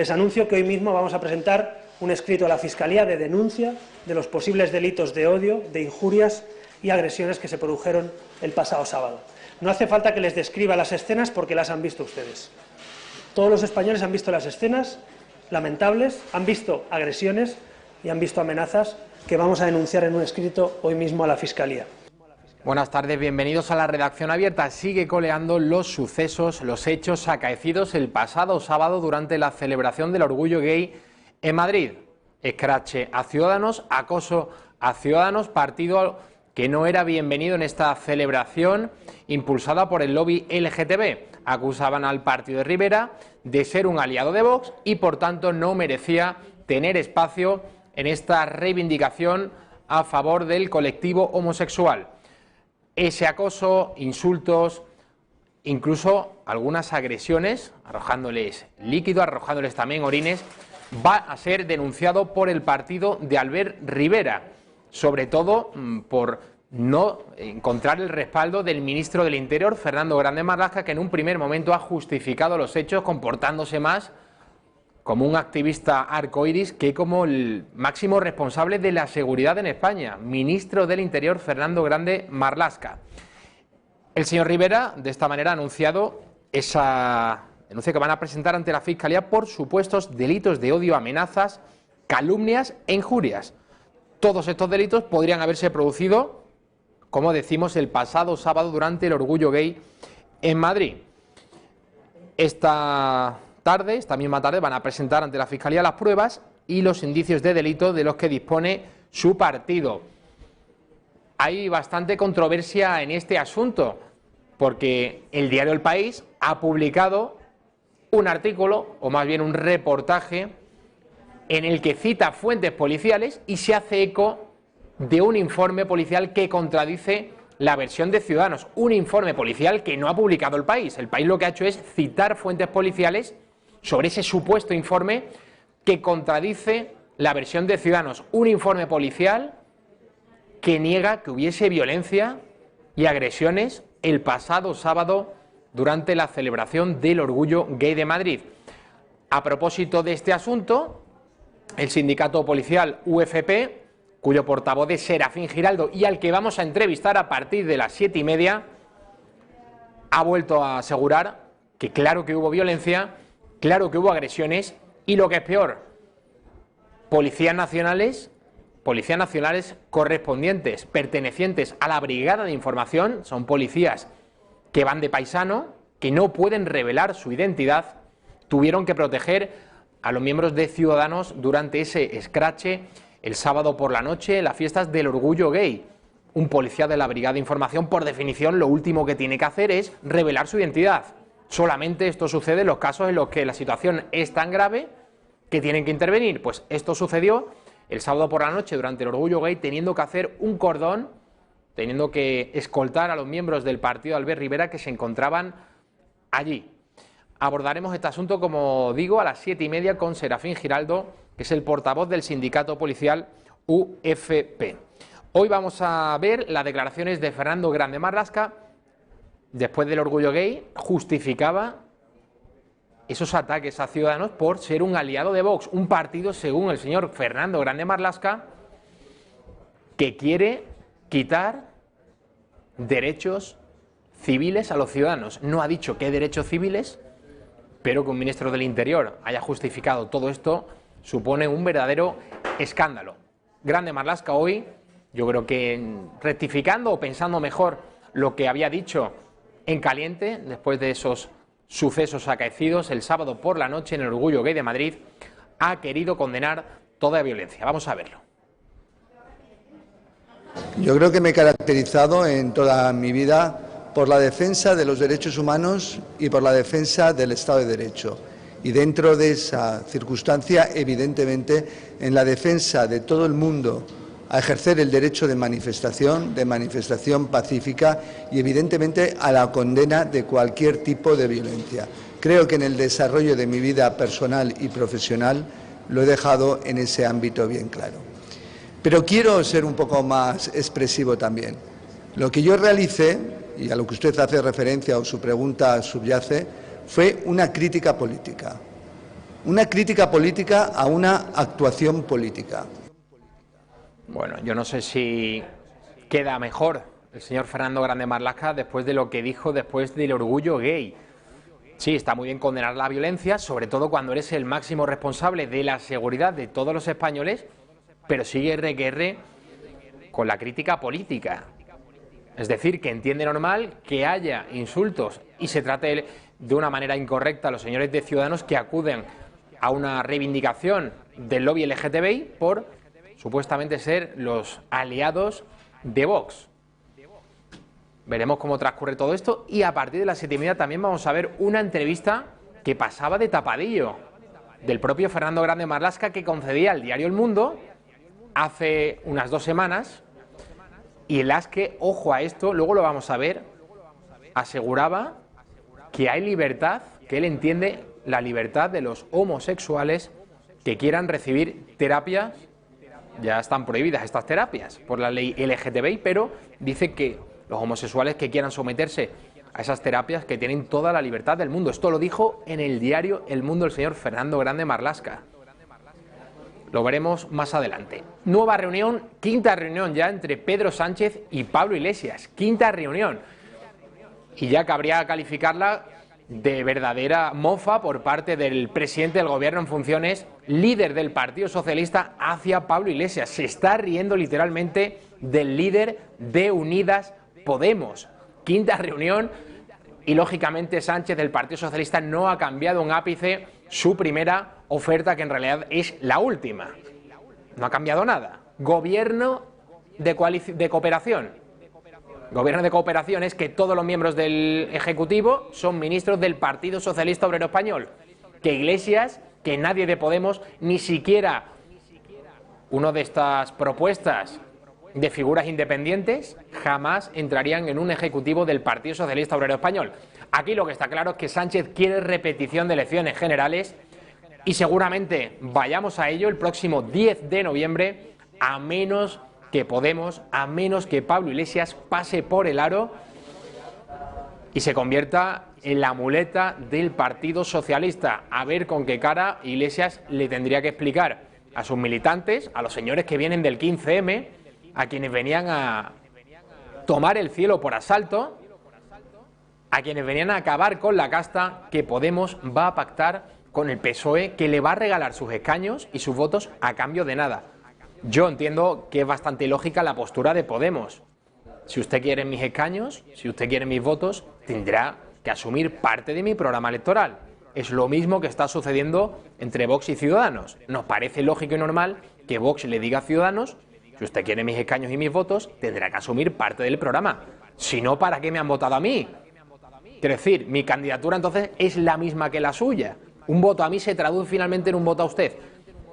Les anuncio que hoy mismo vamos a presentar un escrito a la Fiscalía de denuncia de los posibles delitos de odio, de injurias y agresiones que se produjeron el pasado sábado. No hace falta que les describa las escenas porque las han visto ustedes. Todos los españoles han visto las escenas lamentables, han visto agresiones y han visto amenazas que vamos a denunciar en un escrito hoy mismo a la Fiscalía. Buenas tardes, bienvenidos a la redacción abierta. Sigue coleando los sucesos, los hechos acaecidos el pasado sábado durante la celebración del orgullo gay en Madrid. Escrache a ciudadanos, acoso a ciudadanos, partido que no era bienvenido en esta celebración impulsada por el lobby LGTB. Acusaban al partido de Rivera de ser un aliado de Vox y por tanto no merecía tener espacio en esta reivindicación a favor del colectivo homosexual. Ese acoso, insultos, incluso algunas agresiones, arrojándoles líquido, arrojándoles también orines, va a ser denunciado por el partido de Albert Rivera, sobre todo por no encontrar el respaldo del ministro del Interior, Fernando Grande Marlaska, que en un primer momento ha justificado los hechos comportándose más como un activista arcoíris que como el máximo responsable de la seguridad en España, ministro del Interior Fernando Grande Marlaska. El señor Rivera, de esta manera, ha anunciado esa denuncia que van a presentar ante la Fiscalía por supuestos delitos de odio, amenazas, calumnias e injurias. Todos estos delitos podrían haberse producido, como decimos, el pasado sábado durante el orgullo gay en Madrid. Esta misma tarde, van a presentar ante la Fiscalía las pruebas y los indicios de delito de los que dispone su partido. Hay bastante controversia en este asunto, porque el diario El País ha publicado un artículo, o más bien un reportaje, en el que cita fuentes policiales y se hace eco de un informe policial que contradice la versión de Ciudadanos. Un informe policial que no ha publicado El País. El País lo que ha hecho es citar fuentes policiales sobre ese supuesto informe que contradice la versión de Ciudadanos. Un informe policial que niega que hubiese violencia y agresiones el pasado sábado durante la celebración del orgullo gay de Madrid. A propósito de este asunto, el sindicato policial UFP, cuyo portavoz es Serafín Giraldo y al que vamos a entrevistar a partir de las 7:30, ha vuelto a asegurar que claro que hubo violencia, claro que hubo agresiones y lo que es peor, policías nacionales correspondientes, pertenecientes a la Brigada de Información, son policías que van de paisano, que no pueden revelar su identidad, tuvieron que proteger a los miembros de Ciudadanos durante ese escrache el sábado por la noche, las fiestas del orgullo gay. Un policía de la Brigada de Información, por definición, lo último que tiene que hacer es revelar su identidad. Solamente esto sucede en los casos en los que la situación es tan grave que tienen que intervenir. Pues esto sucedió el sábado por la noche durante el orgullo gay, teniendo que hacer un cordón, teniendo que escoltar a los miembros del partido de Albert Rivera que se encontraban allí. Abordaremos este asunto, como digo, a las 7:30 con Serafín Giraldo, que es el portavoz del sindicato policial UFP. Hoy vamos a ver las declaraciones de Fernando Grande Marlaska. Después del orgullo gay, justificaba esos ataques a Ciudadanos por ser un aliado de Vox, un partido, según el señor Fernando Grande Marlaska, que quiere quitar derechos civiles a los ciudadanos. No ha dicho qué derechos civiles, pero que un ministro del Interior haya justificado todo esto supone un verdadero escándalo. Grande Marlaska hoy, yo creo que rectificando o pensando mejor lo que había dicho en caliente, después de esos sucesos acaecidos el sábado por la noche en el orgullo gay de Madrid, ha querido condenar toda violencia. Vamos a verlo. Yo creo que me he caracterizado en toda mi vida por la defensa de los derechos humanos y por la defensa del Estado de Derecho. Y dentro de esa circunstancia, evidentemente, en la defensa de todo el mundo a ejercer el derecho de manifestación pacífica y, evidentemente, a la condena de cualquier tipo de violencia. Creo que en el desarrollo de mi vida personal y profesional lo he dejado en ese ámbito bien claro. Pero quiero ser un poco más expresivo también. Lo que yo realicé, y a lo que usted hace referencia o su pregunta subyace, fue una crítica política. una crítica política a una actuación política. Bueno, yo no sé si queda mejor el señor Fernando Grande Marlaska después de lo que dijo después del orgullo gay. Sí, está muy bien condenar la violencia, sobre todo cuando eres el máximo responsable de la seguridad de todos los españoles, pero sigue RQR con la crítica política. Es decir, que entiende normal que haya insultos y se trate de una manera incorrecta a los señores de Ciudadanos que acuden a una reivindicación del lobby LGTBI por supuestamente ser los aliados de Vox. Veremos cómo transcurre todo esto y a partir de las 7:30 también vamos a ver una entrevista que pasaba de tapadillo del propio Fernando Grande Marlaska que concedía al diario El Mundo hace unas 2 semanas y en las que, ojo a esto, luego lo vamos a ver, aseguraba que hay libertad, que él entiende la libertad de los homosexuales que quieran recibir terapias. Ya están prohibidas estas terapias por la ley LGTBI, pero dice que los homosexuales que quieran someterse a esas terapias que tienen toda la libertad del mundo. Esto lo dijo en el diario El Mundo el señor Fernando Grande Marlaska. Lo veremos más adelante. Nueva reunión, 5ª reunión ya entre Pedro Sánchez y Pablo Iglesias. 5ª reunión. Y ya cabría calificarla de verdadera mofa por parte del presidente del gobierno en funciones, líder del Partido Socialista, hacia Pablo Iglesias. Se está riendo literalmente del líder de Unidas Podemos. 5ª reunión y lógicamente Sánchez del Partido Socialista no ha cambiado un ápice su primera oferta, que en realidad es la última. No ha cambiado nada. Gobierno de cooperación. Gobierno de cooperación es que todos los miembros del Ejecutivo son ministros del Partido Socialista Obrero Español. Que Iglesias, que nadie de Podemos, ni siquiera una de estas propuestas de figuras independientes, jamás entrarían en un Ejecutivo del Partido Socialista Obrero Español. Aquí lo que está claro es que Sánchez quiere repetición de elecciones generales y seguramente vayamos a ello el próximo 10 de noviembre, a menos que Podemos, a menos que Pablo Iglesias pase por el aro y se convierta en la muleta del Partido Socialista. A ver con qué cara Iglesias le tendría que explicar a sus militantes, a los señores que vienen del 15M, a quienes venían a tomar el cielo por asalto, a quienes venían a acabar con la casta, que Podemos va a pactar con el PSOE, que le va a regalar sus escaños y sus votos a cambio de nada. Yo entiendo que es bastante lógica la postura de Podemos. Si usted quiere mis escaños, si usted quiere mis votos, tendrá que asumir parte de mi programa electoral. Es lo mismo que está sucediendo entre Vox y Ciudadanos. Nos parece lógico y normal que Vox le diga a Ciudadanos: si usted quiere mis escaños y mis votos, tendrá que asumir parte del programa. Si no, ¿para qué me han votado a mí? Quiero decir, mi candidatura entonces es la misma que la suya. Un voto a mí se traduce finalmente en un voto a usted.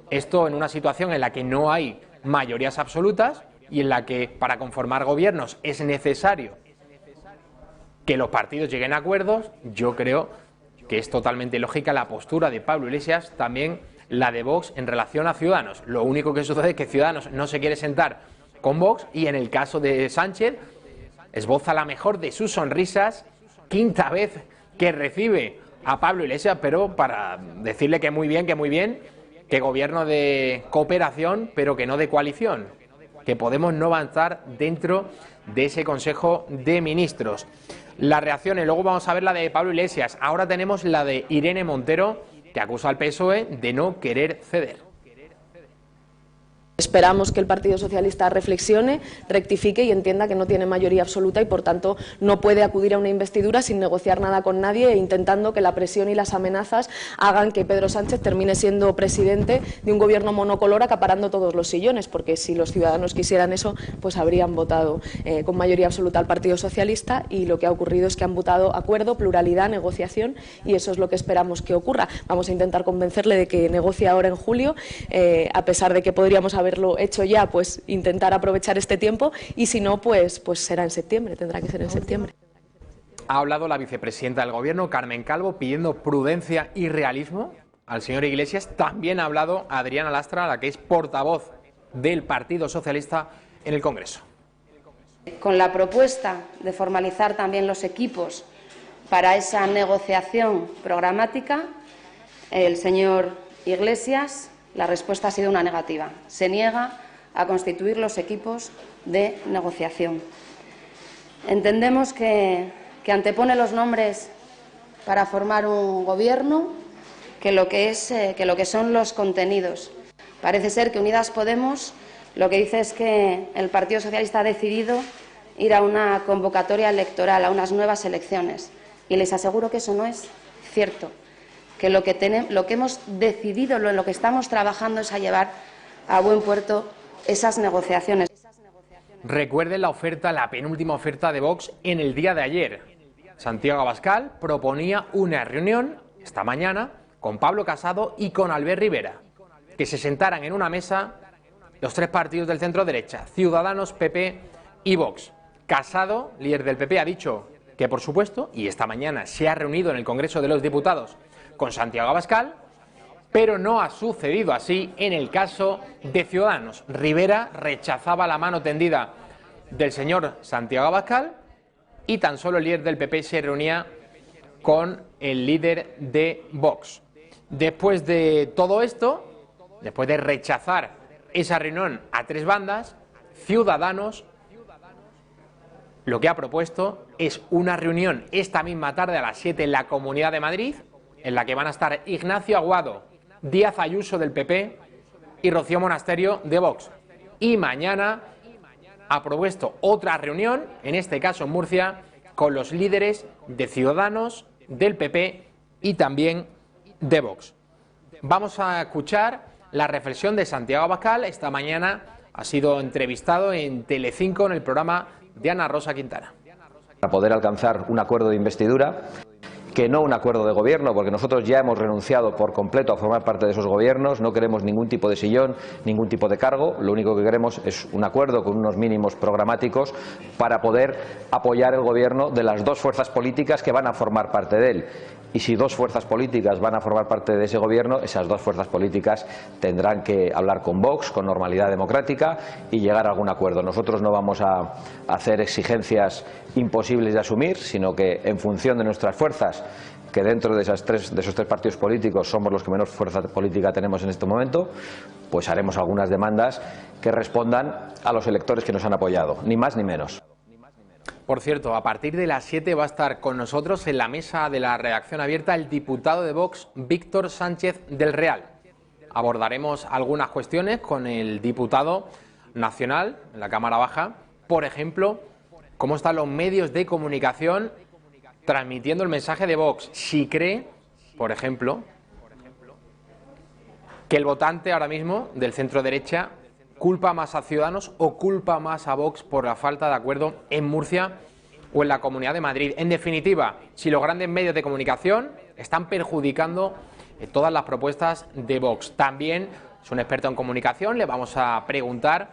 Esto en una situación en la que no hay mayorías absolutas y en la que para conformar gobiernos es necesario que los partidos lleguen a acuerdos. Yo creo que es totalmente lógica la postura de Pablo Iglesias, también la de Vox en relación a Ciudadanos. Lo único que sucede es que Ciudadanos no se quiere sentar con Vox y en el caso de Sánchez esboza la mejor de sus sonrisas, 5ª vez que recibe a Pablo Iglesias, pero para decirle que muy bien, que gobierno de cooperación, pero que no de coalición, que Podemos no va a estar dentro de ese Consejo de Ministros. Las reacciones, luego vamos a ver la de Pablo Iglesias. Ahora tenemos la de Irene Montero, que acusa al PSOE de no querer ceder. Esperamos que el Partido Socialista reflexione, rectifique y entienda que no tiene mayoría absoluta y, por tanto, no puede acudir a una investidura sin negociar nada con nadie e intentando que la presión y las amenazas hagan que Pedro Sánchez termine siendo presidente de un gobierno monocolor acaparando todos los sillones, porque si los ciudadanos quisieran eso, pues habrían votado con mayoría absoluta al Partido Socialista y lo que ha ocurrido es que han votado acuerdo, pluralidad, negociación y eso es lo que esperamos que ocurra. Vamos a intentar convencerle de que negocie ahora en julio, a pesar de que podríamos haberlo hecho ya, pues intentar aprovechar este tiempo y si no, pues será en septiembre, tendrá que ser en septiembre. Ha hablado la vicepresidenta del Gobierno, Carmen Calvo, pidiendo prudencia y realismo al señor Iglesias. También ha hablado Adriana Lastra, la que es portavoz del Partido Socialista en el Congreso. Con la propuesta de formalizar también los equipos para esa negociación programática, el señor Iglesias, la respuesta ha sido una negativa. Se niega a constituir los equipos de negociación. Entendemos que antepone los nombres para formar un gobierno que lo que son los contenidos. Parece ser que Unidas Podemos lo que dice es que el Partido Socialista ha decidido ir a una convocatoria electoral, a unas nuevas elecciones. Y les aseguro que eso no es cierto, que lo que hemos decidido, en lo que estamos trabajando es a llevar a buen puerto esas negociaciones. Recuerden la oferta, la penúltima oferta de Vox en el día de ayer. Santiago Abascal proponía una reunión esta mañana con Pablo Casado y con Albert Rivera, que se sentaran en una mesa los tres partidos del centro derecha, Ciudadanos, PP y Vox. Casado, líder del PP, ha dicho que, por supuesto, y esta mañana se ha reunido en el Congreso de los Diputados con Santiago Abascal, pero no ha sucedido así en el caso de Ciudadanos. Rivera rechazaba la mano tendida del señor Santiago Abascal y tan solo el líder del PP se reunía con el líder de Vox. Después de todo esto, después de rechazar esa reunión a tres bandas, Ciudadanos lo que ha propuesto es una reunión esta misma tarde a las 7 en la Comunidad de Madrid, en la que van a estar Ignacio Aguado, Díaz Ayuso del PP y Rocío Monasterio de Vox. Y mañana ha propuesto otra reunión, en este caso en Murcia, con los líderes de Ciudadanos, del PP y también de Vox. Vamos a escuchar la reflexión de Santiago Abascal. Esta mañana ha sido entrevistado en Telecinco en el programa de Ana Rosa Quintana. Para poder alcanzar un acuerdo de investidura, que no un acuerdo de gobierno, porque nosotros ya hemos renunciado por completo a formar parte de esos gobiernos, no queremos ningún tipo de sillón, ningún tipo de cargo, lo único que queremos es un acuerdo con unos mínimos programáticos para poder apoyar el gobierno de las dos fuerzas políticas que van a formar parte de él. Y si dos fuerzas políticas van a formar parte de ese gobierno, esas dos fuerzas políticas tendrán que hablar con Vox, con normalidad democrática y llegar a algún acuerdo. Nosotros no vamos a hacer exigencias imposibles de asumir, sino que en función de nuestras fuerzas, que dentro de esos tres partidos políticos somos los que menos fuerza política tenemos en este momento, pues haremos algunas demandas que respondan a los electores que nos han apoyado, ni más ni menos. Por cierto, a partir de las 7 va a estar con nosotros en la mesa de la redacción abierta el diputado de Vox, Víctor Sánchez del Real. Abordaremos algunas cuestiones con el diputado nacional en la Cámara Baja. Por ejemplo, cómo están los medios de comunicación transmitiendo el mensaje de Vox. Si cree, por ejemplo, que el votante ahora mismo del centro derecha culpa más a Ciudadanos o culpa más a Vox por la falta de acuerdo en Murcia o en la Comunidad de Madrid. En definitiva, si los grandes medios de comunicación están perjudicando todas las propuestas de Vox. También es un experto en comunicación, le vamos a preguntar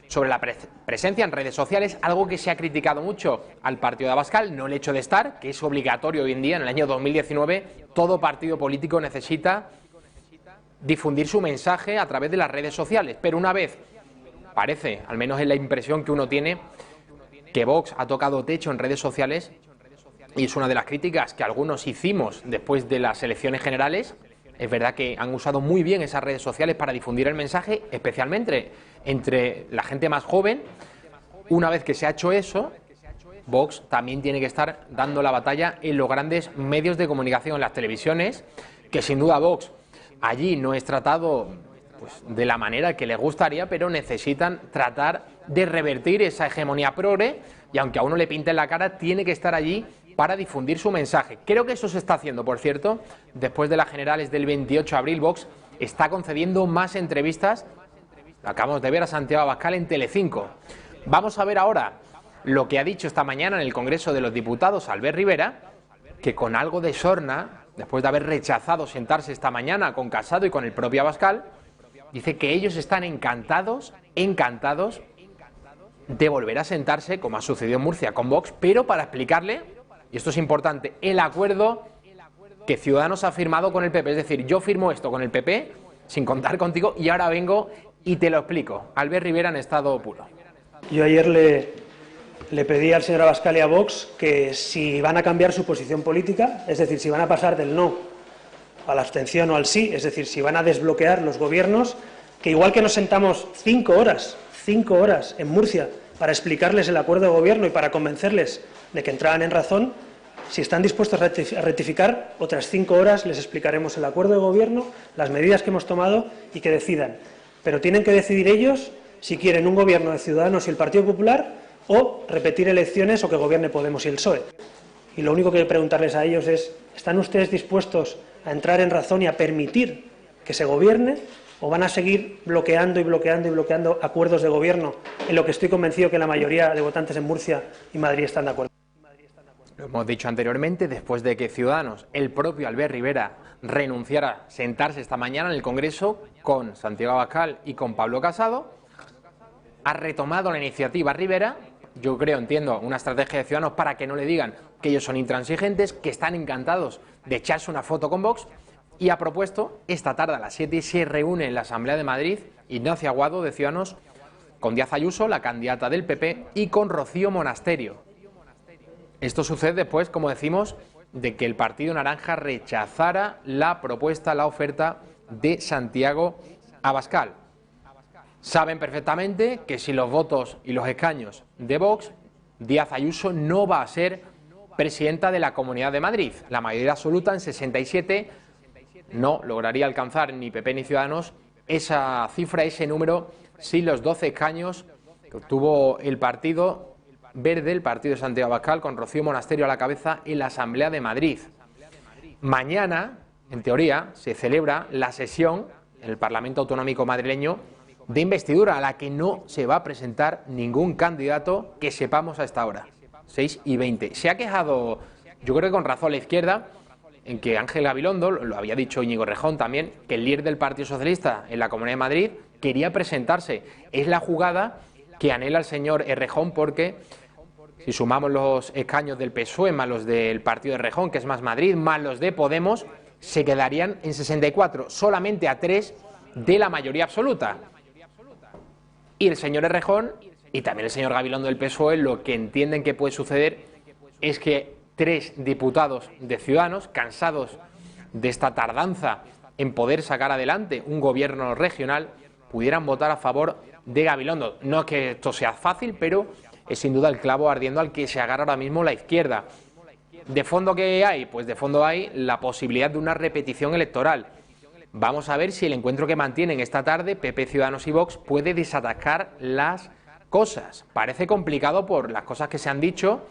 sobre la presencia en redes sociales, algo que se ha criticado mucho al partido de Abascal, no el hecho de estar, que es obligatorio hoy en día, en el año 2019, todo partido político necesita difundir su mensaje a través de las redes sociales, pero una vez parece, al menos es la impresión que uno tiene, que Vox ha tocado techo en redes sociales, y es una de las críticas que algunos hicimos después de las elecciones generales. Es verdad que han usado muy bien esas redes sociales para difundir el mensaje, especialmente entre la gente más joven. Una vez que se ha hecho eso, Vox también tiene que estar dando la batalla en los grandes medios de comunicación, en las televisiones, que sin duda Vox allí no es tratado pues de la manera que les gustaría, pero necesitan tratar de revertir esa hegemonía progre y aunque a uno le pinte en la cara, tiene que estar allí para difundir su mensaje. Creo que eso se está haciendo, por cierto, después de las generales del 28 de abril, Vox está concediendo más entrevistas. Acabamos de ver a Santiago Abascal en Telecinco. Vamos a ver ahora lo que ha dicho esta mañana en el Congreso de los Diputados Albert Rivera, que con algo de sorna, después de haber rechazado sentarse esta mañana con Casado y con el propio Abascal, dice que ellos están encantados de volver a sentarse, como ha sucedido en Murcia con Vox, pero para explicarle, y esto es importante, el acuerdo que Ciudadanos ha firmado con el PP. Es decir, yo firmo esto con el PP sin contar contigo y ahora vengo y te lo explico. Albert Rivera en estado puro. Yo ayer le pedí al señor Abascal y a Vox que si van a cambiar su posición política, es decir, si van a pasar del no a la abstención o al sí, es decir, si van a desbloquear los gobiernos, que igual que nos sentamos 5 horas en Murcia para explicarles el acuerdo de gobierno y para convencerles de que entraran en razón, si están dispuestos a rectificar, otras 5 horas les explicaremos el acuerdo de gobierno, las medidas que hemos tomado y que decidan. Pero tienen que decidir ellos si quieren un gobierno de Ciudadanos y el Partido Popular o repetir elecciones o que gobierne Podemos y el PSOE. Y lo único que hay que preguntarles a ellos es, ¿están ustedes dispuestos a entrar en razón y a permitir que se gobierne o van a seguir bloqueando y bloqueando y bloqueando acuerdos de gobierno en lo que estoy convencido que la mayoría de votantes en Murcia y Madrid están de acuerdo? Lo hemos dicho anteriormente, después de que Ciudadanos, el propio Albert Rivera, renunciara a sentarse esta mañana en el Congreso con Santiago Abascal y con Pablo Casado, ha retomado la iniciativa Rivera, yo creo, entiendo, una estrategia de Ciudadanos para que no le digan que ellos son intransigentes, que están encantados de echarse una foto con Vox, y ha propuesto, esta tarde a las 7 se reúne en la Asamblea de Madrid Ignacio Aguado de Ciudadanos con Díaz Ayuso, la candidata del PP, y con Rocío Monasterio. Esto sucede después, como decimos, de que el Partido Naranja rechazara la propuesta, la oferta de Santiago Abascal. Saben perfectamente que sin los votos y los escaños de Vox, Díaz Ayuso no va a ser presidenta de la Comunidad de Madrid. La mayoría absoluta, en 67, no lograría alcanzar ni PP ni Ciudadanos esa cifra, ese número, sin los 12 escaños que obtuvo el Partido Verde, el partido de Santiago Abascal, con Rocío Monasterio a la cabeza en la Asamblea de Madrid. Mañana, en teoría, se celebra la sesión en el Parlamento Autonómico madrileño de investidura, a la que no se va a presentar ningún candidato que sepamos a esta hora, 6:20. Se ha quejado, yo creo que con razón, la izquierda, en que Ángel Gabilondo, lo había dicho Íñigo Errejón también, que el líder del Partido Socialista en la Comunidad de Madrid quería presentarse. Es la jugada que anhela el señor Errejón, porque si sumamos los escaños del PSOE más los del partido de Errejón, que es Más Madrid, más los de Podemos, se quedarían en 64, solamente a 3 de la mayoría absoluta. Y el señor Errejón y también el señor Gabilondo del PSOE lo que entienden que puede suceder es que 3 diputados de Ciudadanos, cansados de esta tardanza en poder sacar adelante un gobierno regional, pudieran votar a favor de Gabilondo. No es que esto sea fácil, pero es sin duda el clavo ardiendo al que se agarra ahora mismo la izquierda. ¿De fondo qué hay? Pues de fondo hay la posibilidad de una repetición electoral. Vamos a ver si el encuentro que mantienen esta tarde PP, Ciudadanos y Vox puede desatascar las cosas. Parece complicado por las cosas que se han dicho.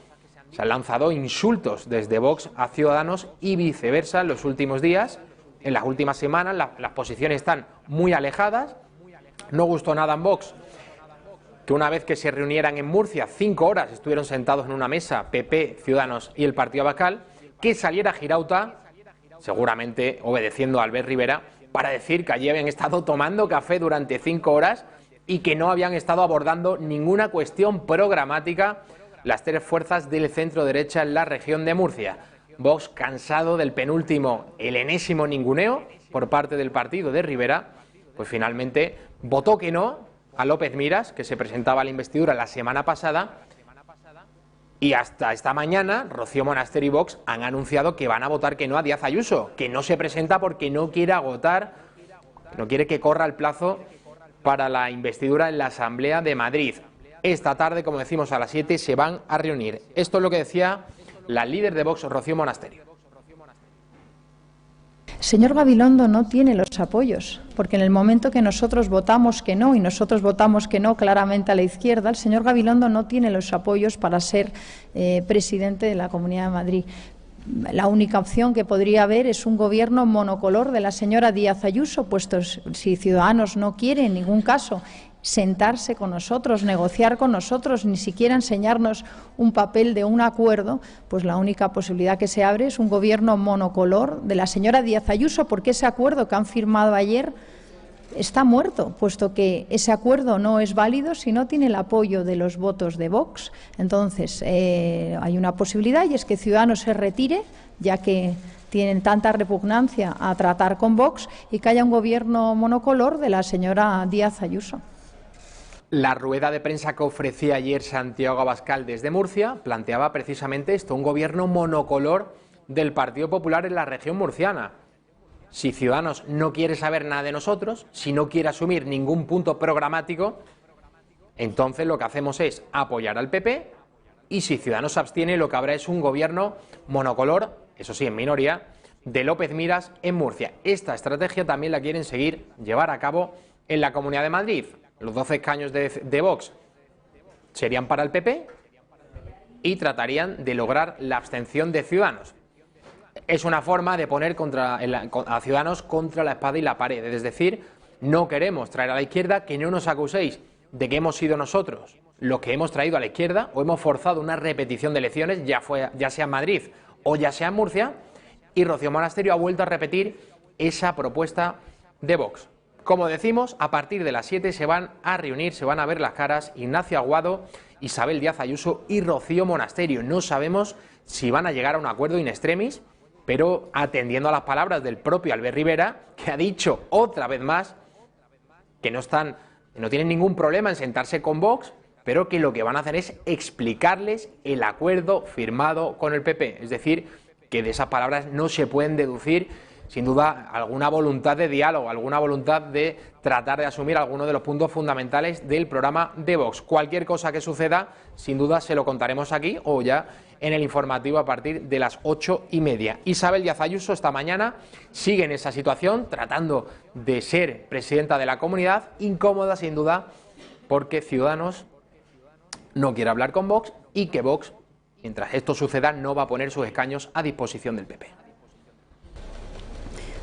Se han lanzado insultos desde Vox a Ciudadanos y viceversa en los últimos días. En las últimas semanas las posiciones están muy alejadas. No gustó nada en Vox que una vez que se reunieran en Murcia, 5 horas estuvieron sentados en una mesa PP, Ciudadanos y el Partido Abascal, que saliera Girauta, seguramente obedeciendo a Albert Rivera, para decir que allí habían estado tomando café durante 5 horas y que no habían estado abordando ninguna cuestión programática las 3 fuerzas del centro-derecha en la región de Murcia. Vox, cansado del penúltimo, el enésimo ninguneo por parte del partido de Rivera, pues finalmente votó que no a López Miras, que se presentaba a la investidura la semana pasada, y hasta esta mañana Rocío Monasterio y Vox han anunciado que van a votar que no a Díaz Ayuso, que no se presenta porque no quiere agotar, no quiere que corra el plazo para la investidura en la Asamblea de Madrid. Esta tarde, como decimos, a las 7 se van a reunir. Esto es lo que decía la líder de Vox, Rocío Monasterio. Señor Gabilondo no tiene los apoyos, porque en el momento que nosotros votamos que no, y nosotros votamos que no claramente a la izquierda, el señor Gabilondo no tiene los apoyos para ser presidente de la Comunidad de Madrid. La única opción que podría haber es un gobierno monocolor de la señora Díaz Ayuso, puesto si Ciudadanos no quiere en ningún caso sentarse con nosotros, negociar con nosotros, ni siquiera enseñarnos un papel de un acuerdo, pues la única posibilidad que se abre es un gobierno monocolor de la señora Díaz Ayuso, porque ese acuerdo que han firmado ayer está muerto, puesto que ese acuerdo no es válido si no tiene el apoyo de los votos de Vox. Entonces, hay una posibilidad, y es que Ciudadanos se retire, ya que tienen tanta repugnancia a tratar con Vox, y que haya un gobierno monocolor de la señora Díaz Ayuso. La rueda de prensa que ofrecía ayer Santiago Abascal desde Murcia planteaba precisamente esto, un gobierno monocolor del Partido Popular en la región murciana. Si Ciudadanos no quiere saber nada de nosotros, si no quiere asumir ningún punto programático, entonces lo que hacemos es apoyar al PP, y si Ciudadanos se abstiene, lo que habrá es un gobierno monocolor, eso sí, en minoría, de López Miras en Murcia. Esta estrategia también la quieren seguir llevar a cabo en la Comunidad de Madrid. Los 12 escaños de Vox serían para el PP y tratarían de lograr la abstención de Ciudadanos. Es una forma de poner a Ciudadanos contra la espada y la pared. Es decir, no queremos traer a la izquierda, que no nos acuséis de que hemos sido nosotros los que hemos traído a la izquierda o hemos forzado una repetición de elecciones, ya sea en Madrid o ya sea en Murcia, y Rocío Monasterio ha vuelto a repetir esa propuesta de Vox. Como decimos, a partir de las 7 se van a reunir, se van a ver las caras Ignacio Aguado, Isabel Díaz Ayuso y Rocío Monasterio. No sabemos si van a llegar a un acuerdo in extremis, pero atendiendo a las palabras del propio Albert Rivera, que ha dicho otra vez más que no tienen ningún problema en sentarse con Vox, pero que lo que van a hacer es explicarles el acuerdo firmado con el PP. Es decir, que de esas palabras no se pueden deducir, sin duda, alguna voluntad de diálogo, alguna voluntad de tratar de asumir algunos de los puntos fundamentales del programa de Vox. Cualquier cosa que suceda, sin duda, se lo contaremos aquí o ya en el informativo a partir de las 8:30. Isabel Díaz Ayuso esta mañana sigue en esa situación, tratando de ser presidenta de la comunidad, incómoda sin duda, porque Ciudadanos no quiere hablar con Vox y que Vox, mientras esto suceda, no va a poner sus escaños a disposición del PP.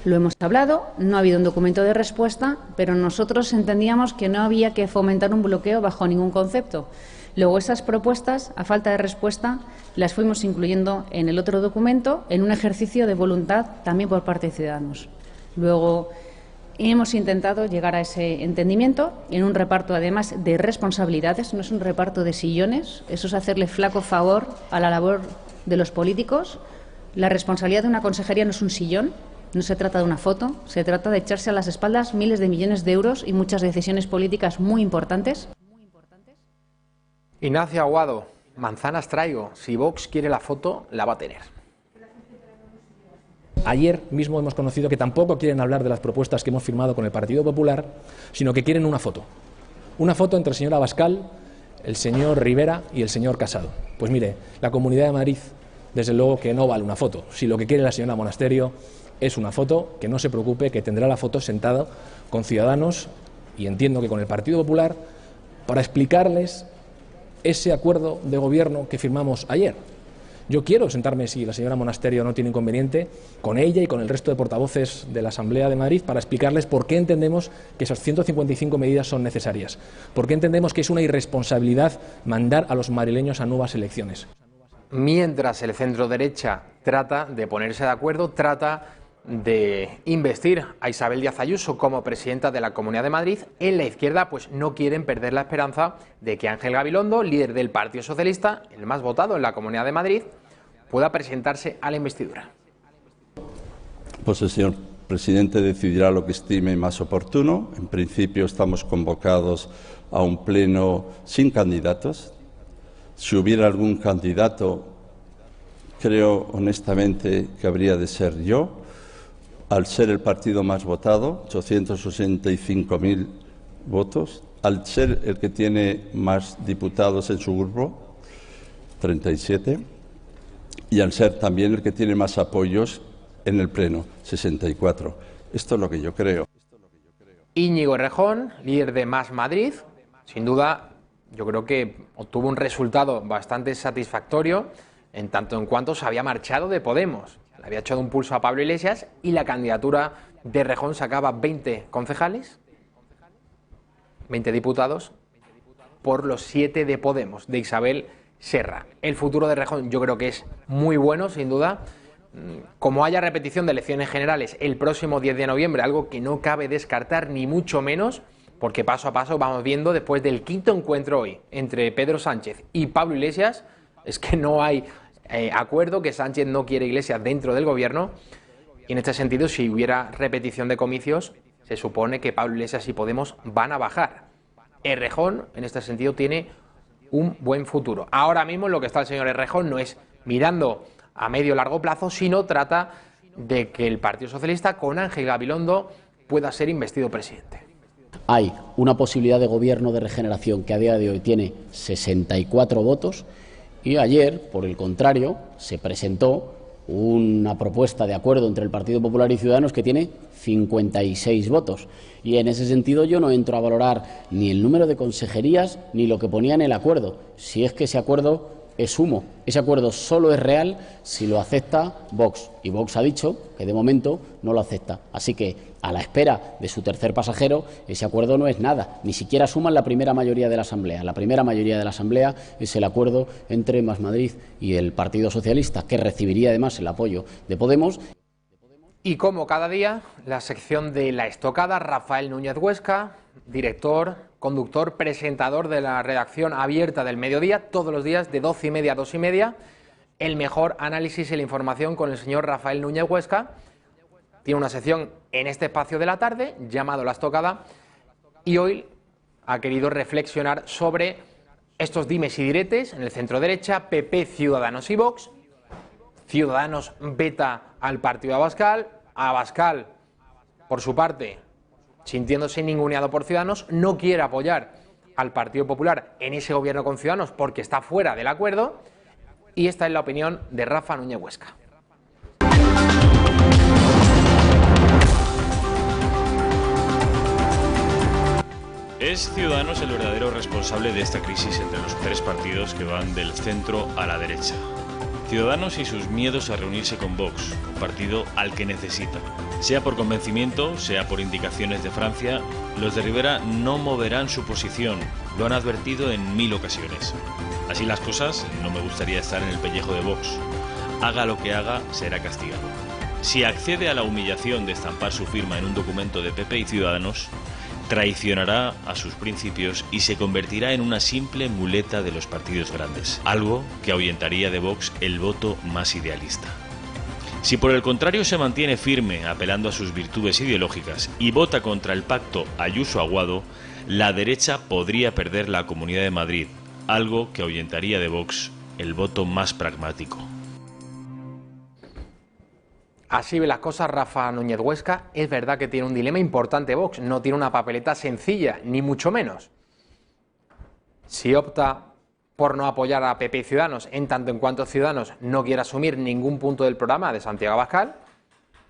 Lo hemos hablado, no ha habido un documento de respuesta, pero nosotros entendíamos que no había que fomentar un bloqueo bajo ningún concepto. Luego esas propuestas, a falta de respuesta, las fuimos incluyendo en el otro documento en un ejercicio de voluntad también por parte de Ciudadanos. Luego hemos intentado llegar a ese entendimiento en un reparto, además, de responsabilidades. No es un reparto de sillones, eso es hacerle flaco favor a la labor de los políticos. La responsabilidad de una consejería no es un sillón, no se trata de una foto, se trata de echarse a las espaldas miles de millones de euros y muchas decisiones políticas muy importantes. Ignacio Aguado, manzanas traigo. Si Vox quiere la foto, la va a tener. Ayer mismo hemos conocido que tampoco quieren hablar de las propuestas que hemos firmado con el Partido Popular, sino que quieren una foto. Una foto entre el señor Abascal, el señor Rivera y el señor Casado. Pues mire, la Comunidad de Madrid, desde luego que no vale una foto. Si lo que quiere la señora Monasterio es una foto, que no se preocupe, que tendrá la foto sentada con Ciudadanos, y entiendo que con el Partido Popular, para explicarles ese acuerdo de gobierno que firmamos ayer. Yo quiero sentarme, si la señora Monasterio no tiene inconveniente, con ella y con el resto de portavoces de la Asamblea de Madrid para explicarles por qué entendemos que esas 155 medidas son necesarias, por qué entendemos que es una irresponsabilidad mandar a los madrileños a nuevas elecciones. Mientras el centro-derecha trata de ponerse de acuerdo, trata de investir a Isabel Díaz Ayuso como presidenta de la Comunidad de Madrid, en la izquierda pues no quieren perder la esperanza de que Ángel Gabilondo, líder del Partido Socialista, el más votado en la Comunidad de Madrid, pueda presentarse a la investidura. Pues el señor presidente decidirá lo que estime más oportuno. En principio estamos convocados a un pleno sin candidatos. Si hubiera algún candidato, creo honestamente que habría de ser yo. Al ser el partido más votado, 865.000 votos, al ser el que tiene más diputados en su grupo, 37, y al ser también el que tiene más apoyos en el Pleno, 64. Esto es lo que yo creo. Íñigo Errejón, líder de Más Madrid, sin duda, yo creo que obtuvo un resultado bastante satisfactorio en tanto en cuanto se había marchado de Podemos. Le había echado un pulso a Pablo Iglesias y la candidatura de Errejón sacaba 20 concejales, 20 diputados, por los 7 de Podemos, de Isabel Serra. El futuro de Errejón yo creo que es muy bueno, sin duda. Como haya repetición de elecciones generales el próximo 10 de noviembre, algo que no cabe descartar ni mucho menos, porque paso a paso vamos viendo, después del quinto encuentro hoy entre Pedro Sánchez y Pablo Iglesias, es que no hay acuerdo, que Sánchez no quiere Iglesias dentro del gobierno, y en este sentido, si hubiera repetición de comicios, se supone que Pablo Iglesias y Podemos van a bajar. Errejón, en este sentido, tiene un buen futuro. Ahora mismo lo que está el señor Errejón no es mirando a medio o largo plazo, sino trata de que el Partido Socialista con Ángel Gabilondo pueda ser investido presidente. Hay una posibilidad de gobierno de regeneración que a día de hoy tiene 64 votos y ayer, por el contrario, se presentó una propuesta de acuerdo entre el Partido Popular y Ciudadanos que tiene 56 votos. Y en ese sentido yo no entro a valorar ni el número de consejerías ni lo que ponía en el acuerdo. Si es que ese acuerdo es humo. Ese acuerdo solo es real si lo acepta Vox. Y Vox ha dicho que de momento no lo acepta. Así que, a la espera de su tercer pasajero, ese acuerdo no es nada. Ni siquiera suman la primera mayoría de la Asamblea. La primera mayoría de la Asamblea es el acuerdo entre Más Madrid y el Partido Socialista, que recibiría además el apoyo de Podemos. Y como cada día, la sección de La Estocada, Rafael Núñez Huesca, director, conductor, presentador de la redacción abierta del Mediodía, todos los días de 12:30 a 2:30, el mejor análisis y la información con el señor Rafael Núñez Huesca. Tiene una sección en este espacio de la tarde, llamado La Estocada, y hoy ha querido reflexionar sobre estos dimes y diretes en el centro derecha, PP, Ciudadanos y Vox. Ciudadanos veta al partido Abascal, Abascal, por su parte, sintiéndose ninguneado por Ciudadanos, no quiere apoyar al Partido Popular en ese gobierno con Ciudadanos porque está fuera del acuerdo, y esta es la opinión de Rafa Núñez Huesca. ¿Es Ciudadanos el verdadero responsable de esta crisis entre los tres partidos que van del centro a la derecha? Ciudadanos y sus miedos a reunirse con Vox, un partido al que necesita. Sea por convencimiento, sea por indicaciones de Francia, los de Rivera no moverán su posición, lo han advertido en 1000 ocasiones. Así las cosas, no me gustaría estar en el pellejo de Vox. Haga lo que haga, será castigado. Si accede a la humillación de estampar su firma en un documento de PP y Ciudadanos, traicionará a sus principios y se convertirá en una simple muleta de los partidos grandes, algo que ahuyentaría de Vox el voto más idealista. Si por el contrario se mantiene firme apelando a sus virtudes ideológicas y vota contra el pacto Ayuso-Aguado, la derecha podría perder la Comunidad de Madrid, algo que ahuyentaría de Vox el voto más pragmático. Así ve las cosas Rafa Núñez Huesca. Es verdad que tiene un dilema importante Vox, no tiene una papeleta sencilla, ni mucho menos. Si opta por no apoyar a PP y Ciudadanos, en tanto en cuanto Ciudadanos no quiere asumir ningún punto del programa de Santiago Abascal,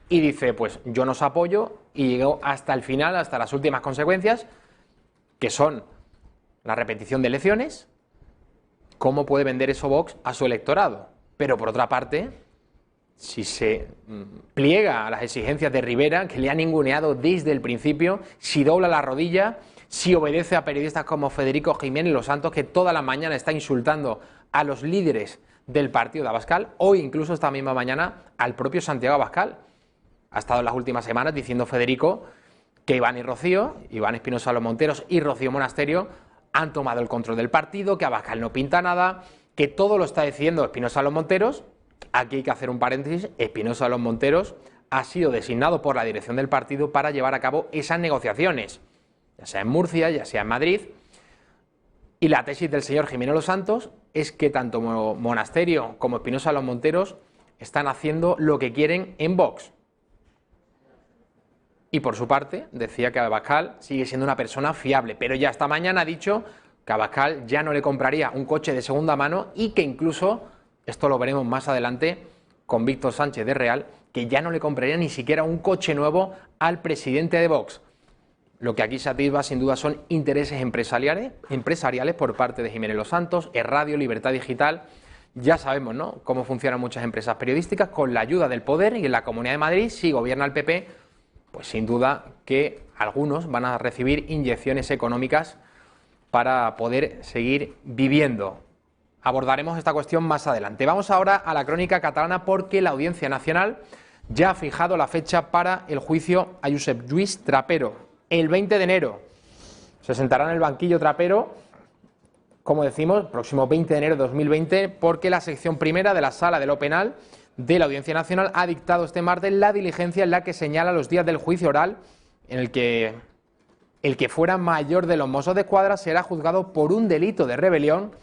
y dice, pues yo no os apoyo, y llegó hasta el final, hasta las últimas consecuencias, que son la repetición de elecciones. ¿Cómo puede vender eso Vox a su electorado? Pero por otra parte, si se pliega a las exigencias de Rivera, que le ha ninguneado desde el principio, si dobla la rodilla, si obedece a periodistas como Federico Jiménez Los Santos, que toda la mañana está insultando a los líderes del partido de Abascal, o incluso esta misma mañana al propio Santiago Abascal. Ha estado en las últimas semanas diciendo Federico que Iván y Rocío, Iván Espinosa Los Monteros y Rocío Monasterio, han tomado el control del partido, que Abascal no pinta nada, que todo lo está diciendo Espinosa Los Monteros. Aquí hay que hacer un paréntesis. Espinosa Los Monteros ha sido designado por la dirección del partido para llevar a cabo esas negociaciones, ya sea en Murcia, ya sea en Madrid. Y la tesis del señor Jiménez Los Santos es que tanto Monasterio como Espinosa Los Monteros están haciendo lo que quieren en Vox. Y por su parte decía que Abascal sigue siendo una persona fiable, pero ya esta mañana ha dicho que Abascal ya no le compraría un coche de segunda mano y que incluso, esto lo veremos más adelante con Víctor Sánchez de Real, que ya no le compraría ni siquiera un coche nuevo al presidente de Vox. Lo que aquí se atisba sin duda son intereses empresariales por parte de Jiménez Los Santos, Radio, Libertad Digital. Ya sabemos, ¿no?, cómo funcionan muchas empresas periodísticas con la ayuda del poder, y en la Comunidad de Madrid, si gobierna el PP, pues sin duda que algunos van a recibir inyecciones económicas para poder seguir viviendo. Abordaremos esta cuestión más adelante. Vamos ahora a la crónica catalana, porque la Audiencia Nacional ya ha fijado la fecha para el juicio a Josep Lluís Trapero. El 20 de enero se sentará en el banquillo Trapero, como decimos, próximo 20 de enero de 2020, porque la sección primera de la Sala de lo Penal de la Audiencia Nacional ha dictado este martes la diligencia en la que señala los días del juicio oral, en el que fuera mayor de los Mossos d'Esquadra será juzgado por un delito de rebelión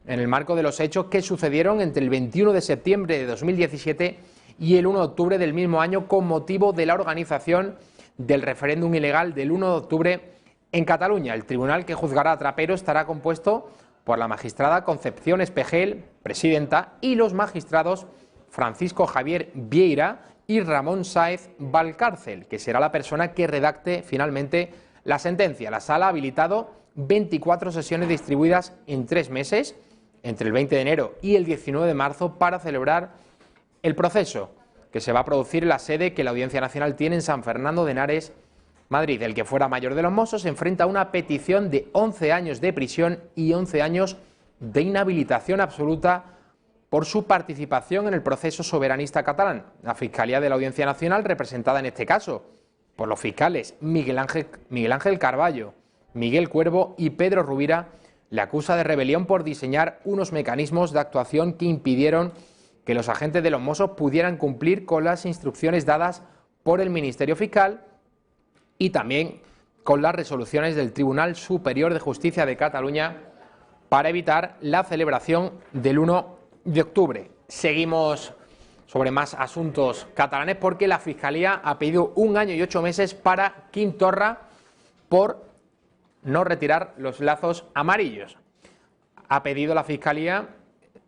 en el marco de los hechos que sucedieron entre el 21 de septiembre de 2017 y el 1 de octubre del mismo año con motivo de la organización del referéndum ilegal del 1 de octubre en Cataluña. El tribunal que juzgará a Trapero estará compuesto por la magistrada Concepción Espejel, presidenta, y los magistrados Francisco Javier Vieira y Ramón Sáez Valcárcel, que será la persona que redacte finalmente la sentencia. La sala ha habilitado 24 sesiones distribuidas en 3 meses, entre el 20 de enero y el 19 de marzo, para celebrar el proceso, que se va a producir en la sede que la Audiencia Nacional tiene en San Fernando de Henares, Madrid. El que fuera mayor de los Mossos se enfrenta a una petición de 11 años de prisión y 11 años de inhabilitación absoluta por su participación en el proceso soberanista catalán. La Fiscalía de la Audiencia Nacional, representada en este caso por los fiscales Miguel Ángel Carballo, Miguel Cuervo y Pedro Rubira, le acusa de rebelión por diseñar unos mecanismos de actuación que impidieron que los agentes de los Mossos pudieran cumplir con las instrucciones dadas por el Ministerio Fiscal y también con las resoluciones del Tribunal Superior de Justicia de Cataluña para evitar la celebración del 1 de octubre. Seguimos sobre más asuntos catalanes porque la Fiscalía ha pedido 1 año y 8 meses para Quim Torra por no retirar los lazos amarillos. Ha pedido la Fiscalía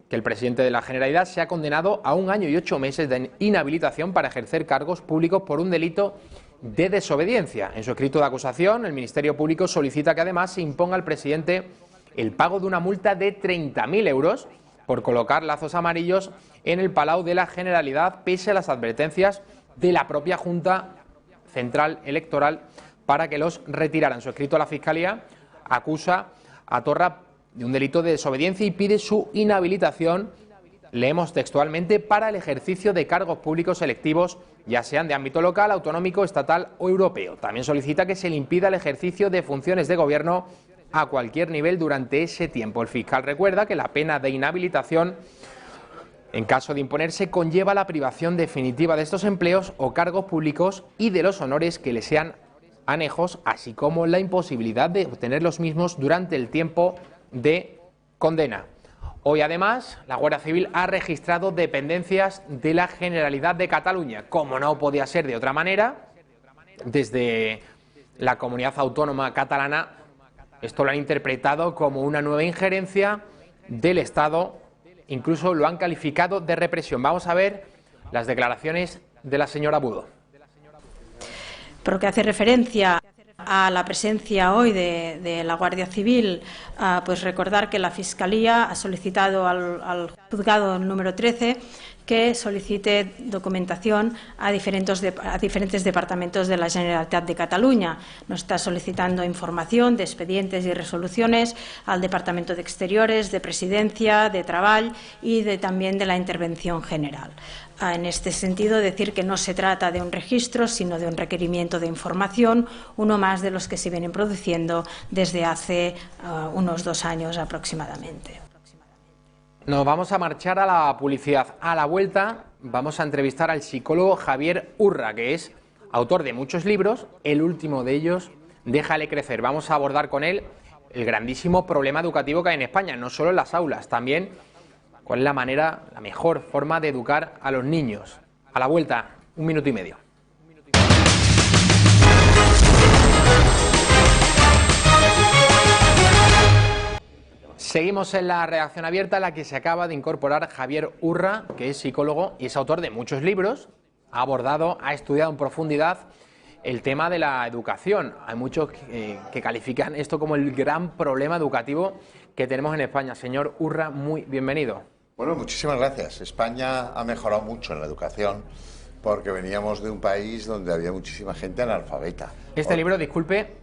que el presidente de la Generalidad sea condenado a 1 año y 8 meses de inhabilitación para ejercer cargos públicos por un delito de desobediencia. En su escrito de acusación, el Ministerio Público solicita que además se imponga al presidente el pago de una multa de 30.000 euros por colocar lazos amarillos en el Palau de la Generalidad, pese a las advertencias de la propia Junta Central Electoral para que los retiraran. En su escrito, la Fiscalía acusa a Torra de un delito de desobediencia y pide su inhabilitación, leemos textualmente, para el ejercicio de cargos públicos selectivos, ya sean de ámbito local, autonómico, estatal o europeo. También solicita que se le impida el ejercicio de funciones de gobierno a cualquier nivel durante ese tiempo. El fiscal recuerda que la pena de inhabilitación, en caso de imponerse, conlleva la privación definitiva de estos empleos o cargos públicos y de los honores que le sean anejos, así como la imposibilidad de obtener los mismos durante el tiempo de condena. Hoy, además, la Guardia Civil ha registrado dependencias de la Generalidad de Cataluña. Como no podía ser de otra manera, desde la comunidad autónoma catalana esto lo han interpretado como una nueva injerencia del Estado, incluso lo han calificado de represión. Vamos a ver las declaraciones de la señora Budó. Por lo que hace referencia a la presencia hoy de la Guardia Civil, pues recordar que la Fiscalía ha solicitado al juzgado número 13 que solicite documentación a diferentes departamentos de la Generalitat de Cataluña. Nos está solicitando información de expedientes y resoluciones al Departamento de Exteriores, de Presidencia, de Treball y también de la Intervención General. En este sentido, decir que no se trata de un registro, sino de un requerimiento de información, uno más de los que se vienen produciendo desde hace unos 2 años aproximadamente. Nos vamos a marchar a la publicidad. A la vuelta vamos a entrevistar al psicólogo Javier Urra, que es autor de muchos libros, el último de ellos, Déjale crecer. Vamos a abordar con él el grandísimo problema educativo que hay en España, no solo en las aulas, también cuál es la mejor forma de educar a los niños. A la vuelta, 1 minuto y medio. Seguimos en la redacción abierta, en la que se acaba de incorporar Javier Urra, que es psicólogo y es autor de muchos libros. Ha estudiado en profundidad el tema de la educación. Hay muchos que califican esto como el gran problema educativo que tenemos en España. Señor Urra, muy bienvenido. Bueno, muchísimas gracias. España ha mejorado mucho en la educación porque veníamos de un país donde había muchísima gente analfabeta. Este libro, disculpe,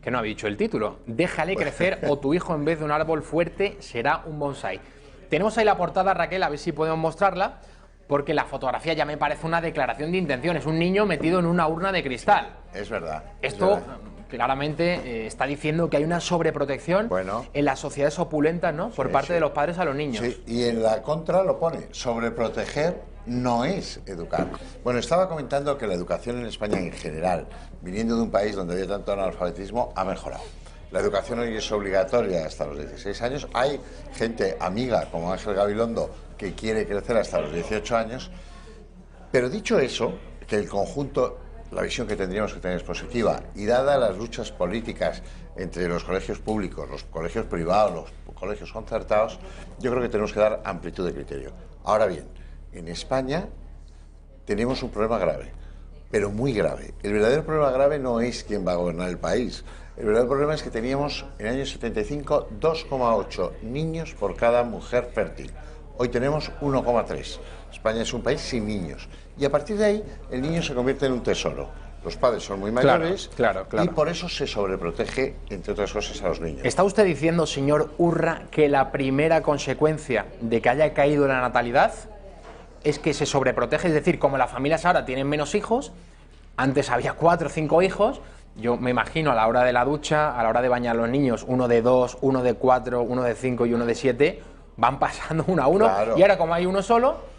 que no había dicho el título. Déjale crecer o tu hijo en vez de un árbol fuerte será un bonsái. Tenemos ahí la portada, Raquel, a ver si podemos mostrarla, porque la fotografía ya me parece una declaración de intenciones. Un niño metido en una urna de cristal. Es verdad. Esto claramente está diciendo que hay una sobreprotección en las sociedades opulentas, ¿no? Por parte de los padres a los niños. Sí, y en la contra lo pone, sobreproteger no es educar. Bueno, estaba comentando que la educación en España en general, viniendo de un país donde había tanto analfabetismo, ha mejorado. La educación hoy es obligatoria hasta los 16 años. Hay gente amiga como Ángel Gabilondo que quiere crecer hasta los 18 años, Pero dicho eso, que el conjunto, la visión que tendríamos que tener es positiva, y dada las luchas políticas entre los colegios públicos, los colegios privados, los colegios concertados, yo creo que tenemos que dar amplitud de criterio. Ahora bien, en España tenemos un problema grave, pero muy grave. El verdadero problema grave no es quién va a gobernar el país. El verdadero problema es que teníamos en el año 75 2,8 niños por cada mujer fértil. Hoy tenemos 1,3. España es un país sin niños. Y a partir de ahí, el niño se convierte en un tesoro. Los padres son muy mayores claro. y por eso se sobreprotege, entre otras cosas, a los niños. ¿Está usted diciendo, señor Urra, que la primera consecuencia de que haya caído la natalidad es que se sobreprotege? Es decir, como las familias ahora tienen menos hijos, antes había 4 o 5 hijos, yo me imagino a la hora de la ducha, a la hora de bañar a los niños, uno de 2, uno de 4, uno de 5 y uno de 7, van pasando uno a uno, y ahora como hay uno solo,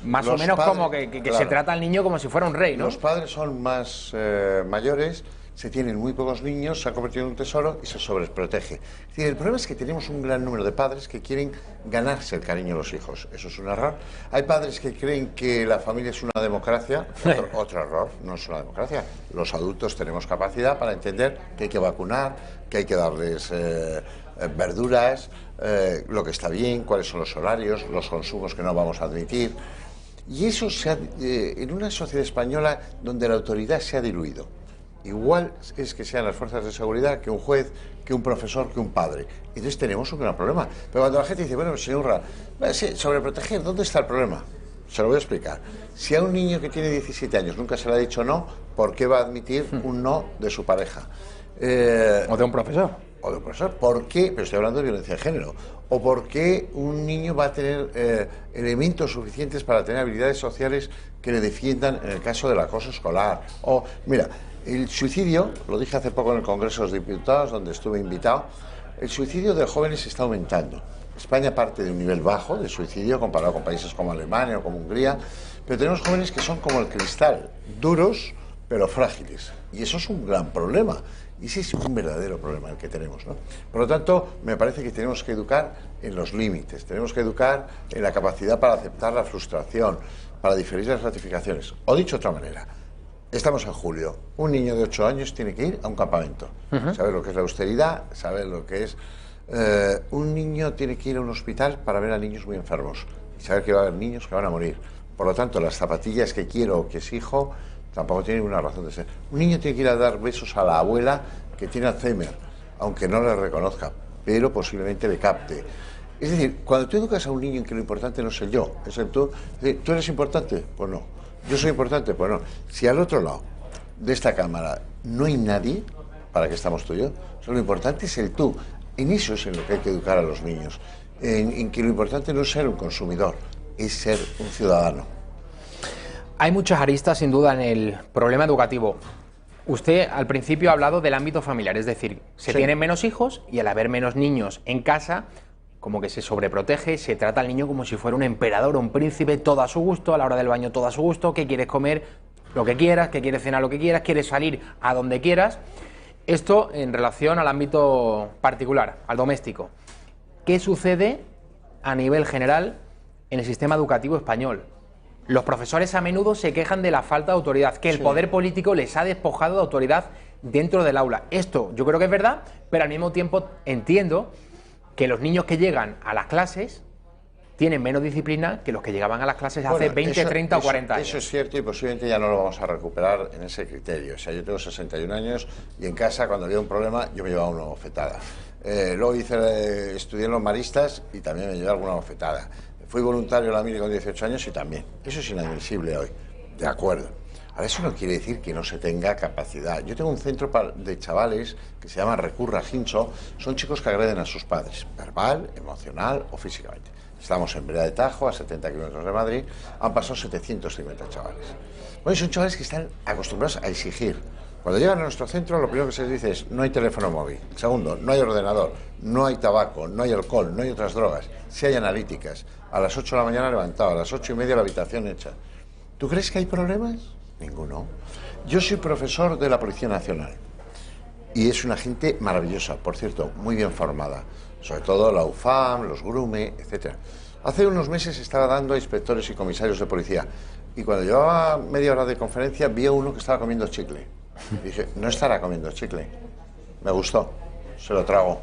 más o menos como que se trata al niño como si fuera un rey, ¿no? Los padres son más mayores, se tienen muy pocos niños, se ha convertido en un tesoro y se sobreprotege. Es decir, el problema es que tenemos un gran número de padres que quieren ganarse el cariño de los hijos. Eso es un error. Hay padres que creen que la familia es una democracia. Otro error, no es una democracia. Los adultos tenemos capacidad para entender que hay que vacunar, que hay que darles verduras, lo que está bien, cuáles son los horarios, los consumos que no vamos a admitir. Y eso en una sociedad española donde la autoridad se ha diluido. Igual es que sean las fuerzas de seguridad que un juez, que un profesor, que un padre. Entonces tenemos un gran problema. Pero cuando la gente dice, bueno, señor Urra, sí, sobreproteger, ¿dónde está el problema? Se lo voy a explicar. Si a un niño que tiene 17 años nunca se le ha dicho no, ¿por qué va a admitir un no de su pareja? O de un profesor. O de un profesor. ¿Por qué? Pero estoy hablando de violencia de género. ¿O por qué un niño va a tener elementos suficientes para tener habilidades sociales que le defiendan en el caso del acoso escolar? O, mira, el suicidio, lo dije hace poco en el Congreso de los Diputados, donde estuve invitado, el suicidio de jóvenes está aumentando. España parte de un nivel bajo de suicidio comparado con países como Alemania o como Hungría, pero tenemos jóvenes que son como el cristal, duros pero frágiles. Y eso es un gran problema. Y ese es un verdadero problema el que tenemos, ¿no? Por lo tanto, me parece que tenemos que educar en los límites, tenemos que educar en la capacidad para aceptar la frustración, para diferir las gratificaciones. O dicho de otra manera, estamos en julio, un niño de 8 años tiene que ir a un campamento, saber lo que es la austeridad, saber lo que es... un niño tiene que ir a un hospital para ver a niños muy enfermos y saber que va a haber niños que van a morir. Por lo tanto, las zapatillas que quiero o que exijo tampoco tienen ninguna razón de ser. Un niño tiene que ir a dar besos a la abuela que tiene Alzheimer, aunque no le reconozca, pero posiblemente le capte. Es decir, cuando tú educas a un niño en que lo importante no es el yo, es el tú, ¿tú eres importante? Pues no. ¿Yo soy importante? Pues no. Si al otro lado de esta cámara no hay nadie, ¿para qué estamos tú y yo? Lo importante es el tú. En eso es en lo que hay que educar a los niños. En que lo importante no es ser un consumidor, es ser un ciudadano. Hay muchas aristas, sin duda, en el problema educativo. Usted al principio ha hablado del ámbito familiar, es decir, se tienen menos hijos y al haber menos niños en casa, como que se sobreprotege, se trata al niño como si fuera un emperador o un príncipe, todo a su gusto, a la hora del baño todo a su gusto, que quieres comer lo que quieras, que quieres cenar lo que quieras, quieres salir a donde quieras. Esto en relación al ámbito particular, al doméstico. ¿Qué sucede a nivel general en el sistema educativo español? Los profesores a menudo se quejan de la falta de autoridad, que el poder político les ha despojado de autoridad dentro del aula. Esto yo creo que es verdad, pero al mismo tiempo entiendo que los niños que llegan a las clases tienen menos disciplina que los que llegaban a las clases hace 20, 30 o 40 años. Eso es cierto y posiblemente ya no lo vamos a recuperar en ese criterio. O sea, yo tengo 61 años y en casa cuando había un problema yo me llevaba una bofetada. Luego estudié en los maristas y también me llevé alguna bofetada. Fui voluntario en la mili con 18 años y también. Eso es inadmisible hoy. De acuerdo. Ahora, eso no quiere decir que no se tenga capacidad. Yo tengo un centro de chavales que se llama Recurra Hinso. Son chicos que agreden a sus padres, verbal, emocional o físicamente. Estamos en Vereda de Tajo, a 70 kilómetros de Madrid. Han pasado 750 chavales. Bueno, son chavales que están acostumbrados a exigir. Cuando llegan a nuestro centro, lo primero que se les dice es no hay teléfono móvil. Segundo, no hay ordenador, no hay tabaco, no hay alcohol, no hay otras drogas. Sí hay analíticas. A las 8 de la mañana levantado, a las 8:30 la habitación hecha. ¿Tú crees que hay problemas? Ninguno. Yo soy profesor de la Policía Nacional y es una gente maravillosa, por cierto, muy bien formada. Sobre todo la UFAM, los GRUME, etc. Hace unos meses estaba dando a inspectores y comisarios de policía y cuando llevaba media hora de conferencia vi a uno que estaba comiendo chicle. Y dije, no estará comiendo chicle. Me gustó, se lo trago.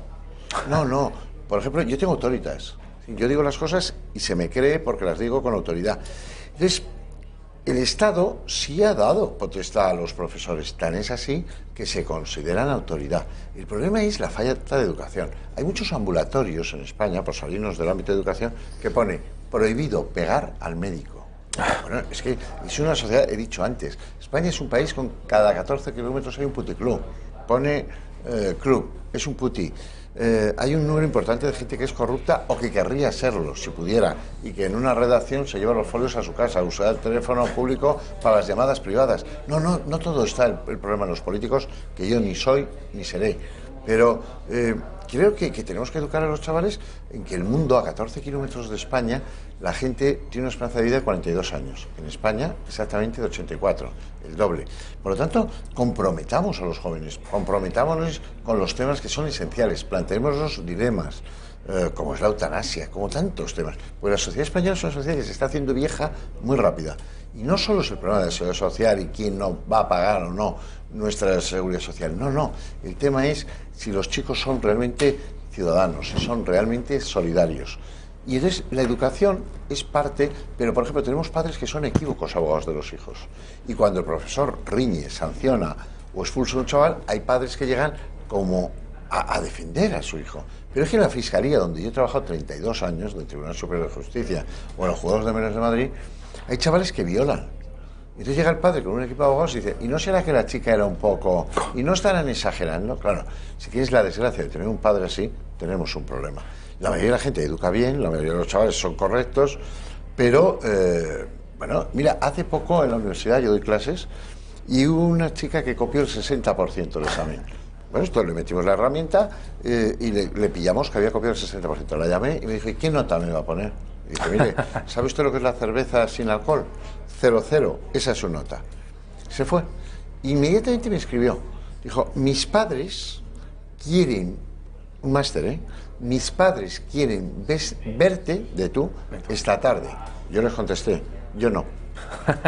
No, por ejemplo, yo tengo autoritas. Yo digo las cosas y se me cree porque las digo con autoridad. Entonces, el Estado sí ha dado potestad a los profesores, tan es así que se consideran autoridad. El problema es la falta de educación. Hay muchos ambulatorios en España, por salirnos del ámbito de educación, que pone prohibido pegar al médico. Bueno, es que es una sociedad, he dicho antes, España es un país con cada 14 kilómetros hay un puticlub. Pone club, es un puti. Hay un número importante de gente que es corrupta o que querría serlo, si pudiera, y que en una redacción se lleva los folios a su casa, usa el teléfono público para las llamadas privadas. No todo está el problema de los políticos, que yo ni soy ni seré. Pero creo que tenemos que educar a los chavales en que el mundo, a 14 kilómetros de España, la gente tiene una esperanza de vida de 42 años. En España, exactamente de 84, el doble. Por lo tanto, comprometamos a los jóvenes, comprometámonos con los temas que son esenciales, planteemos los dilemas, como es la eutanasia, como tantos temas. Pues la sociedad española es una sociedad que se está haciendo vieja muy rápida. Y no solo es el problema de la seguridad social y quién no va a pagar o no nuestra seguridad social. No. El tema es si los chicos son realmente ciudadanos, si son realmente solidarios. Y entonces la educación es parte, pero por ejemplo tenemos padres que son equívocos abogados de los hijos. Y cuando el profesor riñe, sanciona o expulsa a un chaval, hay padres que llegan como a defender a su hijo. Pero es que en la Fiscalía, donde yo he trabajado 32 años, del Tribunal Superior de Justicia o en los Juzgados de Menores de Madrid, hay chavales que violan. Entonces llega el padre con un equipo de abogados y dice, ¿y no será que la chica era un poco...? ¿Y no estarán exagerando? Claro, si tienes la desgracia de tener un padre así, tenemos un problema. La mayoría de la gente educa bien, la mayoría de los chavales son correctos, pero, bueno, mira, hace poco en la universidad yo doy clases y hubo una chica que copió el 60% del examen. Bueno, esto le metimos la herramienta y le pillamos que había copiado el 60%. La llamé y me dijo, ¿y qué nota me va a poner? Y dije, mire, ¿sabe usted lo que es la cerveza sin alcohol? 0,0, esa es su nota. Se fue. Inmediatamente me escribió. Dijo, mis padres quieren, un máster, mis padres quieren verte de tú esta tarde. Yo les contesté, yo no.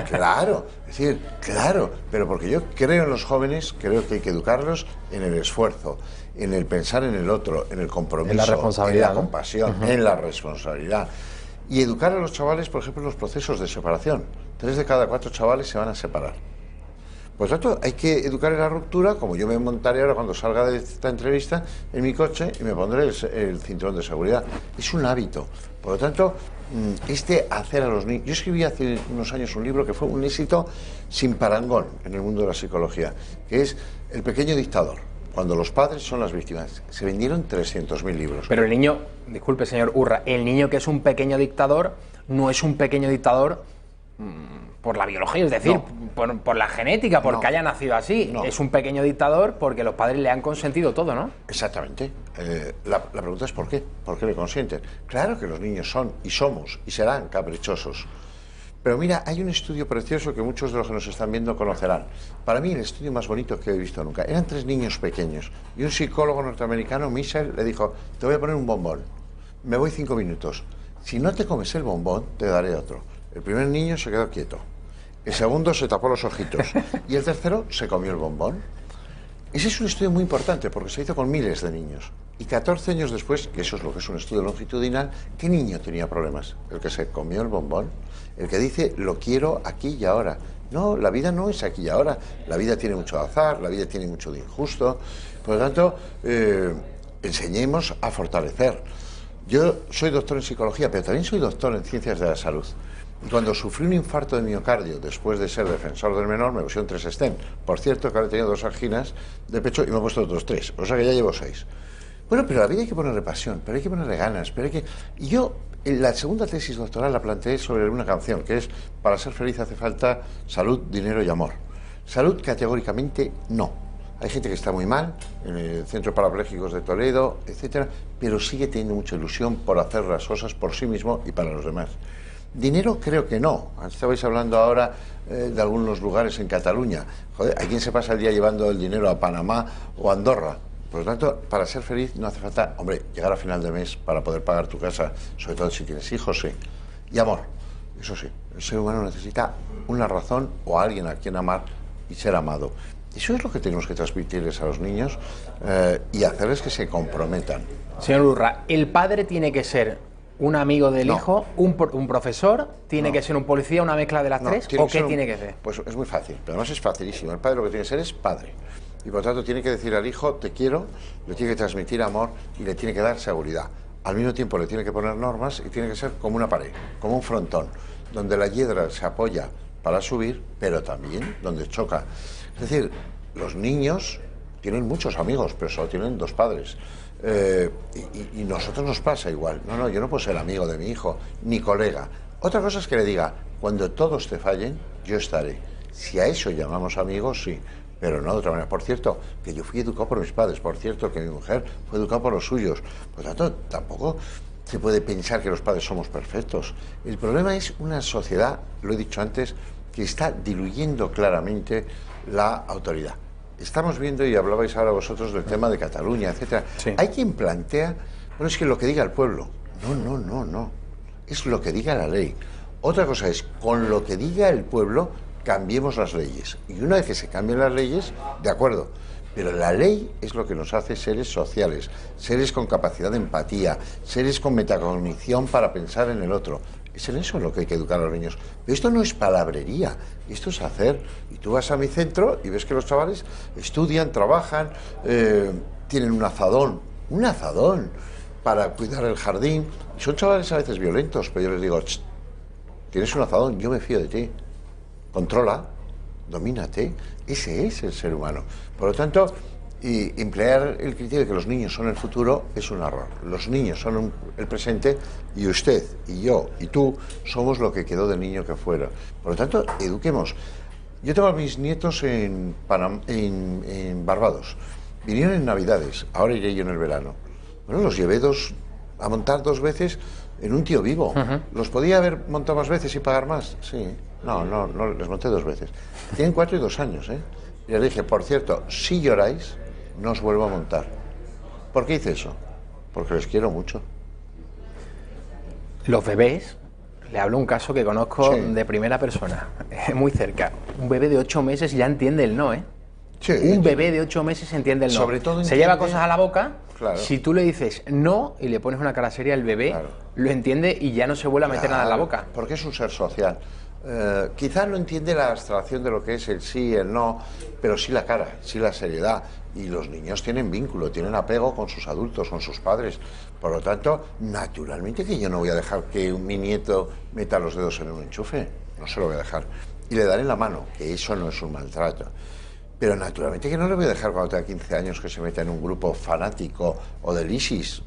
Claro, es decir, claro, pero porque yo creo en los jóvenes, creo que hay que educarlos en el esfuerzo, en el pensar en el otro, en el compromiso, en la responsabilidad, en la compasión, en la responsabilidad. Y educar a los chavales, por ejemplo, en los procesos de separación. 3 de cada 4 chavales se van a separar. Por lo tanto, hay que educar en la ruptura, como yo me montaré ahora cuando salga de esta entrevista en mi coche y me pondré el cinturón de seguridad. Es un hábito. Por lo tanto, hacer a los niños... Yo escribí hace unos años un libro que fue un éxito sin parangón en el mundo de la psicología, que es El pequeño dictador, cuando los padres son las víctimas. Se vendieron 300.000 libros. Pero el niño, disculpe señor Urra, el niño que es un pequeño dictador no es un pequeño dictador por la biología, es decir, por la genética, porque haya nacido así. Es un pequeño dictador porque los padres le han consentido todo, ¿no? Exactamente. La pregunta es ¿por qué? ¿Por qué le consienten? Claro que los niños son y somos y serán caprichosos. Pero mira, hay un estudio precioso que muchos de los que nos están viendo conocerán. Para mí el estudio más bonito que he visto nunca. Eran 3 niños pequeños y un psicólogo norteamericano, Michel, le dijo, te voy a poner un bombón, me voy 5 minutos. Si no te comes el bombón, te daré otro. El primer niño se quedó quieto, el segundo se tapó los ojitos y el tercero se comió el bombón. Ese es un estudio muy importante porque se hizo con miles de niños. Y 14 años después, que eso es lo que es un estudio longitudinal, ¿qué niño tenía problemas? El que se comió el bombón, el que dice, lo quiero aquí y ahora. No, la vida no es aquí y ahora. La vida tiene mucho azar, la vida tiene mucho de injusto. Por lo tanto, enseñemos a fortalecer. Yo soy doctor en psicología, pero también soy doctor en ciencias de la salud. Y cuando sufrí un infarto de miocardio después de ser defensor del menor, me pusieron 3 stent. Por cierto, que ahora he tenido 2 anginas de pecho y me he puesto otros 3. O sea que ya llevo 6. Bueno, pero a la vida hay que ponerle pasión, pero hay que ponerle ganas, pero hay que... Y yo, en la segunda tesis doctoral la planteé sobre una canción, que es, para ser feliz hace falta salud, dinero y amor. Salud, categóricamente, no. Hay gente que está muy mal, en el Centro de Parapléjicos de Toledo, etcétera, pero sigue teniendo mucha ilusión por hacer las cosas por sí mismo y para los demás. Dinero creo que no. Estabais hablando ahora de algunos lugares en Cataluña. Joder, hay quien se pasa el día llevando el dinero a Panamá o a Andorra. Por lo tanto, para ser feliz no hace falta, hombre, llegar a final de mes para poder pagar tu casa, sobre todo si tienes hijos, sí. Y amor, eso sí. El ser humano necesita una razón o alguien a quien amar y ser amado. Eso es lo que tenemos que transmitirles a los niños y hacerles que se comprometan. Señor Urra, ¿el padre tiene que ser un amigo del hijo, un profesor, tiene que ser un policía, una mezcla de las tres, o qué tiene que ser? Pues es muy fácil, pero además es facilísimo. El padre lo que tiene que ser es padre. Y por lo tanto tiene que decir al hijo, te quiero, le tiene que transmitir amor y le tiene que dar seguridad. Al mismo tiempo le tiene que poner normas y tiene que ser como una pared, como un frontón, donde la hiedra se apoya para subir, pero también donde choca. Es decir, los niños tienen muchos amigos, pero solo tienen dos padres. Y nosotros nos pasa igual. No, yo no puedo ser amigo de mi hijo, ni colega. Otra cosa es que le diga, cuando todos te fallen, yo estaré. Si a eso llamamos amigos, sí, pero no de otra manera. Por cierto, que yo fui educado por mis padres, por cierto, que mi mujer fue educada por los suyos. Por lo tanto, tampoco se puede pensar que los padres somos perfectos. El problema es una sociedad, lo he dicho antes, que está diluyendo claramente la autoridad. Estamos viendo, y hablabais ahora vosotros del tema de Cataluña, etcétera. Sí. Hay quien plantea, bueno, es que lo que diga el pueblo. No. Es lo que diga la ley. Otra cosa es, con lo que diga el pueblo, cambiemos las leyes. Y una vez que se cambien las leyes, de acuerdo. Pero la ley es lo que nos hace seres sociales, seres con capacidad de empatía, seres con metacognición para pensar en el otro. Es en eso lo que hay que educar a los niños. Pero esto no es palabrería, esto es hacer. Y tú vas a mi centro y ves que los chavales estudian, trabajan, tienen un azadón para cuidar el jardín. Y son chavales a veces violentos, pero yo les digo, tienes un azadón, yo me fío de ti. Controla, domínate. Ese es el ser humano. Por lo tanto, y emplear el criterio de que los niños son el futuro es un error. Los niños son el presente y usted y yo y tú somos lo que quedó del niño que fuera. Por lo tanto, eduquemos. Yo tengo a mis nietos en Barbados. Vinieron en Navidades, ahora iré yo en el verano. Bueno, los llevé a montar 2 veces en un tío vivo. ¿Los podía haber montado más veces y pagar más? Sí. No, les monté 2 veces. Tienen 4 y 2 años, ¿eh? Y les dije, por cierto, si lloráis, no os vuelvo a montar. ¿Por qué hice eso? Porque les quiero mucho. Los bebés, le hablo un caso que conozco de primera persona, muy cerca. Un bebé de 8 meses ya entiende el no, ¿eh? Sí, un bebé de 8 meses entiende el no. Sobre todo se lleva cosas a la boca. Claro. Si tú le dices no y le pones una cara seria, el bebé lo entiende y ya no se vuelve a meter nada en la boca. Porque es un ser social. Quizás no entiende la abstracción de lo que es el sí, el no, pero sí la cara, sí la seriedad. Y los niños tienen vínculo, tienen apego con sus adultos, con sus padres. Por lo tanto, naturalmente que yo no voy a dejar que mi nieto meta los dedos en un enchufe. No se lo voy a dejar. Y le daré la mano, que eso no es un maltrato. Pero naturalmente que no le voy a dejar cuando tenga 15 años que se meta en un grupo fanático o del ISIS.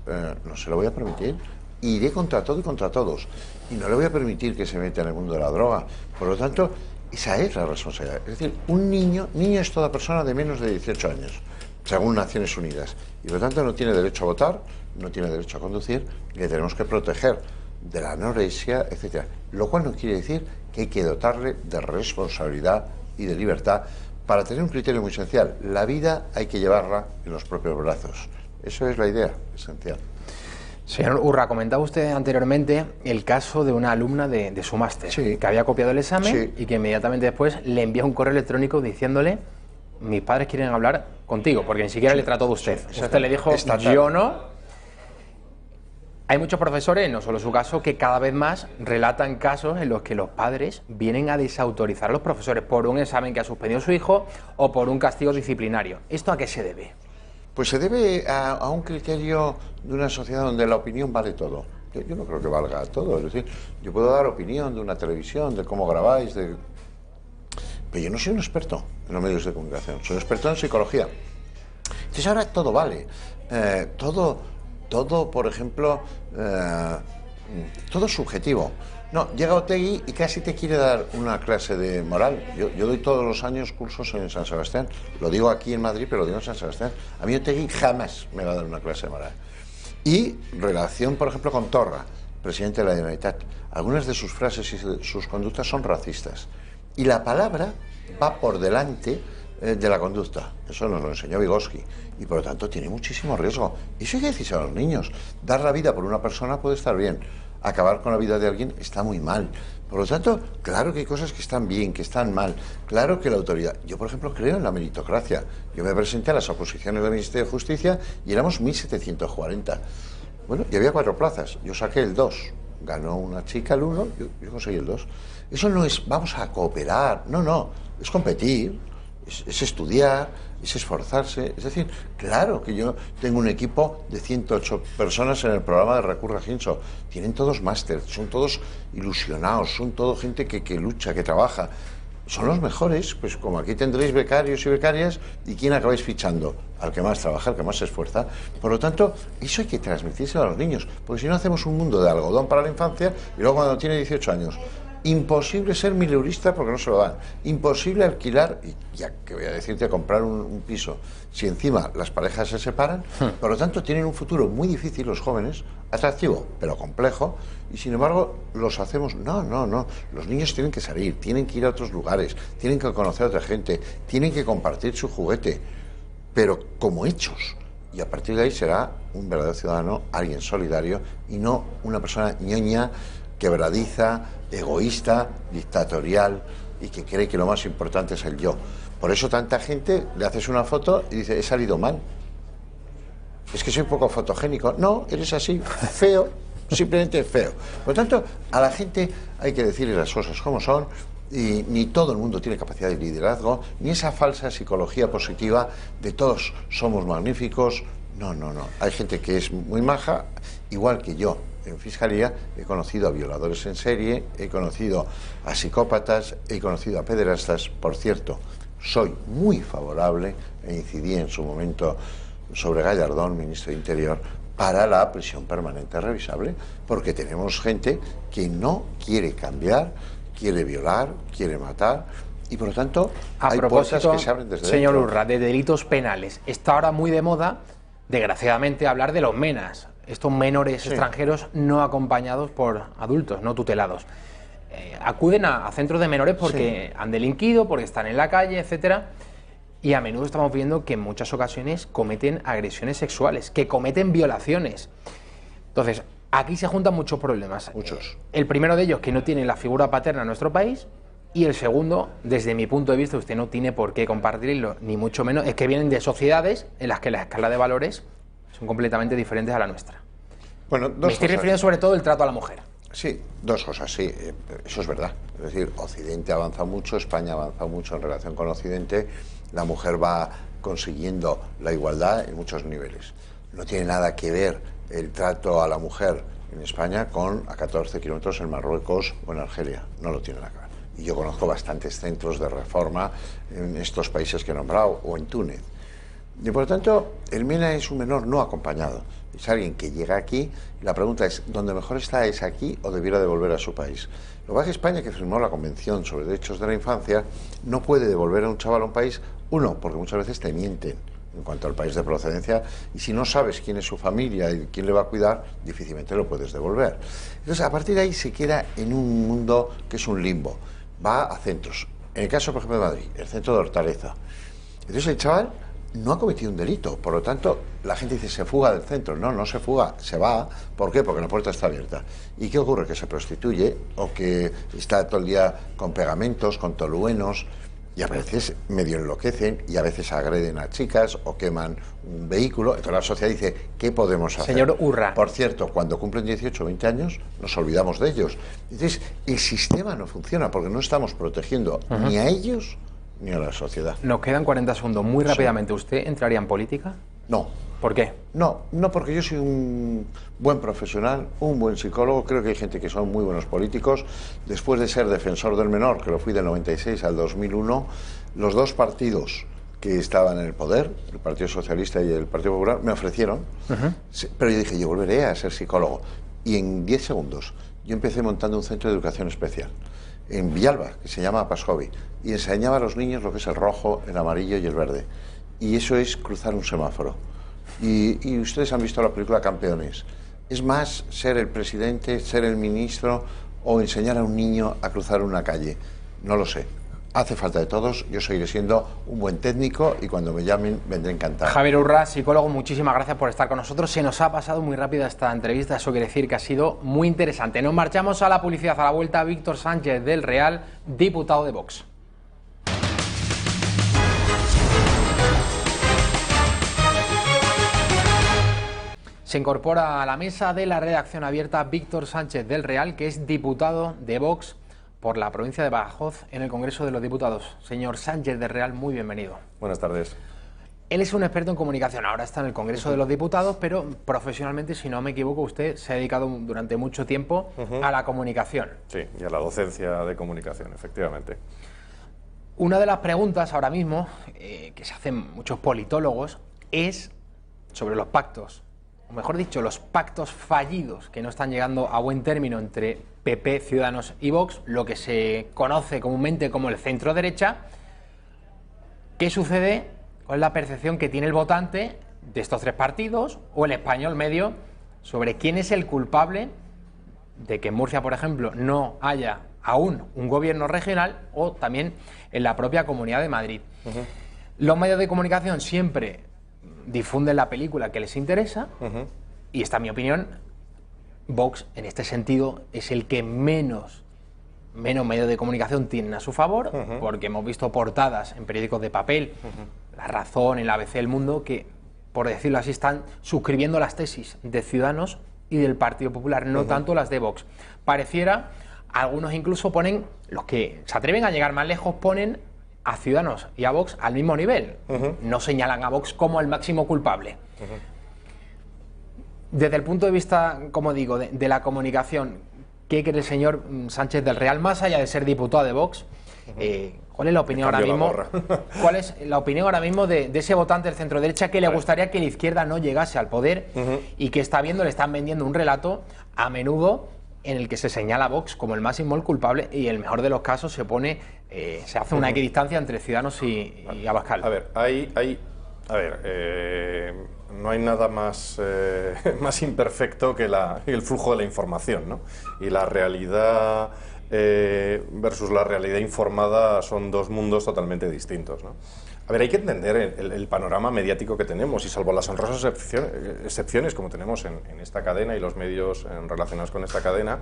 No se lo voy a permitir. Iré contra todo y contra todos. Y no le voy a permitir que se meta en el mundo de la droga. Por lo tanto, esa es la responsabilidad. Es decir, un niño es toda persona de menos de 18 años, según Naciones Unidas. Y por lo tanto no tiene derecho a votar, no tiene derecho a conducir, y le tenemos que proteger de la anorexia, etcétera. Lo cual no quiere decir que hay que dotarle de responsabilidad y de libertad para tener un criterio muy esencial. La vida hay que llevarla en los propios brazos. Eso es la idea esencial. Señor Urra, comentaba usted anteriormente el caso de una alumna de su máster, que había copiado el examen y que inmediatamente después le envía un correo electrónico diciéndole: mis padres quieren hablar contigo, porque ni siquiera le trató de usted. Usted le dijo, yo no. Hay muchos profesores, no solo su caso, que cada vez más relatan casos en los que los padres vienen a desautorizar a los profesores por un examen que ha suspendido su hijo o por un castigo disciplinario. ¿Esto a qué se debe? Pues se debe a un criterio de una sociedad donde la opinión vale todo. Yo no creo que valga todo. Es decir, yo puedo dar opinión de una televisión, de cómo grabáis, pero yo no soy un experto en los medios de comunicación. Soy un experto en psicología. Entonces ahora todo vale. Todo, por ejemplo, todo es subjetivo. No, llega Otegi y casi te quiere dar una clase de moral. Yo doy todos los años cursos en San Sebastián. Lo digo aquí en Madrid, pero lo digo en San Sebastián. A mí Otegi jamás me va a dar una clase de moral. Y relación, por ejemplo, con Torra, presidente de la Generalitat. Algunas de sus frases y sus conductas son racistas. Y la palabra va por delante de la conducta. Eso nos lo enseñó Vygotsky. Y por lo tanto tiene muchísimo riesgo. Y eso hay que decirse a los niños. Dar la vida por una persona puede estar bien. acabar con la vida de alguien está muy mal. Por lo tanto, claro que hay cosas que están bien, que están mal. Claro que la autoridad... Yo, por ejemplo, creo en la meritocracia. Yo me presenté a las oposiciones del Ministerio de Justicia y éramos 1.740. Bueno, y había 4 plazas. Yo saqué el 2. Ganó una chica el 1, yo conseguí el 2. Eso no es vamos a cooperar. No. Es competir, es estudiar, es esforzarse. Es decir, claro que yo tengo un equipo de 108 personas en el programa de Recurre a Ginso. Tienen todos máster, son todos ilusionados, son todo gente que lucha, que trabaja. Son los mejores, pues como aquí tendréis becarios y becarias, ¿y quién acabáis fichando? Al que más trabaja, al que más se esfuerza. Por lo tanto, eso hay que transmitírselo a los niños, porque si no hacemos un mundo de algodón para la infancia y luego cuando tiene 18 años... Imposible ser mileurista porque no se lo dan. Imposible alquilar, y ya que voy a decirte, comprar un piso. Si encima las parejas se separan, por lo tanto tienen un futuro muy difícil los jóvenes, atractivo, pero complejo, y sin embargo los hacemos... No. Los niños tienen que salir, tienen que ir a otros lugares, tienen que conocer a otra gente, tienen que compartir su juguete, pero como hechos. Y a partir de ahí será un verdadero ciudadano, alguien solidario, y no una persona ñoña, quebradiza, egoísta, dictatorial y que cree que lo más importante es el yo. Por eso tanta gente le haces una foto y dice, he salido mal. Es que soy poco fotogénico. No, eres así, feo, simplemente feo. Por lo tanto, a la gente hay que decirle las cosas como son, y ni todo el mundo tiene capacidad de liderazgo, ni esa falsa psicología positiva de todos somos magníficos. No. Hay gente que es muy maja, igual que yo. En Fiscalía he conocido a violadores en serie, he conocido a psicópatas, he conocido a pederastas. Por cierto, soy muy favorable, e incidí en su momento sobre Gallardón, ministro de Interior, para la prisión permanente revisable, porque tenemos gente que no quiere cambiar, quiere violar, quiere matar, y por lo tanto hay puertas que se abren desde señor dentro. Urra, de delitos penales. Está ahora muy de moda, desgraciadamente, hablar de los menas. Estos menores extranjeros no acompañados por adultos, no tutelados. Acuden a centros de menores porque han delinquido, porque están en la calle, etcétera. Y a menudo estamos viendo que en muchas ocasiones cometen agresiones sexuales, que cometen violaciones. Entonces, aquí se juntan muchos problemas. Muchos. El primero de ellos, que no tiene la figura paterna en nuestro país. Y el segundo, desde mi punto de vista, usted no tiene por qué compartirlo, ni mucho menos, es que vienen de sociedades en las que la escala de valores son completamente diferentes a la nuestra. Bueno, me estoy refiriendo sobre todo al trato a la mujer. Sí, dos cosas, sí, eso es verdad. Es decir, Occidente avanza mucho, España avanza mucho en relación con Occidente, la mujer va consiguiendo la igualdad en muchos niveles. No tiene nada que ver el trato a la mujer en España con a 14 kilómetros en Marruecos o en Argelia, no lo tiene nada que ver. Y yo conozco bastantes centros de reforma en estos países que he nombrado, o en Túnez. Y por lo tanto, el MENA es un menor no acompañado. Es alguien que llega aquí y la pregunta es, ¿dónde mejor está es aquí o debiera devolver a su país? Lo que pasa es que España, que firmó la Convención sobre Derechos de la Infancia, no puede devolver a un chaval a un país, uno, porque muchas veces te mienten en cuanto al país de procedencia, y si no sabes quién es su familia y quién le va a cuidar, difícilmente lo puedes devolver. Entonces, a partir de ahí se queda en un mundo que es un limbo. Va a centros. En el caso, por ejemplo, de Madrid, el centro de Hortaleza. Entonces, el chaval no ha cometido un delito, por lo tanto, la gente dice, se fuga del centro. No, no se fuga, se va. ¿Por qué? Porque la puerta está abierta. ¿Y qué ocurre? Que se prostituye o que está todo el día con pegamentos, con toluenos, y a veces medio enloquecen y a veces agreden a chicas o queman un vehículo. Entonces la sociedad dice, ¿qué podemos hacer? Señor Urra. Por cierto, cuando cumplen 18 o 20 años, nos olvidamos de ellos. Entonces, el sistema no funciona porque no estamos protegiendo ni a ellos ni a la sociedad. Nos quedan 40 segundos. Muy rápidamente, ¿usted entraría en política? No. ¿Por qué? No, porque yo soy un buen profesional, un buen psicólogo. Creo que hay gente que son muy buenos políticos. Después de ser defensor del menor, que lo fui del 96 al 2001, los dos partidos que estaban en el poder, el Partido Socialista y el Partido Popular, me ofrecieron. Pero yo dije, yo volveré a ser psicólogo. Y en 10 segundos, yo empecé montando un centro de educación especial en Villalba, que se llama Pascovi, y enseñaba a los niños lo que es el rojo, el amarillo y el verde. Y eso es cruzar un semáforo. Y ustedes han visto la película Campeones. Es más ser el presidente, ser el ministro o enseñar a un niño a cruzar una calle. No lo sé. hace falta de todos, yo seguiré siendo un buen técnico y cuando me llamen vendré encantado. Javier Urra, psicólogo, muchísimas gracias por estar con nosotros. Se nos ha pasado muy rápida esta entrevista, eso quiere decir que ha sido muy interesante. Nos marchamos a la publicidad. A la vuelta, Víctor Sánchez del Real, diputado de Vox. Se incorpora a la mesa de la redacción abierta Víctor Sánchez del Real, que es diputado de Vox por la provincia de Badajoz en el Congreso de los Diputados. Señor Sánchez del Real, muy bienvenido. Buenas tardes. Él es un experto en comunicación, ahora está en el Congreso de los Diputados, pero profesionalmente, si no me equivoco, usted se ha dedicado durante mucho tiempo a la comunicación. Sí, y a la docencia de comunicación, efectivamente. Una de las preguntas ahora mismo que se hacen muchos politólogos es sobre los pactos, o mejor dicho, los pactos fallidos que no están llegando a buen término entre PP, Ciudadanos y Vox, lo que se conoce comúnmente como el centro-derecha. ¿Qué sucede? ¿Cuál es la percepción que tiene el votante de estos tres partidos o el español medio sobre quién es el culpable de que en Murcia, por ejemplo, no haya aún un gobierno regional, o también en la propia Comunidad de Madrid? Los medios de comunicación siempre difunden la película que les interesa, y esta es mi opinión. Vox, en este sentido, es el que menos medios de comunicación tienen a su favor, porque hemos visto portadas en periódicos de papel, La Razón, el ABC, El Mundo, que, por decirlo así, están suscribiendo las tesis de Ciudadanos y del Partido Popular, no tanto las de Vox. Pareciera, algunos incluso ponen, los que se atreven a llegar más lejos, ponen a Ciudadanos y a Vox al mismo nivel. No señalan a Vox como el máximo culpable. Desde el punto de vista, como digo, de la comunicación, ¿qué cree el señor Sánchez del Real, más allá de ser diputado de Vox? ¿Cuál es la opinión ahora mismo? ¿Cuál es la opinión ahora mismo de ese votante del centro derecha que le gustaría que la izquierda no llegase al poder y que está viendo, le están vendiendo un relato a menudo en el que se señala a Vox como el máximo el culpable, y en el mejor de los casos se pone, se hace una equidistancia entre Ciudadanos y Abascal? A ver, no hay nada más, más imperfecto que el flujo de la información, ¿no? Y la realidad versus la realidad informada son dos mundos totalmente distintos, ¿no? A ver, hay que entender el panorama mediático que tenemos, y salvo las honrosas excepciones como tenemos en esta cadena y los medios relacionados con esta cadena,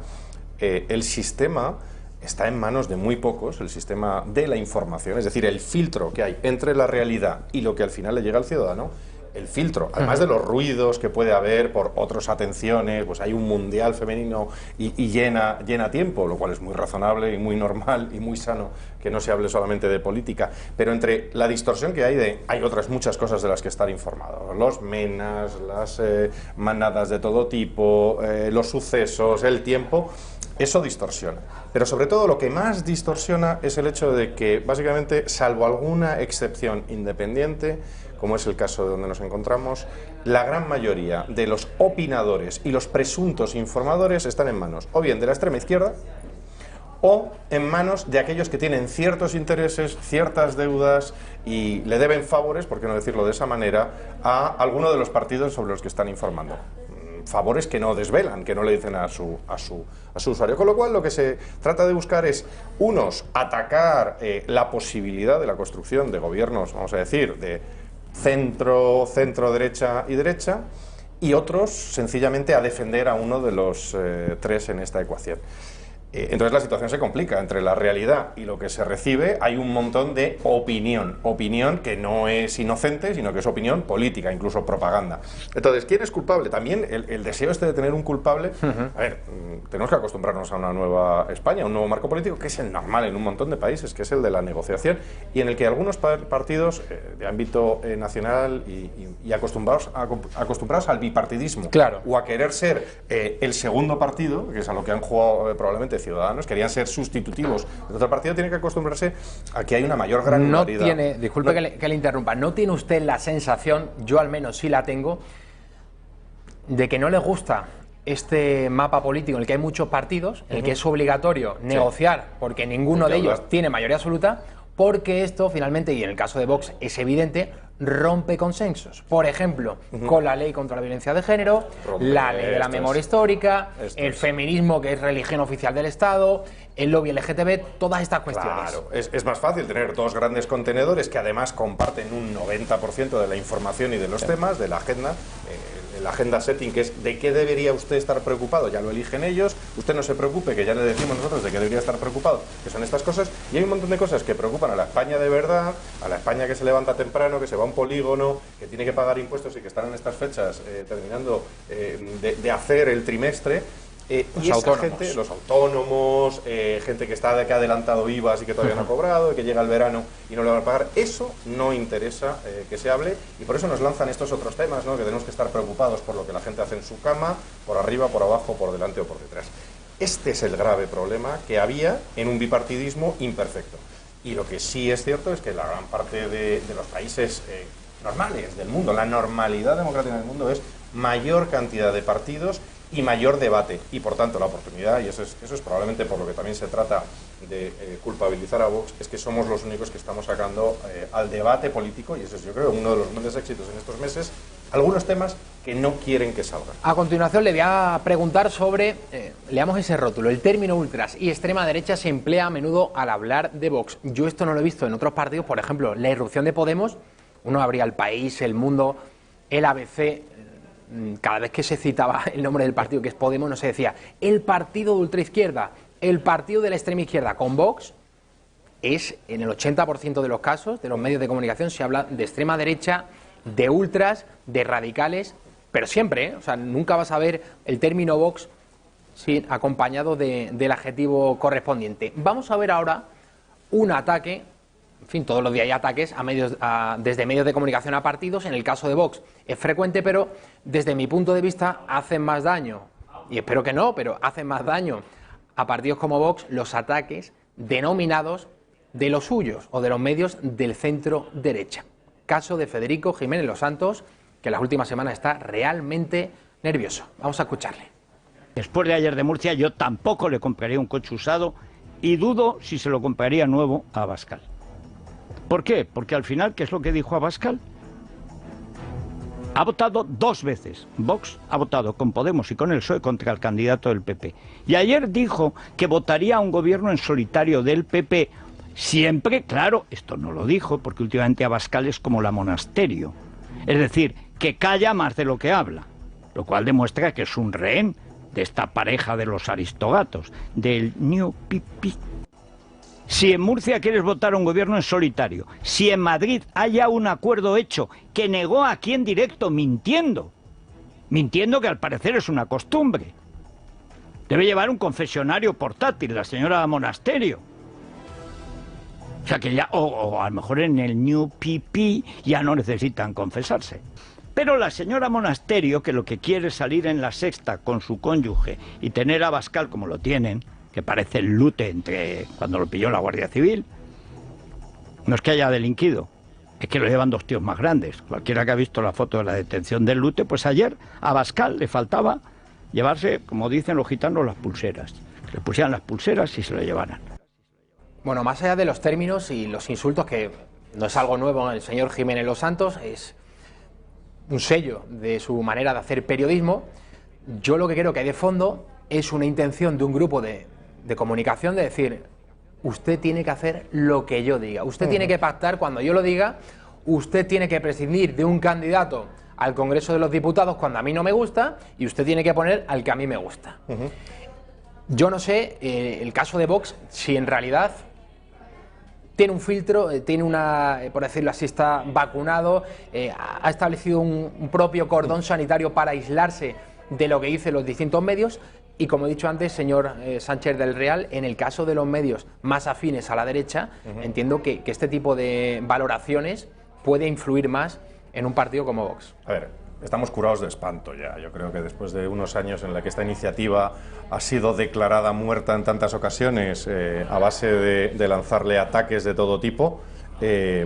el sistema está en manos de muy pocos, el sistema de la información, es decir, el filtro que hay entre la realidad y lo que al final le llega al ciudadano. El filtro, además de los ruidos que puede haber por otras atenciones, pues hay un mundial femenino y llena tiempo, lo cual es muy razonable y muy normal y muy sano que no se hable solamente de política, pero entre la distorsión que hay otras muchas cosas de las que estar informado, los menas, las manadas de todo tipo, los sucesos, el tiempo, eso distorsiona. Pero sobre todo lo que más distorsiona es el hecho de que básicamente, salvo alguna excepción independiente, como es el caso de donde nos encontramos, la gran mayoría de los opinadores y los presuntos informadores están en manos o bien de la extrema izquierda o en manos de aquellos que tienen ciertos intereses, ciertas deudas y le deben favores, por qué no decirlo de esa manera, a alguno de los partidos sobre los que están informando. Favores que no desvelan, que no le dicen a su usuario. Con lo cual, lo que se trata de buscar es, unos, atacar la posibilidad de la construcción de gobiernos, vamos a decir, de centro, derecha y derecha, y otros, sencillamente, a defender a uno de los tres en esta ecuación. Entonces la situación se complica. Entre la realidad y lo que se recibe hay un montón de opinión que no es inocente, sino que es opinión política, incluso propaganda. Entonces, ¿quién es culpable? También el deseo de tener un culpable. A ver, tenemos que acostumbrarnos a una nueva España, a un nuevo marco político, que es el normal en un montón de países, que es el de la negociación, y en el que algunos partidos de ámbito nacional y acostumbrados al bipartidismo, claro, o a querer ser el segundo partido, que es a lo que han jugado probablemente Ciudadanos, querían ser sustitutivos de otro partido, tiene que acostumbrarse a que hay una mayor granularidad. No tiene, disculpe que le interrumpa, ¿no tiene usted la sensación, yo al menos sí la tengo, de que no le gusta este mapa político en el que hay muchos partidos, en el que es obligatorio negociar, porque ninguno de ellos tiene mayoría absoluta, porque esto finalmente, y en el caso de Vox es evidente, rompe consensos. Por ejemplo, con la ley contra la violencia de género, la ley de la memoria histórica, el feminismo, que es religión oficial del Estado, el lobby LGTB, todas estas cuestiones. Claro, es más fácil tener dos grandes contenedores que además comparten un 90% de la información y de los temas, de la agenda. La agenda setting, que es de qué debería usted estar preocupado, ya lo eligen ellos, usted no se preocupe, que ya le decimos nosotros de qué debería estar preocupado, que son estas cosas, y hay un montón de cosas que preocupan a la España de verdad, a la España que se levanta temprano, que se va a un polígono, que tiene que pagar impuestos y que están en estas fechas terminando de hacer el trimestre. Y esa gente, los autónomos, gente que ha adelantado IVAs y que todavía no ha cobrado, y que llega el verano y no le van a pagar, eso no interesa que se hable, y por eso nos lanzan estos otros temas, ¿no? Que tenemos que estar preocupados por lo que la gente hace en su cama, por arriba, por abajo, por delante o por detrás. Este es el grave problema que había en un bipartidismo imperfecto. Y lo que sí es cierto es que la gran parte de los países normales del mundo, la normalidad democrática del mundo es mayor cantidad de partidos y mayor debate, y por tanto la oportunidad, y eso es probablemente por lo que también se trata de culpabilizar a Vox, es que somos los únicos que estamos sacando al debate político, y eso es, yo creo, uno de los grandes éxitos en estos meses, algunos temas que no quieren que salgan. A continuación le voy a preguntar sobre, leamos ese rótulo, el término ultras y extrema derecha se emplea a menudo al hablar de Vox. Yo esto no lo he visto en otros partidos, por ejemplo, la irrupción de Podemos, uno abría El País, El Mundo, el ABC, cada vez que se citaba el nombre del partido, que es Podemos, no se decía el partido de ultraizquierda, el partido de la extrema izquierda. Con Vox es, en el 80% de los casos, de los medios de comunicación, se habla de extrema derecha, de ultras, de radicales, pero siempre, o sea, nunca vas a ver el término Vox sin acompañado del adjetivo correspondiente. Vamos a ver ahora un ataque. En fin, todos los días hay ataques desde medios de comunicación a partidos. En el caso de Vox es frecuente, pero desde mi punto de vista hacen más daño, y espero que no, pero hacen más daño a partidos como Vox los ataques denominados de los suyos o de los medios del centro derecha. Caso de Federico Jiménez Los Santos, que en las últimas semanas está realmente nervioso. Vamos a escucharle. Después de ayer de Murcia, yo tampoco le compraría un coche usado y dudo si se lo compraría nuevo a Abascal. ¿Por qué? Porque al final, ¿qué es lo que dijo Abascal? Ha votado dos veces. Vox ha votado con Podemos y con el PSOE contra el candidato del PP. Y ayer dijo que votaría a un gobierno en solitario del PP. Siempre, claro, esto no lo dijo, porque últimamente Abascal es como la Monasterio. Es decir, que calla más de lo que habla. Lo cual demuestra que es un rehén de esta pareja de los aristogatos, del New Pipi. Si en Murcia quieres votar a un gobierno en solitario, si en Madrid haya un acuerdo hecho que negó aquí en directo mintiendo que al parecer es una costumbre, debe llevar un confesionario portátil la señora Monasterio. O sea que ya, o a lo mejor en el New PP ya no necesitan confesarse. Pero la señora Monasterio, que lo que quiere es salir en La Sexta con su cónyuge y tener a Abascal como lo tienen, que parece el lute entre cuando lo pilló la Guardia Civil, no es que haya delinquido, es que lo llevan dos tíos más grandes. Cualquiera que ha visto la foto de la detención del lute, pues ayer a Abascal le faltaba llevarse, como dicen los gitanos, las pulseras. Que le pusieran las pulseras y se lo llevaran. Bueno, más allá de los términos y los insultos, que no es algo nuevo en el señor Jiménez Los Santos, es un sello de su manera de hacer periodismo, yo lo que creo que hay de fondo es una intención de un grupo de comunicación de decir: usted tiene que hacer lo que yo diga, usted tiene que pactar cuando yo lo diga, usted tiene que prescindir de un candidato al Congreso de los Diputados cuando a mí no me gusta y usted tiene que poner al que a mí me gusta. Yo no sé, el caso de Vox, si en realidad tiene un filtro, tiene una, por decirlo así, está vacunado, ha establecido un propio cordón sanitario para aislarse de lo que dicen los distintos medios. Y como he dicho antes, señor Sánchez del Real, en el caso de los medios más afines a la derecha, entiendo que este tipo de valoraciones puede influir más en un partido como Vox. A ver, estamos curados de espanto ya. Yo creo que después de unos años en la que esta iniciativa ha sido declarada muerta en tantas ocasiones a base de lanzarle ataques de todo tipo,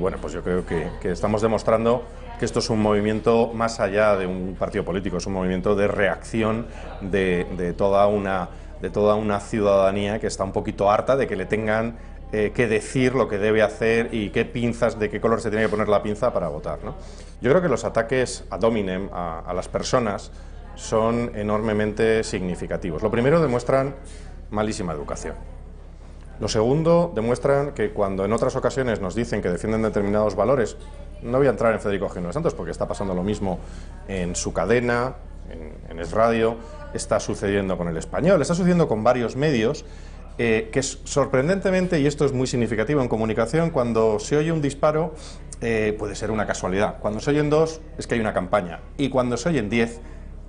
bueno, pues yo creo que estamos demostrando que esto es un movimiento más allá de un partido político, es un movimiento de reacción de toda una ciudadanía que está un poquito harta de que le tengan qué decir, lo que debe hacer y qué pinzas, de qué color se tiene que poner la pinza para votar, ¿no? Yo creo que los ataques ad hominem a las personas son enormemente significativos. Lo primero, demuestran malísima educación. Lo segundo, demuestran que cuando en otras ocasiones nos dicen que defienden determinados valores, no voy a entrar en Federico Jiménez Santos porque está pasando lo mismo en su cadena, en Es Radio, está sucediendo con El Español, está sucediendo con varios medios, que sorprendentemente, y esto es muy significativo en comunicación, cuando se oye un disparo puede ser una casualidad, cuando se oyen 2 es que hay una campaña, y cuando se oyen 10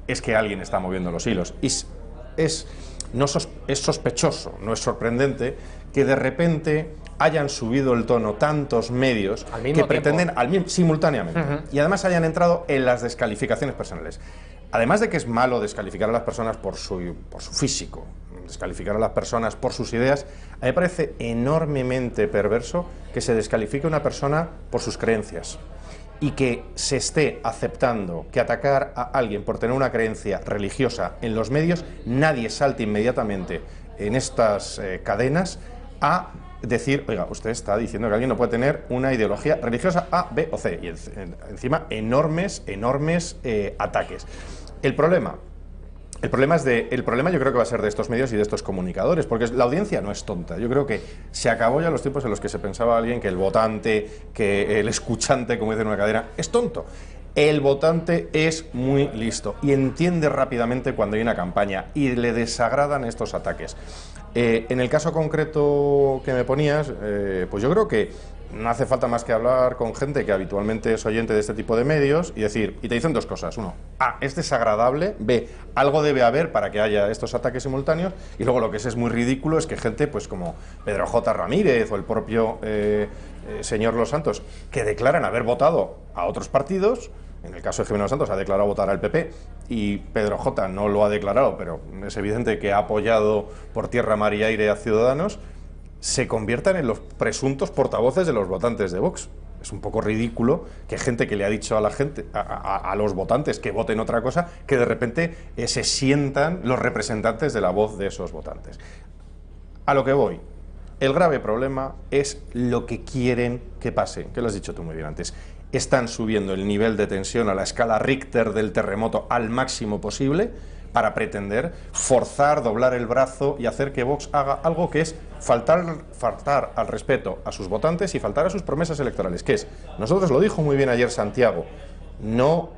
es que alguien está moviendo los hilos. Y es sospechoso, no es sorprendente que de repente hayan subido el tono tantos medios que pretenden simultáneamente y además hayan entrado en las descalificaciones personales. Además de que es malo descalificar a las personas por su físico, descalificar a las personas por sus ideas, a mí me parece enormemente perverso que se descalifique a una persona por sus creencias y que se esté aceptando que atacar a alguien por tener una creencia religiosa en los medios, nadie salte inmediatamente en estas cadenas a decir, oiga, usted está diciendo que alguien no puede tener una ideología religiosa A, B o C, y encima enormes ataques. El problema yo creo que va a ser de estos medios y de estos comunicadores, porque la audiencia no es tonta. Yo creo que se acabó ya los tiempos en los que se pensaba alguien que el votante, que el escuchante, como dice en una cadena, es tonto. El votante es muy listo y entiende rápidamente cuando hay una campaña y le desagradan estos ataques. En el caso concreto que me ponías, pues yo creo que no hace falta más que hablar con gente que habitualmente es oyente de este tipo de medios y decir, y te dicen 2 cosas. Uno, A, es desagradable, B, algo debe haber para que haya estos ataques simultáneos, y luego lo que es muy ridículo es que gente pues como Pedro J. Ramírez o el propio señor Los Santos, que declaran haber votado a otros partidos. En el caso de Jiménez Santos ha declarado votar al PP y Pedro J. no lo ha declarado, pero es evidente que ha apoyado por tierra, mar y aire a Ciudadanos, se conviertan en los presuntos portavoces de los votantes de Vox. Es un poco ridículo que gente que le ha dicho a la gente, a los votantes que voten otra cosa, que de repente se sientan los representantes de la voz de esos votantes. A lo que voy, el grave problema es lo que quieren que pase, que lo has dicho tú muy bien antes. Están subiendo el nivel de tensión a la escala Richter del terremoto al máximo posible para pretender forzar, doblar el brazo y hacer que Vox haga algo que es faltar al respeto a sus votantes y faltar a sus promesas electorales, que es, nosotros lo dijo muy bien ayer Santiago, no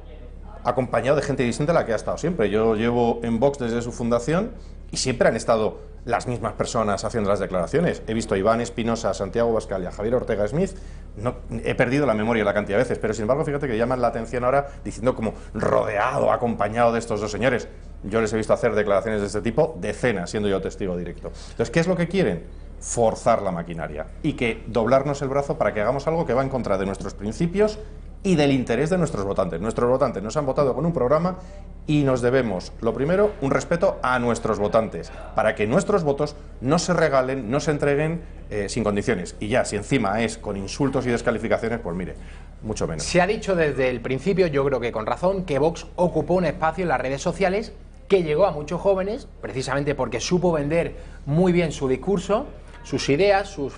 acompañado de gente distinta a la que ha estado siempre. Yo llevo en Vox desde su fundación y siempre han estado las mismas personas haciendo las declaraciones. He visto a Iván Espinosa, a Santiago Abascal y a Javier Ortega Smith. No, he perdido la memoria la cantidad de veces, pero sin embargo, fíjate que llaman la atención ahora diciendo como rodeado, acompañado de estos 2 señores. Yo les he visto hacer declaraciones de este tipo decenas, siendo yo testigo directo. Entonces, ¿qué es lo que quieren? Forzar la maquinaria y que doblarnos el brazo para que hagamos algo que va en contra de nuestros principios y del interés de nuestros votantes. Nuestros votantes nos han votado con un programa y nos debemos, lo primero, un respeto a nuestros votantes, para que nuestros votos no se regalen, no se entreguen sin condiciones. Y ya, si encima es con insultos y descalificaciones, pues mire, mucho menos. Se ha dicho desde el principio, yo creo que con razón, que Vox ocupó un espacio en las redes sociales que llegó a muchos jóvenes, precisamente porque supo vender muy bien su discurso, sus ideas, sus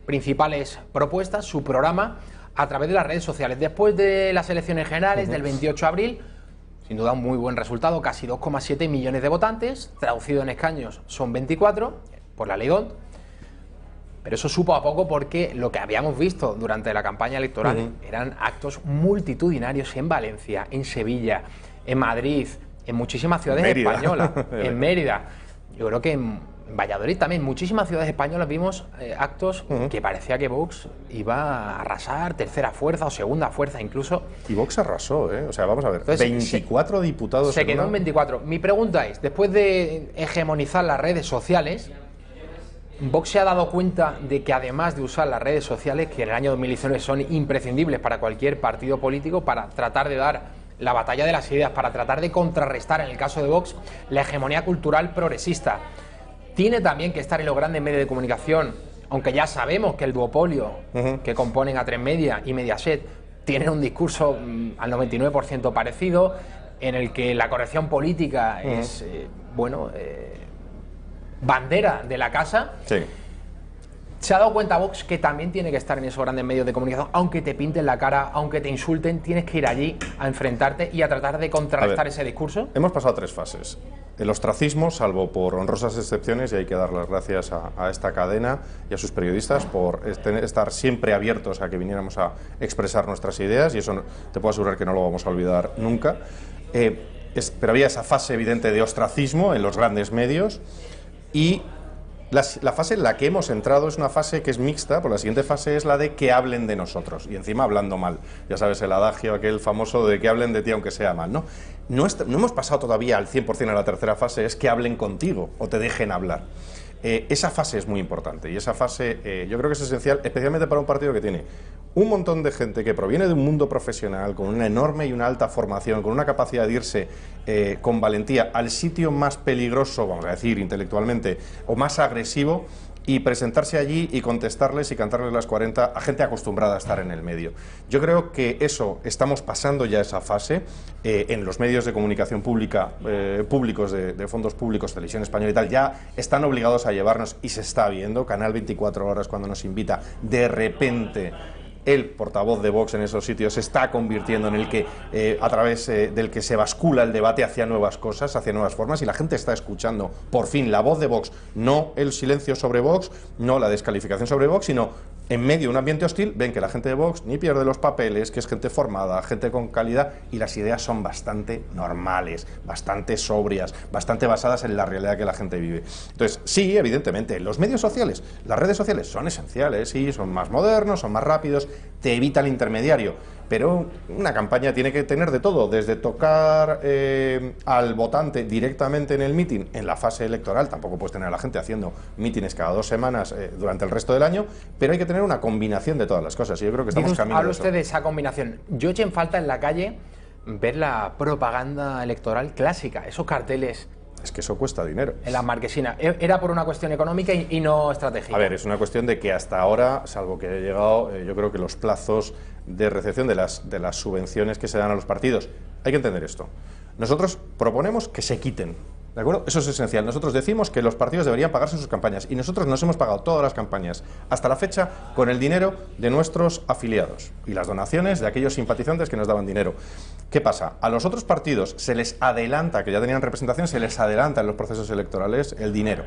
principales propuestas, su programa, a través de las redes sociales. Después de las elecciones generales del 28 de abril, sin duda un muy buen resultado, casi 2,7 millones de votantes, traducido en escaños son 24, por la ley DONT, pero eso supo a poco porque lo que habíamos visto durante la campaña electoral eran actos multitudinarios en Valencia, en Sevilla, en Madrid, en muchísimas ciudades españolas, en Mérida. Yo creo que en Valladolid también, muchísimas ciudades españolas vimos actos que parecía que Vox iba a arrasar, tercera fuerza o segunda fuerza incluso. Y Vox arrasó, ¿eh? O sea, vamos a ver, entonces, 24 diputados. Se quedó en 24. Mi pregunta es, después de hegemonizar las redes sociales, Vox se ha dado cuenta de que además de usar las redes sociales, que en el año 2019 son imprescindibles para cualquier partido político, para tratar de dar la batalla de las ideas, para tratar de contrarrestar, en el caso de Vox, la hegemonía cultural progresista, tiene también que estar en los grandes medios de comunicación, aunque ya sabemos que el duopolio que componen A3 Media y Mediaset tienen un discurso al 99% parecido, en el que la corrección política es, bandera de la casa. Sí. ¿Se ha dado cuenta Vox que también tiene que estar en esos grandes medios de comunicación? Aunque te pinten la cara, aunque te insulten, tienes que ir allí a enfrentarte y a tratar de contrarrestar ese discurso. Hemos pasado 3 fases. El ostracismo, salvo por honrosas excepciones, y hay que dar las gracias a esta cadena y a sus periodistas por estar siempre abiertos a que viniéramos a expresar nuestras ideas, y eso te puedo asegurar que no lo vamos a olvidar nunca. Pero había esa fase evidente de ostracismo en los grandes medios, y la fase en la que hemos entrado es una fase que es mixta, porque la siguiente fase es la de que hablen de nosotros, y encima hablando mal. Ya sabes, el adagio aquel famoso de que hablen de ti aunque sea mal, ¿no? No hemos pasado todavía al 100% a la tercera fase, es que hablen contigo o te dejen hablar. Esa fase es muy importante, y esa fase yo creo que es esencial, especialmente para un partido que tiene un montón de gente que proviene de un mundo profesional, con una enorme y una alta formación, con una capacidad de irse con valentía al sitio más peligroso, vamos a decir, intelectualmente, o más agresivo, y presentarse allí y contestarles y cantarles las 40 a gente acostumbrada a estar en el medio. Yo creo que eso, estamos pasando ya esa fase en los medios de comunicación pública, públicos, de fondos públicos, Televisión Española y tal, ya están obligados a llevarnos, y se está viendo. Canal 24 Horas, cuando nos invita, de repente el portavoz de Vox en esos sitios se está convirtiendo en el que, a través del que se bascula el debate hacia nuevas cosas, hacia nuevas formas, y la gente está escuchando, por fin, la voz de Vox, no el silencio sobre Vox, no la descalificación sobre Vox, sino en medio de un ambiente hostil, ven que la gente de Vox ni pierde los papeles, que es gente formada, gente con calidad, y las ideas son bastante normales, bastante sobrias, bastante basadas en la realidad que la gente vive. Entonces, sí, evidentemente, los medios sociales, las redes sociales son esenciales, sí, son más modernos, son más rápidos, te evita el intermediario, pero una campaña tiene que tener de todo, desde tocar al votante directamente en el mitin, en la fase electoral. Tampoco puedes tener a la gente haciendo mítines cada 2 semanas durante el resto del año, pero hay que tener una combinación de todas las cosas, y yo creo que estamos caminando. Habla usted de esa combinación. Yo eché en falta en la calle ver la propaganda electoral clásica, esos carteles. Es que eso cuesta dinero. En la marquesina. ¿Era por una cuestión económica y no estratégica? A ver, es una cuestión de que hasta ahora, salvo que haya llegado, yo creo que los plazos de recepción de las subvenciones que se dan a los partidos, hay que entender esto. Nosotros proponemos que se quiten, ¿de acuerdo? Eso es esencial. Nosotros decimos que los partidos deberían pagarse sus campañas, y nosotros nos hemos pagado todas las campañas hasta la fecha con el dinero de nuestros afiliados y las donaciones de aquellos simpatizantes que nos daban dinero. ¿Qué pasa? A los otros partidos se les adelanta, que ya tenían representación, se les adelanta en los procesos electorales el dinero.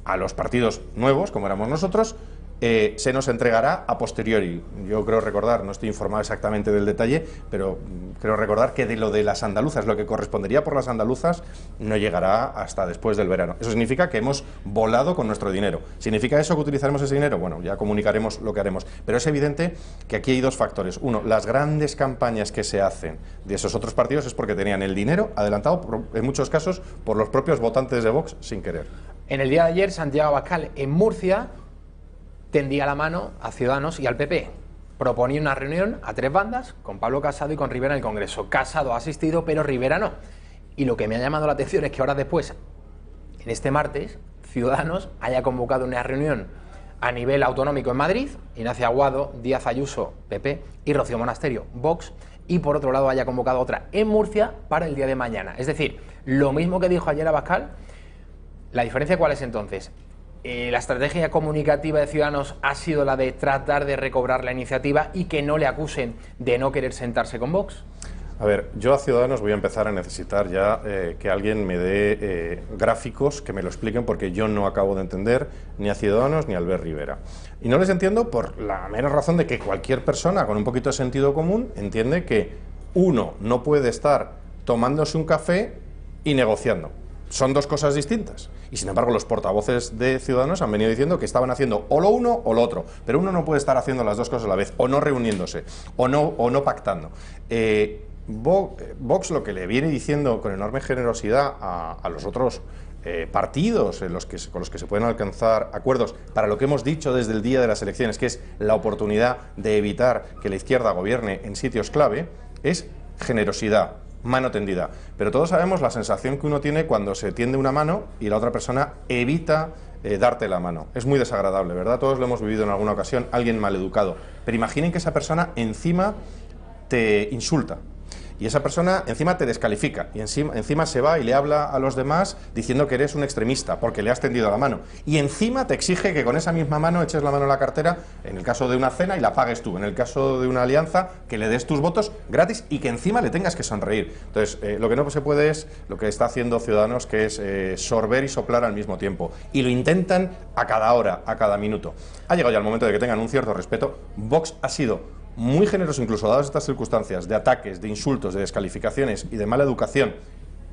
A los partidos nuevos, como éramos nosotros, se nos entregará a posteriori. Yo creo recordar, no estoy informado exactamente del detalle, pero creo recordar que de lo de las andaluzas, lo que correspondería por las andaluzas, no llegará hasta después del verano. Eso significa que hemos volado con nuestro dinero. ¿Significa eso que utilizaremos ese dinero? Bueno, ya comunicaremos lo que haremos. Pero es evidente que aquí hay 2 factores. Uno, las grandes campañas que se hacen de esos otros partidos es porque tenían el dinero adelantado, en muchos casos, por los propios votantes de Vox sin querer. En el día de ayer, Santiago Abascal, en Murcia, tendía la mano a Ciudadanos y al PP. Proponía una reunión a 3 bandas, con Pablo Casado y con Rivera en el Congreso. Casado ha asistido, pero Rivera no. Y lo que me ha llamado la atención es que horas después, en este martes, Ciudadanos haya convocado una reunión a nivel autonómico en Madrid, Ignacio Aguado, Díaz Ayuso, PP, y Rocío Monasterio, Vox, y por otro lado haya convocado otra en Murcia para el día de mañana. Es decir, lo mismo que dijo ayer Abascal. ¿La diferencia cuál es entonces? La estrategia comunicativa de Ciudadanos ha sido la de tratar de recobrar la iniciativa y que no le acusen de no querer sentarse con Vox. A ver, yo a Ciudadanos voy a empezar a necesitar ya que alguien me dé gráficos que me lo expliquen, porque yo no acabo de entender ni a Ciudadanos ni a Albert Rivera. Y no les entiendo por la mera razón de que cualquier persona con un poquito de sentido común entiende que uno no puede estar tomándose un café y negociando. Son 2 cosas distintas. Y sin embargo los portavoces de Ciudadanos han venido diciendo que estaban haciendo o lo uno o lo otro, pero uno no puede estar haciendo las 2 cosas a la vez, o no reuniéndose, o no pactando. Vox lo que le viene diciendo con enorme generosidad a los otros partidos con los que se pueden alcanzar acuerdos para lo que hemos dicho desde el día de las elecciones, que es la oportunidad de evitar que la izquierda gobierne en sitios clave, es generosidad, mano tendida. Pero todos sabemos la sensación que uno tiene cuando se tiende una mano y la otra persona evita darte la mano. Es muy desagradable, ¿verdad? Todos lo hemos vivido en alguna ocasión, alguien maleducado. Pero imaginen que esa persona encima te insulta. y esa persona encima te descalifica y encima se va y le habla a los demás diciendo que eres un extremista porque le has tendido la mano, y encima te exige que con esa misma mano eches la mano en la cartera en el caso de una cena y la pagues tú, en el caso de una alianza que le des tus votos gratis y que encima le tengas que sonreír. Entonces, lo que no se puede es lo que está haciendo Ciudadanos, que es sorber y soplar al mismo tiempo, y lo intentan a cada hora, a cada minuto. Ha llegado ya el momento de que tengan un cierto respeto. Vox ha sido muy generoso, incluso dadas estas circunstancias de ataques, de insultos, de descalificaciones y de mala educación.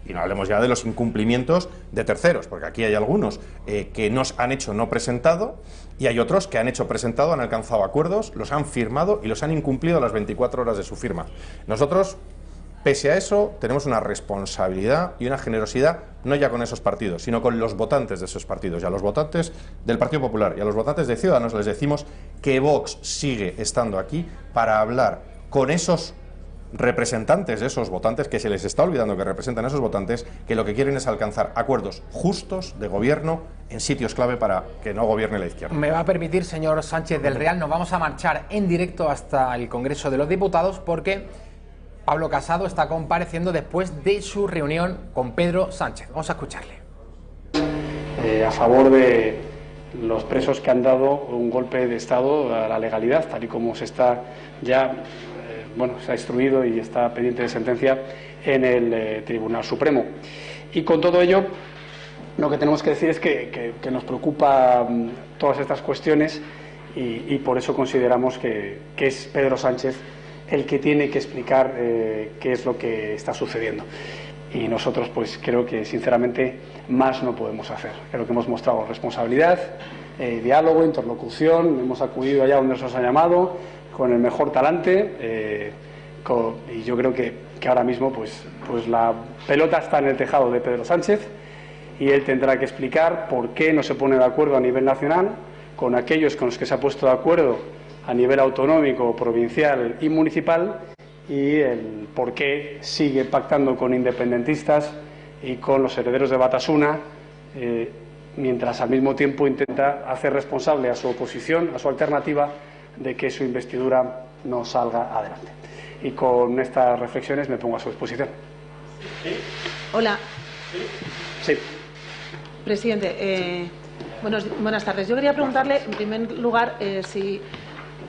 Y no hablemos ya de los incumplimientos de terceros, porque aquí hay algunos que nos han hecho no presentado y hay otros que han hecho presentado, han alcanzado acuerdos, los han firmado y los han incumplido a las 24 horas de su firma. Nosotros, pese a eso, tenemos una responsabilidad y una generosidad, no ya con esos partidos, sino con los votantes de esos partidos. Y a los votantes del Partido Popular y a los votantes de Ciudadanos les decimos que Vox sigue estando aquí para hablar con esos representantes de esos votantes, que se les está olvidando que representan a esos votantes, que lo que quieren es alcanzar acuerdos justos de gobierno en sitios clave para que no gobierne la izquierda. Me va a permitir, señor Sánchez del Real, nos vamos a marchar en directo hasta el Congreso de los Diputados porque Pablo Casado está compareciendo después de su reunión con Pedro Sánchez. Vamos a escucharle. A favor de los presos que han dado un golpe de Estado a la legalidad, tal y como se está ya, se ha instruido y está pendiente de sentencia en el Tribunal Supremo. Y con todo ello, lo que tenemos que decir es que nos preocupa todas estas cuestiones y por eso consideramos que es Pedro Sánchez el que tiene que explicar qué es lo que está sucediendo. Y nosotros, pues creo que sinceramente más no podemos hacer. Creo que hemos mostrado responsabilidad, diálogo, interlocución, hemos acudido allá donde se nos ha llamado, con el mejor talante, y yo creo que ahora mismo pues la pelota está en el tejado de Pedro Sánchez y él tendrá que explicar por qué no se pone de acuerdo a nivel nacional con aquellos con los que se ha puesto de acuerdo a nivel autonómico, provincial y municipal, y el por qué sigue pactando con independentistas y con los herederos de Batasuna, mientras al mismo tiempo intenta hacer responsable a su oposición, a su alternativa, de que su investidura no salga adelante. Y con estas reflexiones me pongo a su disposición. ¿Sí? Hola. Sí. Presidente, buenas tardes. Yo quería preguntarle, en primer lugar, si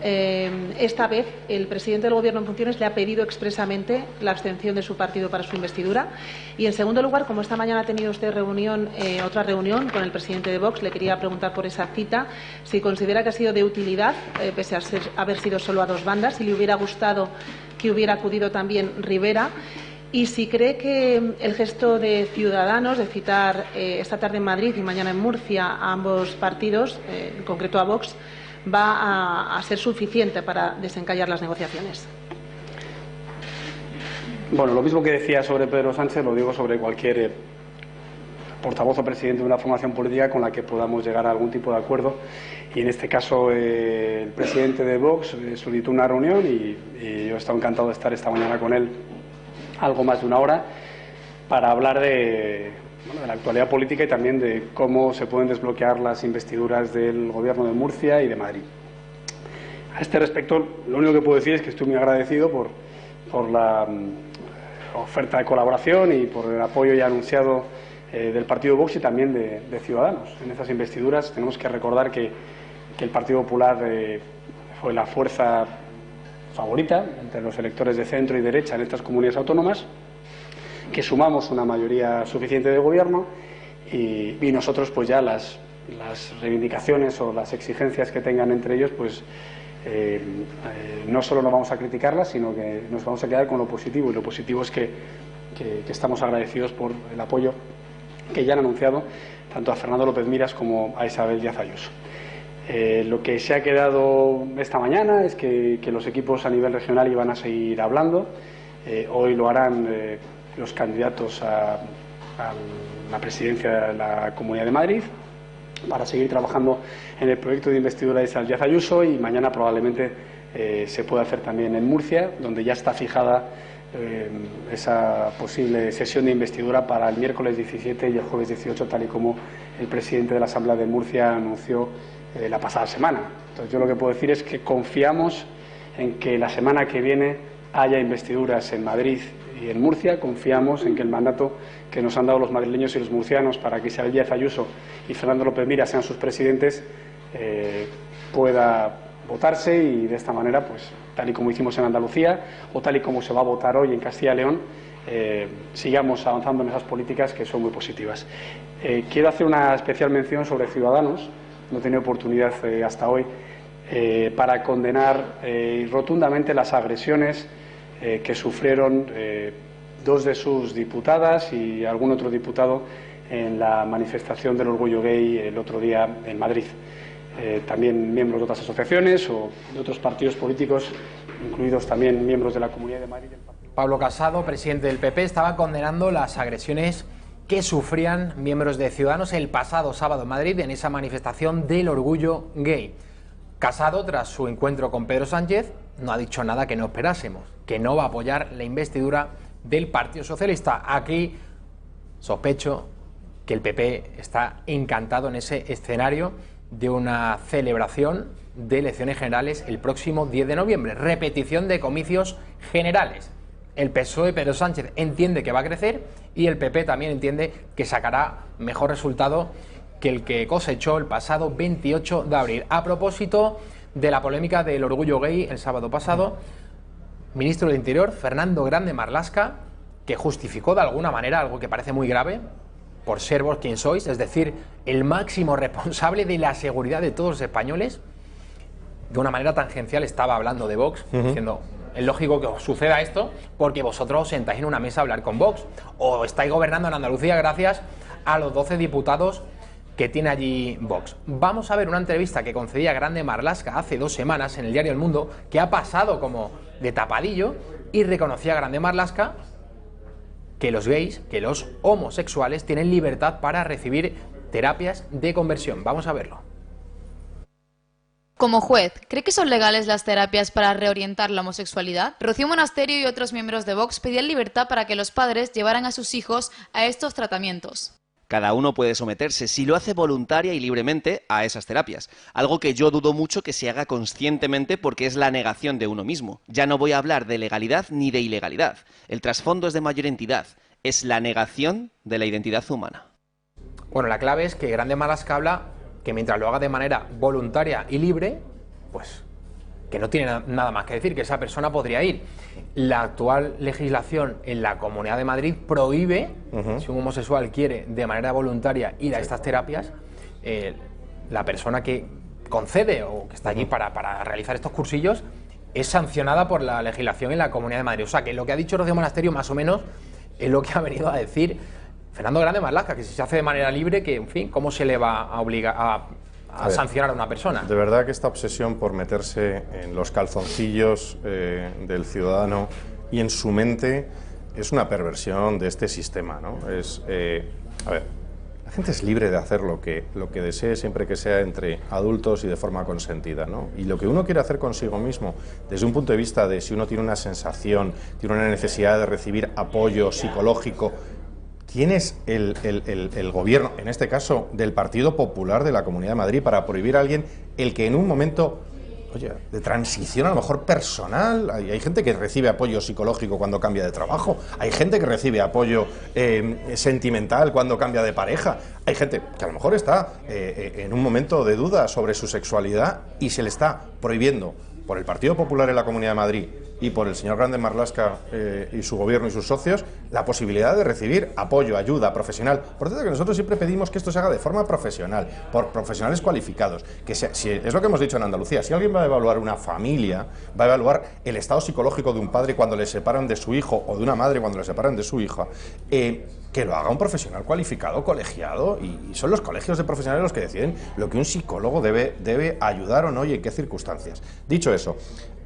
esta vez el presidente del Gobierno en funciones le ha pedido expresamente la abstención de su partido para su investidura. Y, en segundo lugar, como esta mañana ha tenido usted otra reunión con el presidente de Vox, le quería preguntar por esa cita, si considera que ha sido de utilidad, pese a haber sido solo a dos bandas, si le hubiera gustado que hubiera acudido también Rivera, y si cree que el gesto de Ciudadanos de citar esta tarde en Madrid y mañana en Murcia a ambos partidos, en concreto a Vox, va a ser suficiente para desencallar las negociaciones. Bueno, lo mismo que decía sobre Pedro Sánchez lo digo sobre cualquier portavoz o presidente de una formación política con la que podamos llegar a algún tipo de acuerdo, y en este caso el presidente de Vox solicitó una reunión y yo he estado encantado de estar esta mañana con él algo más de una hora para hablar de la actualidad política y también de cómo se pueden desbloquear las investiduras del Gobierno de Murcia y de Madrid. A este respecto, lo único que puedo decir es que estoy muy agradecido por la oferta de colaboración y por el apoyo ya anunciado del partido Vox y también de Ciudadanos. En estas investiduras tenemos que recordar que el Partido Popular fue la fuerza favorita entre los electores de centro y derecha en estas comunidades autónomas, que sumamos una mayoría suficiente de gobierno y nosotros pues ya las reivindicaciones o las exigencias que tengan entre ellos pues no solo no vamos a criticarlas, sino que nos vamos a quedar con lo positivo, y lo positivo es que estamos agradecidos por el apoyo que ya han anunciado tanto a Fernando López Miras como a Isabel Díaz Ayuso. Lo que se ha quedado esta mañana es que los equipos a nivel regional iban a seguir hablando. Hoy lo harán los candidatos a la presidencia de la Comunidad de Madrid para seguir trabajando en el proyecto de investidura de Isabel Díaz Ayuso, y mañana probablemente se pueda hacer también en Murcia, donde ya está fijada esa posible sesión de investidura para el miércoles 17 y el jueves 18, tal y como el presidente de la Asamblea de Murcia anunció la pasada semana. Entonces, yo lo que puedo decir es que confiamos en que la semana que viene haya investiduras en Madrid y en Murcia. Confiamos en que el mandato que nos han dado los madrileños y los murcianos para que Isabel Díaz Ayuso y Fernando López Miras sean sus presidentes pueda votarse y de esta manera, pues tal y como hicimos en Andalucía o tal y como se va a votar hoy en Castilla y León, sigamos avanzando en esas políticas que son muy positivas. Quiero hacer una especial mención sobre Ciudadanos. No he tenido oportunidad hasta hoy para condenar rotundamente las agresiones que sufrieron dos de sus diputadas y algún otro diputado en la manifestación del orgullo gay el otro día en Madrid. También miembros de otras asociaciones o de otros partidos políticos, incluidos también miembros de la Comunidad de Madrid. Pablo Casado, presidente del PP, estaba condenando las agresiones que sufrían miembros de Ciudadanos el pasado sábado en Madrid en esa manifestación del orgullo gay. Casado, tras su encuentro con Pedro Sánchez, no ha dicho nada que no esperásemos, que no va a apoyar la investidura del Partido Socialista. Aquí sospecho que el PP está encantado en ese escenario de una celebración de elecciones generales el próximo 10 de noviembre. Repetición de comicios generales. El PSOE, Pedro Sánchez, entiende que va a crecer y el PP también entiende que sacará mejor resultado que el que cosechó el pasado 28 de abril. A propósito de la polémica del orgullo gay el sábado pasado, ministro del Interior, Fernando Grande Marlaska, que justificó de alguna manera algo que parece muy grave, por ser vos quien sois, es decir, el máximo responsable de la seguridad de todos los españoles, de una manera tangencial estaba hablando de Vox, diciendo, es lógico que os suceda esto porque vosotros os sentáis en una mesa a hablar con Vox o estáis gobernando en Andalucía gracias a los 12 diputados que tiene allí Vox. Vamos a ver una entrevista que concedía Grande Marlaska hace 2 semanas en el diario El Mundo, que ha pasado como de tapadillo, y reconocía a Grande Marlaska que los gays, que los homosexuales tienen libertad para recibir terapias de conversión. Vamos a verlo. Como juez, ¿cree que son legales las terapias para reorientar la homosexualidad? Rocío Monasterio y otros miembros de Vox pedían libertad para que los padres llevaran a sus hijos a estos tratamientos. Cada uno puede someterse, si lo hace voluntaria y libremente, a esas terapias. Algo que yo dudo mucho que se haga conscientemente porque es la negación de uno mismo. Ya no voy a hablar de legalidad ni de ilegalidad. El trasfondo es de mayor entidad. Es la negación de la identidad humana. Bueno, la clave es que Grande Marlaska habla que mientras lo haga de manera voluntaria y libre, pues que no tiene nada más que decir, que esa persona podría ir. La actual legislación en la Comunidad de Madrid prohíbe, si un homosexual quiere de manera voluntaria ir a estas terapias, la persona que concede o que está allí para realizar estos cursillos es sancionada por la legislación en la Comunidad de Madrid. O sea que lo que ha dicho Rocío Monasterio más o menos es lo que ha venido a decir Fernando Grande Marlaska, que si se hace de manera libre, que en fin, ¿cómo se le va a obligar a sancionar a una persona? De verdad que esta obsesión por meterse en los calzoncillos del ciudadano y en su mente es una perversión de este sistema, ¿no? A ver, la gente es libre de hacer lo que desee siempre que sea entre adultos y de forma consentida, ¿no? Y lo que uno quiere hacer consigo mismo, desde un punto de vista de si uno tiene una sensación, tiene una necesidad de recibir apoyo psicológico, tienes el gobierno, en este caso del Partido Popular de la Comunidad de Madrid, para prohibir a alguien el que en un momento, oye, de transición a lo mejor personal, hay gente que recibe apoyo psicológico cuando cambia de trabajo, hay gente que recibe apoyo sentimental cuando cambia de pareja, hay gente que a lo mejor está en un momento de duda sobre su sexualidad y se le está prohibiendo por el Partido Popular en la Comunidad de Madrid y por el señor Grande Marlaska y su gobierno y sus socios, la posibilidad de recibir apoyo, ayuda profesional. Por cierto, que nosotros siempre pedimos que esto se haga de forma profesional, por profesionales cualificados. Que si es lo que hemos dicho en Andalucía, si alguien va a evaluar una familia, va a evaluar el estado psicológico de un padre cuando le separan de su hijo o de una madre cuando le separan de su hija, que lo haga un profesional cualificado, colegiado, y son los colegios de profesionales los que deciden lo que un psicólogo debe ayudar o no y en qué circunstancias. Dicho eso,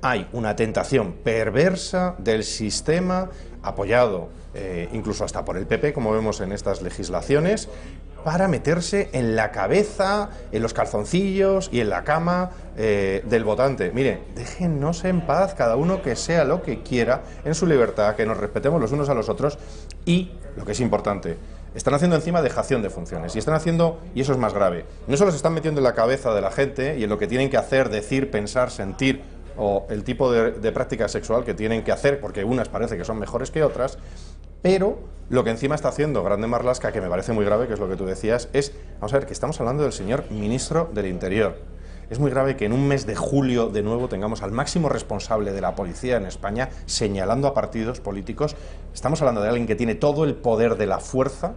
hay una tentación perversa del sistema, apoyado incluso hasta por el PP, como vemos en estas legislaciones, para meterse en la cabeza, en los calzoncillos y en la cama del votante. Mire, déjennos en paz, cada uno que sea lo que quiera, en su libertad, que nos respetemos los unos a los otros y, lo que es importante, están haciendo encima dejación de funciones y están haciendo, y eso es más grave, no solo se están metiendo en la cabeza de la gente y en lo que tienen que hacer, decir, pensar, sentir o el tipo de práctica sexual que tienen que hacer, porque unas parece que son mejores que otras, pero lo que encima está haciendo Grande Marlaska, que me parece muy grave, que es lo que tú decías, es, vamos a ver, que estamos hablando del señor ministro del Interior. Es muy grave que en un mes de julio de nuevo tengamos al máximo responsable de la policía en España señalando a partidos políticos. Estamos hablando de alguien que tiene todo el poder de la fuerza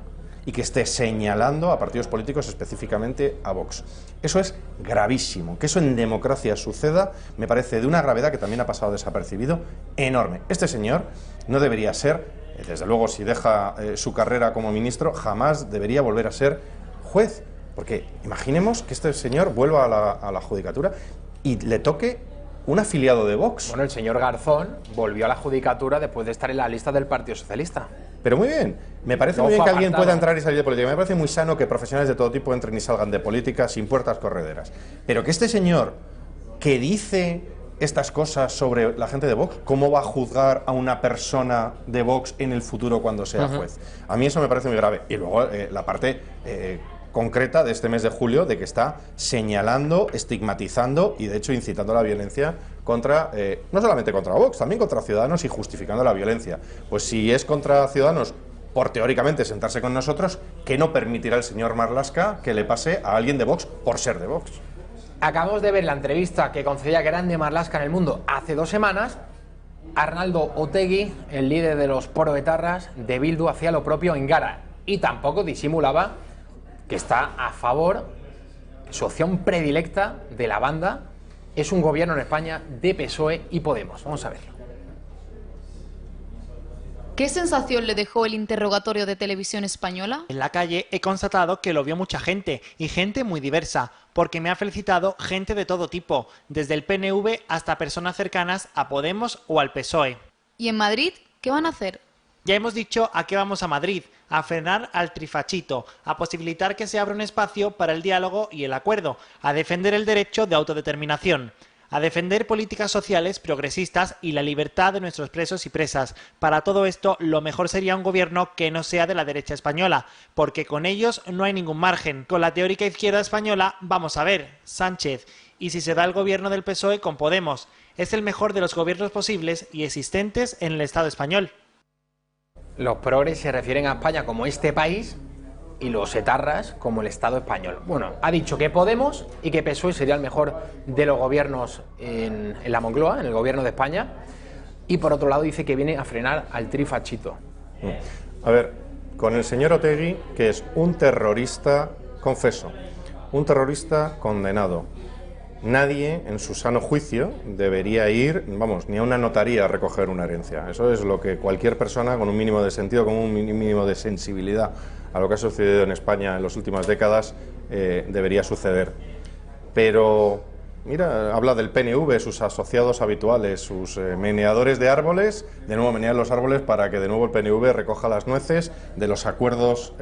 y que esté señalando a partidos políticos, específicamente a Vox. Eso es gravísimo. Que eso en democracia suceda me parece de una gravedad que también ha pasado desapercibido enorme. Este señor no debería ser, desde luego si deja su carrera como ministro, jamás debería volver a ser juez. Porque imaginemos que este señor vuelva a la judicatura y le toque un afiliado de Vox. Bueno, el señor Garzón volvió a la judicatura después de estar en la lista del Partido Socialista. Pero muy bien, me parece No muy bien fue que alguien apartado. pueda entrar y salir de política. Me parece muy sano que profesionales de todo tipo entren y salgan de política sin puertas correderas. Pero que este señor que dice estas cosas sobre la gente de Vox, ¿cómo va a juzgar a una persona de Vox en el futuro cuando sea juez? A mí eso me parece muy grave. Y luego la parte concreta de este mes de julio, de que está señalando, estigmatizando y de hecho incitando a la violencia contra, no solamente contra Vox, también contra Ciudadanos y justificando la violencia. Pues si es contra Ciudadanos por teóricamente sentarse con nosotros, ¿qué no permitirá el señor Marlaska que le pase a alguien de Vox por ser de Vox? Acabamos de ver la entrevista que concedía Grande Marlaska en El Mundo hace 2 semanas. Arnaldo Otegi, el líder de los proetarras de Bildu, hacía lo propio en Gara y tampoco disimulaba que está a favor, su opción predilecta de la banda es un gobierno en España de PSOE y Podemos. Vamos a verlo. ¿Qué sensación le dejó el interrogatorio de Televisión Española? En la calle he constatado que lo vio mucha gente, y gente muy diversa, porque me ha felicitado gente de todo tipo, desde el PNV hasta personas cercanas a Podemos o al PSOE. ¿Y en Madrid qué van a hacer? Ya hemos dicho a qué vamos a Madrid, a frenar al trifachito, a posibilitar que se abra un espacio para el diálogo y el acuerdo, a defender el derecho de autodeterminación, a defender políticas sociales progresistas y la libertad de nuestros presos y presas. Para todo esto, lo mejor sería un gobierno que no sea de la derecha española, porque con ellos no hay ningún margen. Con la teórica izquierda española, vamos a ver, Sánchez. Y si se da el gobierno del PSOE con Podemos, es el mejor de los gobiernos posibles y existentes en el Estado español. Los progres se refieren a España como este país y los etarras como el Estado español. Bueno, ha dicho que Podemos y que PSOE sería el mejor de los gobiernos en la Moncloa, en el gobierno de España, y por otro lado dice que viene a frenar al trifachito. A ver, con el señor Otegi, que es un terrorista confeso, un terrorista condenado, nadie en su sano juicio debería ir, vamos, ni a una notaría a recoger una herencia. Eso es lo que cualquier persona con un mínimo de sentido, con un mínimo de sensibilidad a lo que ha sucedido en España en las últimas décadas, debería suceder. Pero, mira, habla del PNV, sus asociados habituales, sus meneadores de árboles, de nuevo menean los árboles para que de nuevo el PNV recoja las nueces de los acuerdos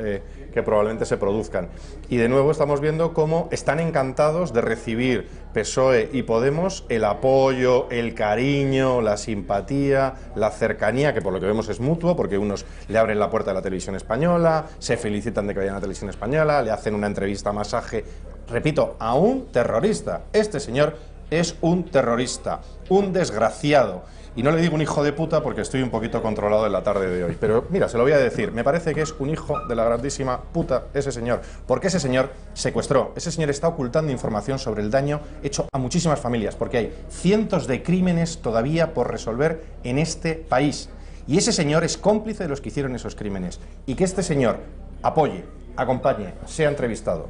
que probablemente se produzcan. Y de nuevo estamos viendo cómo están encantados de recibir PSOE y Podemos el apoyo, el cariño, la simpatía, la cercanía, que por lo que vemos es mutuo, porque unos le abren la puerta de la televisión española, se felicitan de que vayan a la televisión española, le hacen una entrevista masaje, repito, a un terrorista. Este señor es un terrorista, un desgraciado. Y no le digo un hijo de puta porque estoy un poquito controlado en la tarde de hoy. Pero mira, se lo voy a decir, me parece que es un hijo de la grandísima puta ese señor. Porque ese señor secuestró, ese señor está ocultando información sobre el daño hecho a muchísimas familias. Porque hay cientos de crímenes todavía por resolver en este país. Y ese señor es cómplice de los que hicieron esos crímenes. Y que este señor apoye, acompañe, sea entrevistado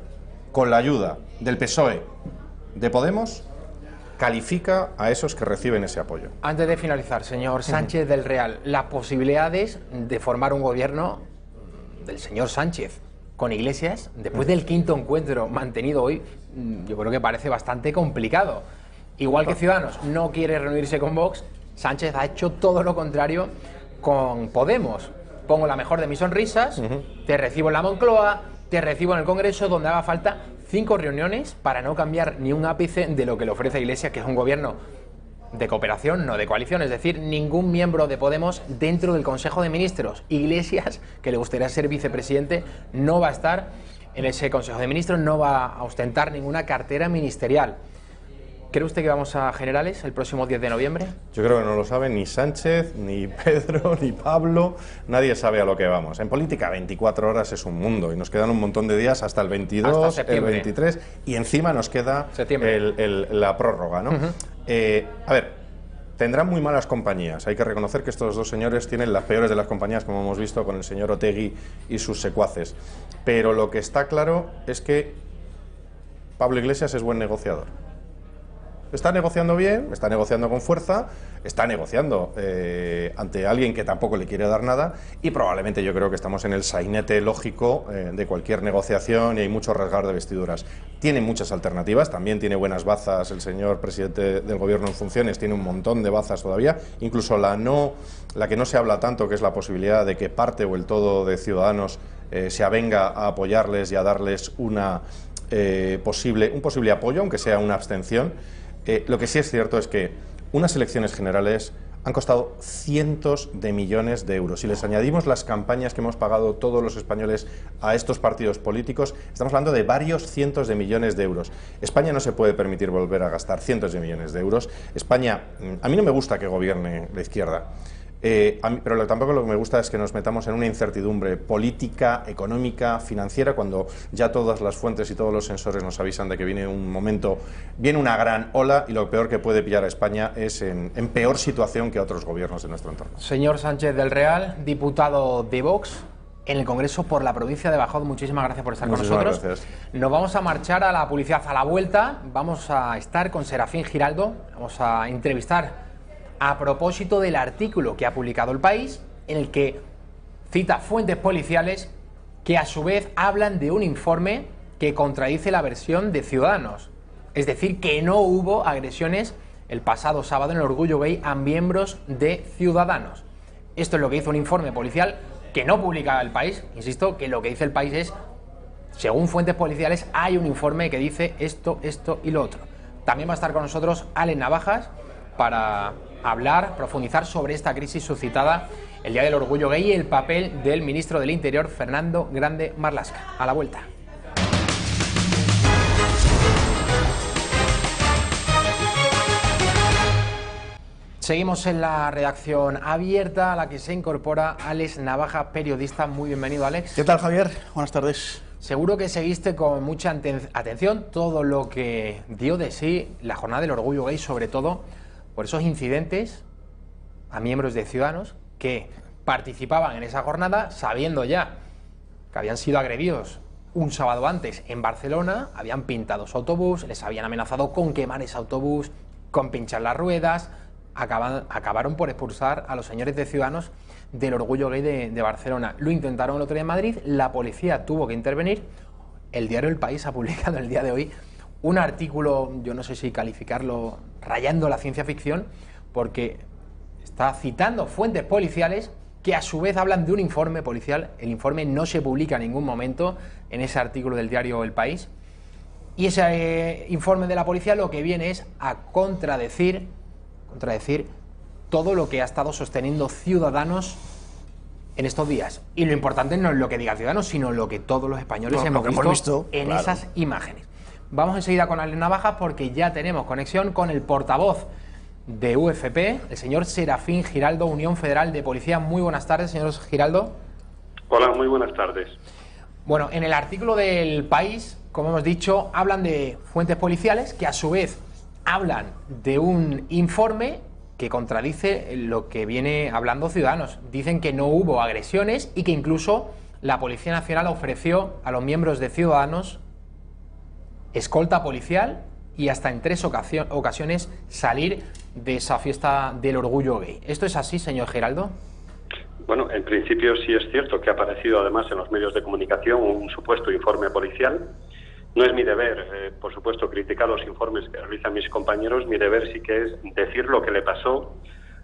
con la ayuda del PSOE, de Podemos, califica a esos que reciben ese apoyo. Antes de finalizar, señor Sánchez del Real, las posibilidades de formar un gobierno del señor Sánchez con Iglesias, después del quinto encuentro mantenido hoy, yo creo que parece bastante complicado. Igual que Ciudadanos no quiere reunirse con Vox, Sánchez ha hecho todo lo contrario con Podemos. Pongo la mejor de mis sonrisas, te recibo en la Moncloa, te recibo en el Congreso, donde haga falta 5 reuniones para no cambiar ni un ápice de lo que le ofrece Iglesias, que es un gobierno de cooperación, no de coalición, es decir, ningún miembro de Podemos dentro del Consejo de Ministros. Iglesias, que le gustaría ser vicepresidente, no va a estar en ese Consejo de Ministros, no va a ostentar ninguna cartera ministerial. ¿Cree usted que vamos a generales el próximo 10 de noviembre? Yo creo que no lo saben ni Sánchez, ni Pedro, ni Pablo, nadie sabe a lo que vamos. En política 24 horas es un mundo y nos quedan un montón de días hasta el 22, el 23 y encima nos queda la prórroga, ¿no? A ver, tendrán muy malas compañías, hay que reconocer que estos dos señores tienen las peores de las compañías, como hemos visto con el señor Otegi y sus secuaces, pero lo que está claro es que Pablo Iglesias es buen negociador. Está negociando bien, está negociando con fuerza, está negociando ante alguien que tampoco le quiere dar nada y probablemente yo creo que estamos en el sainete lógico de cualquier negociación y hay mucho rasgar de vestiduras. Tiene muchas alternativas, también tiene buenas bazas el señor presidente del gobierno en funciones, tiene un montón de bazas todavía, incluso la que no se habla tanto, que es la posibilidad de que parte o el todo de Ciudadanos se avenga a apoyarles y a darles un posible apoyo, aunque sea una abstención. Lo que sí es cierto es que unas elecciones generales han costado cientos de millones de euros. Si les añadimos las campañas que hemos pagado todos los españoles a estos partidos políticos, estamos hablando de varios cientos de millones de euros. España no se puede permitir volver a gastar cientos de millones de euros. España, a mí no me gusta que gobierne la izquierda. Pero tampoco lo que me gusta es que nos metamos en una incertidumbre política, económica, financiera, cuando ya todas las fuentes y todos los sensores nos avisan de que viene un momento, viene una gran ola y lo peor que puede pillar a España es en peor situación que otros gobiernos de nuestro entorno. Señor Sánchez del Real, diputado de Vox en el Congreso por la provincia de Badajoz, muchísimas gracias por estar con nosotros. Gracias. Nos vamos a marchar a la publicidad. A la vuelta vamos a estar con Serafín Giraldo, vamos a entrevistar a propósito del artículo que ha publicado El País, en el que cita fuentes policiales que a su vez hablan de un informe que contradice la versión de Ciudadanos. Es decir, que no hubo agresiones el pasado sábado en el Orgullo Gay a miembros de Ciudadanos. Esto es lo que hizo un informe policial que no publica El País. Insisto, que lo que dice El País es, según fuentes policiales, hay un informe que dice esto, esto y lo otro. También va a estar con nosotros Alex Navajas para hablar, profundizar sobre esta crisis suscitada el Día del Orgullo Gay y el papel del ministro del Interior, Fernando Grande Marlaska. A la vuelta. Seguimos en la redacción abierta a la que se incorpora Alex Navaja, periodista. Muy bienvenido, Alex. ¿Qué tal, Javier? Buenas tardes. Seguro que seguiste con mucha atención todo lo que dio de sí la jornada del Orgullo Gay, sobre todo por esos incidentes a miembros de Ciudadanos que participaban en esa jornada sabiendo ya que habían sido agredidos un sábado antes en Barcelona, habían pintado su autobús, les habían amenazado con quemar ese autobús, con pinchar las ruedas, acabaron por expulsar a los señores de Ciudadanos del Orgullo Gay de Barcelona. Lo intentaron el otro día en Madrid, la policía tuvo que intervenir. El diario El País ha publicado el día de hoy un artículo, yo no sé si calificarlo rayando la ciencia ficción, porque está citando fuentes policiales que a su vez hablan de un informe policial. El informe no se publica en ningún momento en ese artículo del diario El País. Y ese informe de la policía lo que viene es a contradecir todo lo que ha estado sosteniendo Ciudadanos en estos días. Y lo importante no es lo que diga Ciudadanos, sino lo que todos los españoles hemos visto en esas imágenes. Vamos enseguida con Alex Navajas porque ya tenemos conexión con el portavoz de UFP, el señor Serafín Giraldo, Unión Federal de Policía. Muy buenas tardes, señor Giraldo. Hola, muy buenas tardes. Bueno, en el artículo del País, como hemos dicho, hablan de fuentes policiales que a su vez hablan de un informe que contradice lo que viene hablando Ciudadanos. Dicen que no hubo agresiones y que incluso la Policía Nacional ofreció a los miembros de Ciudadanos escolta policial y hasta en 3 ocasiones salir de esa fiesta del Orgullo Gay. ¿Esto es así, señor Giraldo? Bueno, en principio sí es cierto que ha aparecido además en los medios de comunicación un supuesto informe policial. No es mi deber, por supuesto, criticar los informes que realizan mis compañeros. Mi deber sí que es decir lo que le pasó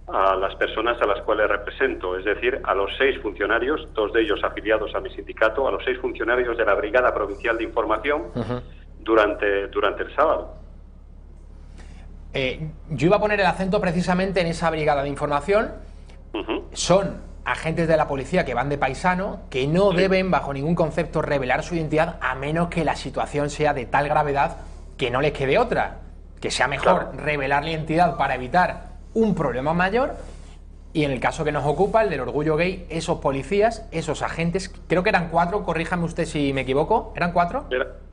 a las personas a las cuales represento, es decir, a los 6 funcionarios, 2 de ellos afiliados a mi sindicato, a los 6 funcionarios de la Brigada Provincial de Información durante el sábado. Yo iba a poner el acento precisamente en esa Brigada de Información. Son agentes de la policía que van de paisano, que no deben bajo ningún concepto revelar su identidad a menos que la situación sea de tal gravedad que no les quede otra. que sea mejor revelar la identidad para evitar un problema mayor. Y en el caso que nos ocupa, el del orgullo gay, esos policías, esos agentes, creo que eran 4, corríjame usted si me equivoco, ¿eran 4?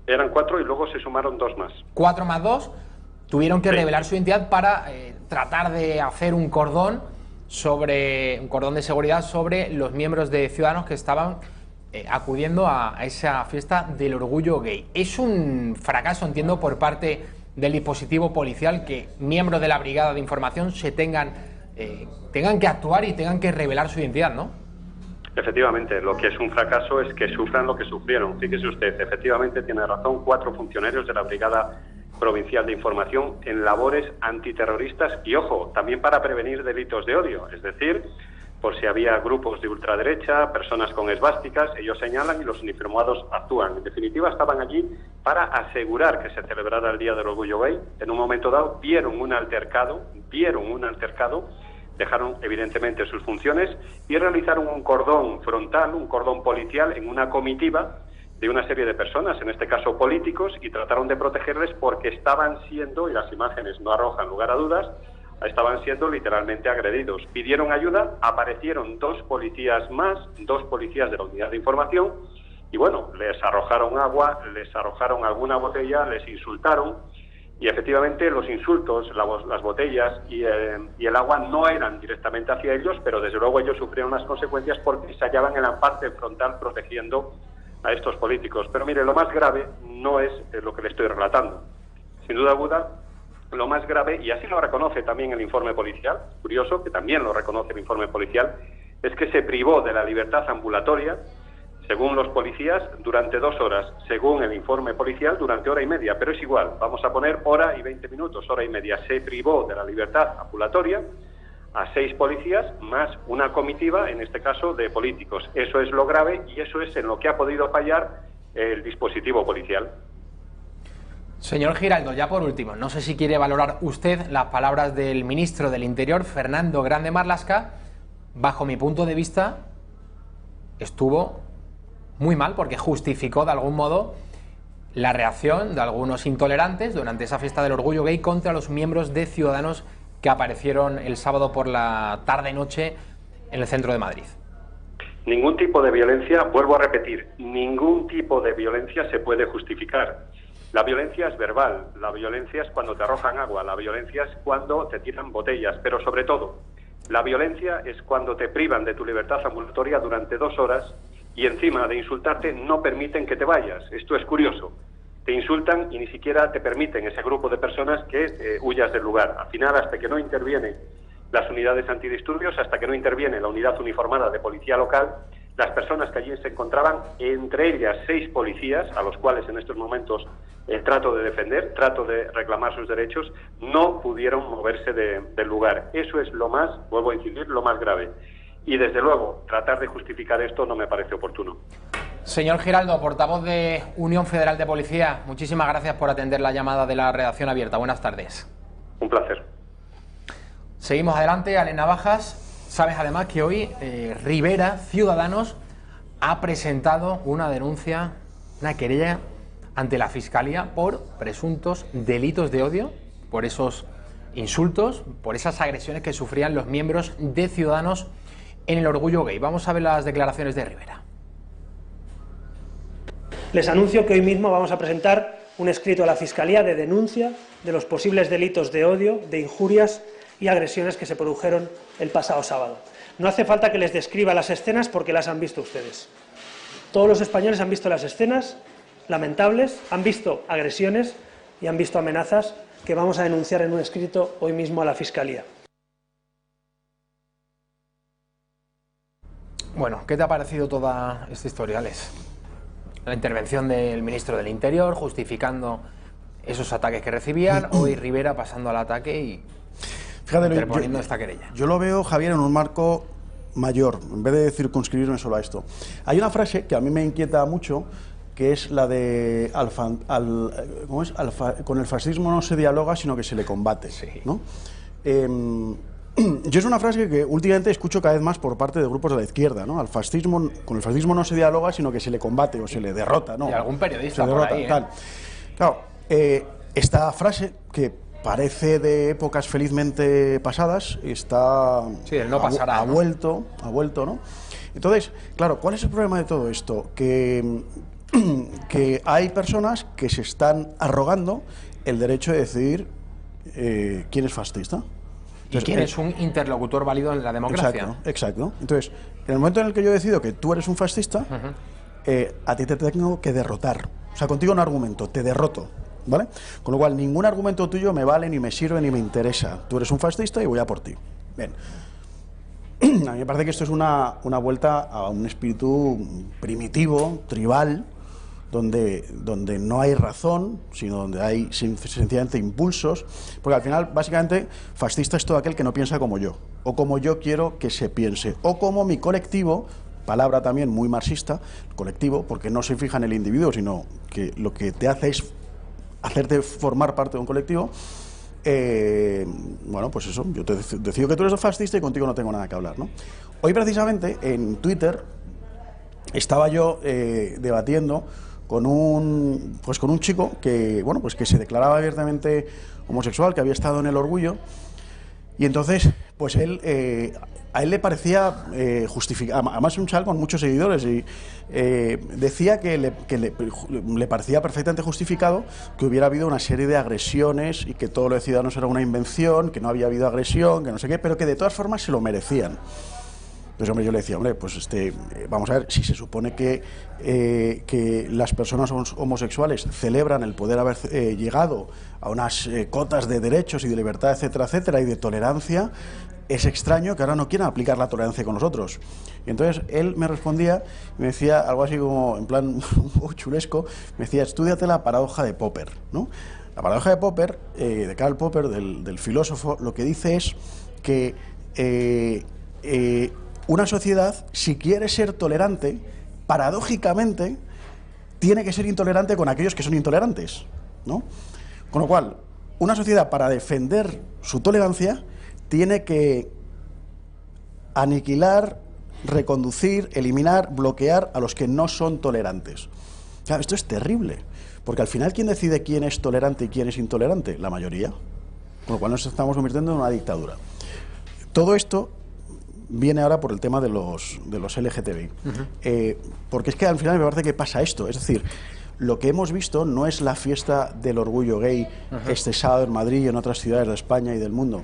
Eran 4 y luego se sumaron 2 más. 4 más 2 tuvieron que revelar su identidad para tratar de hacer un cordón de seguridad sobre los miembros de Ciudadanos que estaban acudiendo a esa fiesta del orgullo gay. Es un fracaso, entiendo, por parte del dispositivo policial que miembros de la Brigada de Información se tengan que actuar y tengan que revelar su identidad, ¿no? Efectivamente, lo que es un fracaso es que sufran lo que sufrieron. Fíjese usted, efectivamente tiene razón, 4 funcionarios de la Brigada Provincial de Información en labores antiterroristas y, ojo, también para prevenir delitos de odio, es decir, por si había grupos de ultraderecha, personas con esvásticas, ellos señalan y los uniformados actúan. En definitiva, estaban allí para asegurar que se celebrara el Día del Orgullo Gay. En un momento dado vieron un altercado, dejaron evidentemente sus funciones y realizaron un cordón frontal, un cordón policial en una comitiva de una serie de personas, en este caso políticos, y trataron de protegerles porque estaban siendo, y las imágenes no arrojan lugar a dudas, estaban siendo literalmente agredidos. Pidieron ayuda, aparecieron 2 policías más, 2 policías de la unidad de información, y bueno, les arrojaron agua, les arrojaron alguna botella, les insultaron, y efectivamente los insultos, las botellas y el agua no eran directamente hacia ellos, pero desde luego ellos sufrieron las consecuencias porque se hallaban en la parte frontal protegiendo a estos políticos. Pero mire, lo más grave no es lo que le estoy relatando. Sin duda alguna, lo más grave, y así lo reconoce también el informe policial, curioso que también lo reconoce el informe policial, es que se privó de la libertad ambulatoria, según los policías, durante 2 horas, según el informe policial, durante 1 hora y media, pero es igual, vamos a poner 1 hora y 20 minutos, 1 hora y media. Se privó de la libertad ambulatoria a 6 policías más una comitiva, en este caso de políticos. Eso es lo grave y eso es en lo que ha podido fallar el dispositivo policial. Señor Giraldo, ya por último, no sé si quiere valorar usted las palabras del ministro del Interior, Fernando Grande Marlaska. Bajo mi punto de vista, estuvo muy mal porque justificó de algún modo la reacción de algunos intolerantes durante esa fiesta del orgullo gay contra los miembros de Ciudadanos que aparecieron el sábado por la tarde-noche en el centro de Madrid. Ningún tipo de violencia, vuelvo a repetir, ningún tipo de violencia se puede justificar. La violencia es verbal, la violencia es cuando te arrojan agua, la violencia es cuando te tiran botellas, pero sobre todo, la violencia es cuando te privan de tu libertad ambulatoria durante 2 horas y encima de insultarte no permiten que te vayas. Esto es curioso. Te insultan y ni siquiera te permiten ese grupo de personas que huyas del lugar. Al final, hasta que no intervienen las unidades antidisturbios, hasta que no interviene la unidad uniformada de policía local, las personas que allí se encontraban, entre ellas 6 policías, a los cuales en estos momentos trato de defender, trato de reclamar sus derechos, no pudieron moverse del lugar. Eso es lo más, vuelvo a incidir, lo más grave. Y desde luego, tratar de justificar esto no me parece oportuno. Señor Giraldo, portavoz de Unión Federal de Policía, muchísimas gracias por atender la llamada de la redacción abierta. Buenas tardes. Un placer. Seguimos adelante, Ale Navajas. Sabes además que hoy Rivera, Ciudadanos, ha presentado una denuncia, una querella ante la Fiscalía por presuntos delitos de odio, por esos insultos, por esas agresiones que sufrían los miembros de Ciudadanos en el orgullo gay. Vamos a ver las declaraciones de Rivera. Les anuncio que hoy mismo vamos a presentar un escrito a la Fiscalía de denuncia de los posibles delitos de odio, de injurias y agresiones que se produjeron el pasado sábado. No hace falta que les describa las escenas porque las han visto ustedes. Todos los españoles han visto las escenas lamentables, han visto agresiones y han visto amenazas que vamos a denunciar en un escrito hoy mismo a la Fiscalía. Bueno, ¿qué te ha parecido toda esta historia, Alex? La intervención del ministro del Interior justificando esos ataques que recibían, hoy Rivera pasando al ataque y interponiendo esta querella. Yo lo veo, Javier, en un marco mayor, en vez de circunscribirme solo a esto. Hay una frase que a mí me inquieta mucho, que es la de con el fascismo no se dialoga, sino que se le combate, ¿no? Yo es una frase que últimamente escucho cada vez más por parte de grupos de la izquierda, ¿no? Con el fascismo no se dialoga, sino que se le combate o se le derrota, ¿no? Y algún periodista se derrota, por ahí, tal. Claro, esta frase que parece de épocas felizmente pasadas, está sí, no pasará, ha vuelto, ¿no? Entonces, claro, ¿cuál es el problema de todo esto? Que hay personas que se están arrogando el derecho de decidir quién es fascista. Entonces, ¿quién es un interlocutor válido en la democracia? Exacto. Entonces, en el momento en el que yo decido que tú eres un fascista, a ti te tengo que derrotar. O sea, contigo no argumento, te derroto, ¿vale? Con lo cual, ningún argumento tuyo me vale, ni me sirve, ni me interesa. Tú eres un fascista y voy a por ti. Bien. A mí me parece que esto es una vuelta a un espíritu primitivo, tribal, donde no hay razón, sino donde hay sencillamente impulsos, porque al final, básicamente, fascista es todo aquel que no piensa como yo, o como yo quiero que se piense, o como mi colectivo, palabra también muy marxista, colectivo, porque no se fija en el individuo, sino que lo que te hace es hacerte formar parte de un colectivo. Bueno, pues eso, yo te decido que tú eres fascista y contigo no tengo nada que hablar, ¿no? Hoy precisamente en Twitter estaba yo debatiendo con un chico que, bueno, pues que se declaraba abiertamente homosexual, que había estado en El Orgullo, y entonces, pues a él le parecía justificado, además un chaval con muchos seguidores, y decía que le parecía perfectamente justificado que hubiera habido una serie de agresiones y que todo lo de Ciudadanos era una invención, que no había habido agresión, que no sé qué, pero que de todas formas se lo merecían. Entonces, hombre, yo le decía, hombre, pues vamos a ver, si se supone que las personas homosexuales celebran el poder haber llegado a unas cotas de derechos y de libertad, etcétera, etcétera, y de tolerancia, es extraño que ahora no quieran aplicar la tolerancia con nosotros. Y entonces él me respondía, me decía algo así como, en plan un poco chulesco, me decía, estúdiate la paradoja de Popper, ¿no? La paradoja de Popper, de Karl Popper, del filósofo, lo que dice es que una sociedad, si quiere ser tolerante, paradójicamente, tiene que ser intolerante con aquellos que son intolerantes, ¿no? Con lo cual, una sociedad, para defender su tolerancia, tiene que aniquilar, reconducir, eliminar, bloquear a los que no son tolerantes. Claro, esto es terrible, porque al final, ¿quién decide quién es tolerante y quién es intolerante? La mayoría. Con lo cual nos estamos convirtiendo en una dictadura. Todo esto viene ahora por el tema de los LGTBI. Porque es que al final me parece que pasa esto. Es decir, lo que hemos visto no es la fiesta del orgullo gay este sábado en Madrid y en otras ciudades de España y del mundo.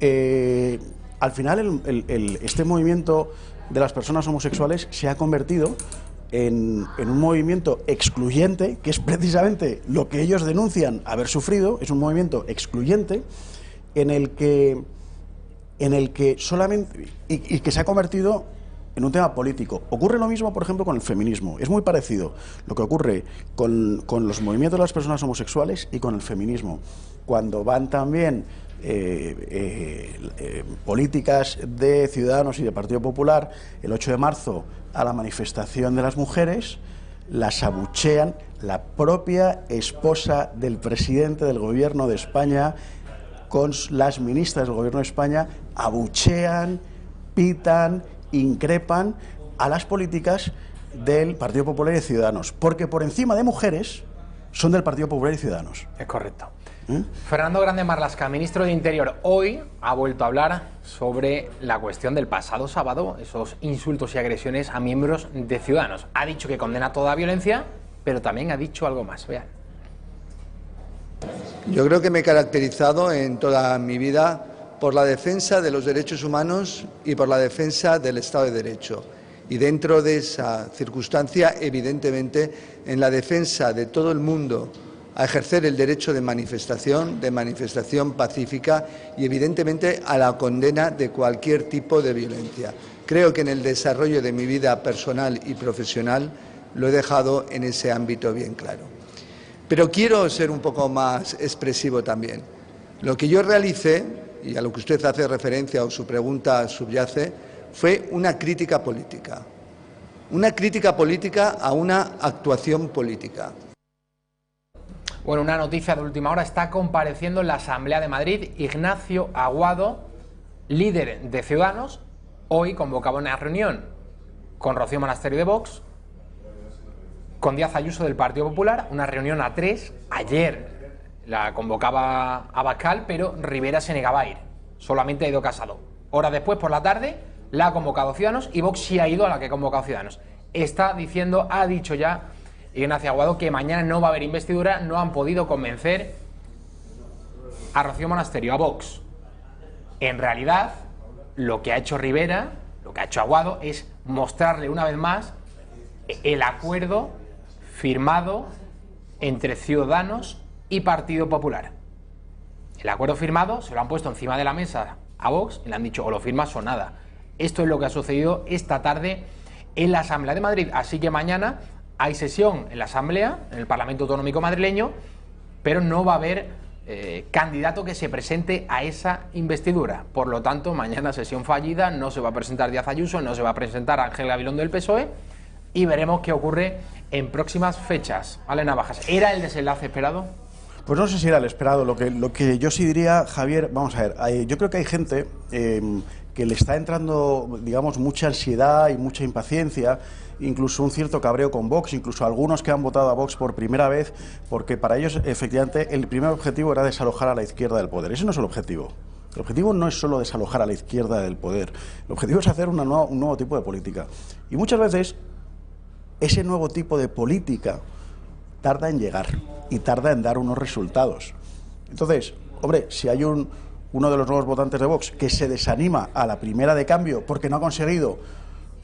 Al final este movimiento de las personas homosexuales se ha convertido en un movimiento excluyente, que es precisamente lo que ellos denuncian haber sufrido. Es un movimiento excluyente en el que solamente, y que se ha convertido en un tema político. Ocurre lo mismo, por ejemplo, con el feminismo. Es muy parecido lo que ocurre con los movimientos de las personas homosexuales y con el feminismo. Cuando van también políticas de Ciudadanos y de Partido Popular el 8 de marzo a la manifestación de las mujeres, las abuchean. La propia esposa del presidente del Gobierno de España con las ministras del Gobierno de España abuchean, pitan, increpan a las políticas del Partido Popular y de Ciudadanos, porque por encima de mujeres son del Partido Popular y Ciudadanos. Es correcto. Fernando Grande Marlaska, ministro de Interior, hoy ha vuelto a hablar sobre la cuestión del pasado sábado, esos insultos y agresiones a miembros de Ciudadanos. Ha dicho que condena toda violencia, pero también ha dicho algo más. Vean. Yo creo que me he caracterizado en toda mi vida por la defensa de los derechos humanos y por la defensa del Estado de Derecho. Y dentro de esa circunstancia, evidentemente, en la defensa de todo el mundo a ejercer el derecho de manifestación pacífica y, evidentemente, a la condena de cualquier tipo de violencia. Creo que en el desarrollo de mi vida personal y profesional lo he dejado en ese ámbito bien claro. Pero quiero ser un poco más expresivo también. Lo que yo realicé, y a lo que usted hace referencia o su pregunta subyace, fue una crítica política. Una crítica política a una actuación política. Bueno, una noticia de última hora. Está compareciendo en la Asamblea de Madrid Ignacio Aguado, líder de Ciudadanos. Hoy convocaba una reunión con Rocío Monasterio de Vox, con Díaz Ayuso del Partido Popular, una reunión a 3. Ayer la convocaba Abascal, pero Rivera se negaba a ir. Solamente ha ido Casado. Horas después, por la tarde, la ha convocado Ciudadanos y Vox sí ha ido a la que ha convocado Ciudadanos. Está diciendo, ha dicho ya Ignacio Aguado que mañana no va a haber investidura, no han podido convencer a Rocío Monasterio, a Vox. En realidad, lo que ha hecho Rivera, lo que ha hecho Aguado, es mostrarle una vez más el acuerdo firmado entre Ciudadanos y Partido Popular. El acuerdo firmado se lo han puesto encima de la mesa a Vox y le han dicho o lo firmas o nada. Esto es lo que ha sucedido esta tarde en la Asamblea de Madrid. Así que mañana hay sesión en la Asamblea, en el Parlamento Autonómico madrileño, pero no va a haber candidato que se presente a esa investidura. Por lo tanto, mañana sesión fallida, no se va a presentar Díaz Ayuso, no se va a presentar Ángel Gabilondo del PSOE y veremos qué ocurre en próximas fechas. Ale Navajas, ¿era el desenlace esperado? Pues no sé si era el esperado. Lo que yo sí diría, Javier, vamos a ver, yo creo que hay gente que le está entrando, digamos, mucha ansiedad y mucha impaciencia, incluso un cierto cabreo con Vox, incluso algunos que han votado a Vox por primera vez, porque para ellos, efectivamente, el primer objetivo era desalojar a la izquierda del poder. Ese no es el objetivo. El objetivo no es solo desalojar a la izquierda del poder. El objetivo es hacer un nuevo tipo de política. Y muchas veces, ese nuevo tipo de política tarda en llegar y tarda en dar unos resultados. Entonces, hombre, si hay uno de los nuevos votantes de Vox que se desanima a la primera de cambio porque no ha conseguido,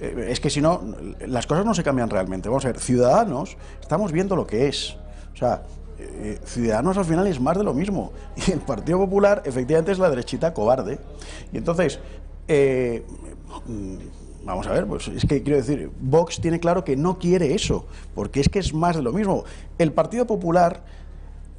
es que si no, las cosas no se cambian realmente. Vamos a ver, Ciudadanos, estamos viendo lo que es. O sea, Ciudadanos al final es más de lo mismo. Y el Partido Popular, efectivamente, es la derechita cobarde. Y entonces, vamos a ver, pues es que quiero decir, Vox tiene claro que no quiere eso, porque es que es más de lo mismo. El Partido Popular,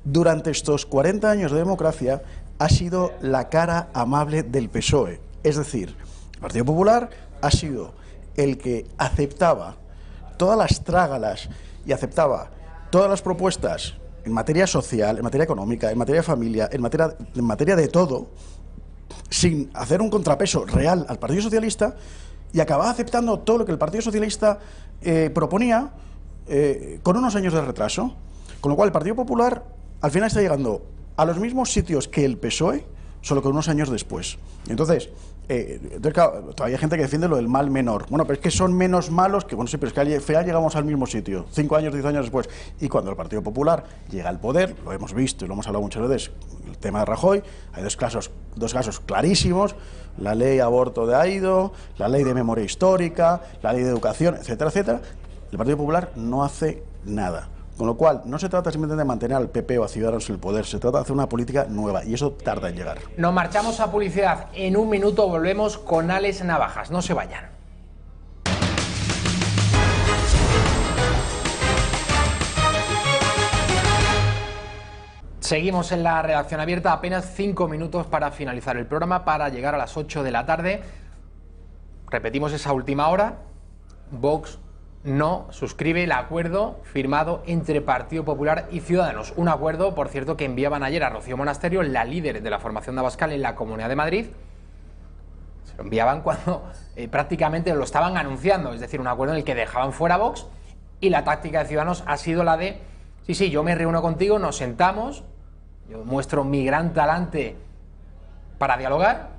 durante estos 40 años de democracia, ha sido la cara amable del PSOE. Es decir, el Partido Popular ha sido el que aceptaba todas las trágalas y aceptaba todas las propuestas en materia social, en materia económica, en materia de familia, en materia de todo, sin hacer un contrapeso real al Partido Socialista, y acababa aceptando todo lo que el Partido Socialista proponía con unos años de retraso. Con lo cual el Partido Popular al final está llegando a los mismos sitios que el PSOE, solo que unos años después. Entonces, claro, todavía hay gente que defiende lo del mal menor. Bueno, pero es que son menos malos que, bueno, sí, pero es que al final llegamos al mismo sitio, 5 años, 10 años después. Y cuando el Partido Popular llega al poder, lo hemos visto y lo hemos hablado muchas veces, el tema de Rajoy, hay dos casos clarísimos: la ley aborto de Aído, la ley de memoria histórica, la ley de educación, etcétera, etcétera. El Partido Popular no hace nada. Con lo cual, no se trata simplemente de mantener al PP o a Ciudadanos en el poder, se trata de hacer una política nueva, y eso tarda en llegar. Nos marchamos a publicidad. En un minuto volvemos con Alex Navajas. No se vayan. Seguimos en la redacción abierta, apenas 5 minutos para finalizar el programa, para llegar a las 8 de la tarde. Repetimos esa última hora. Vox no suscribe el acuerdo firmado entre Partido Popular y Ciudadanos. Un acuerdo, por cierto, que enviaban ayer a Rocío Monasterio, la líder de la formación de Abascal en la Comunidad de Madrid. Se lo enviaban cuando prácticamente lo estaban anunciando, es decir, un acuerdo en el que dejaban fuera a Vox, y la táctica de Ciudadanos ha sido la de: sí, yo me reúno contigo, nos sentamos, yo muestro mi gran talante para dialogar,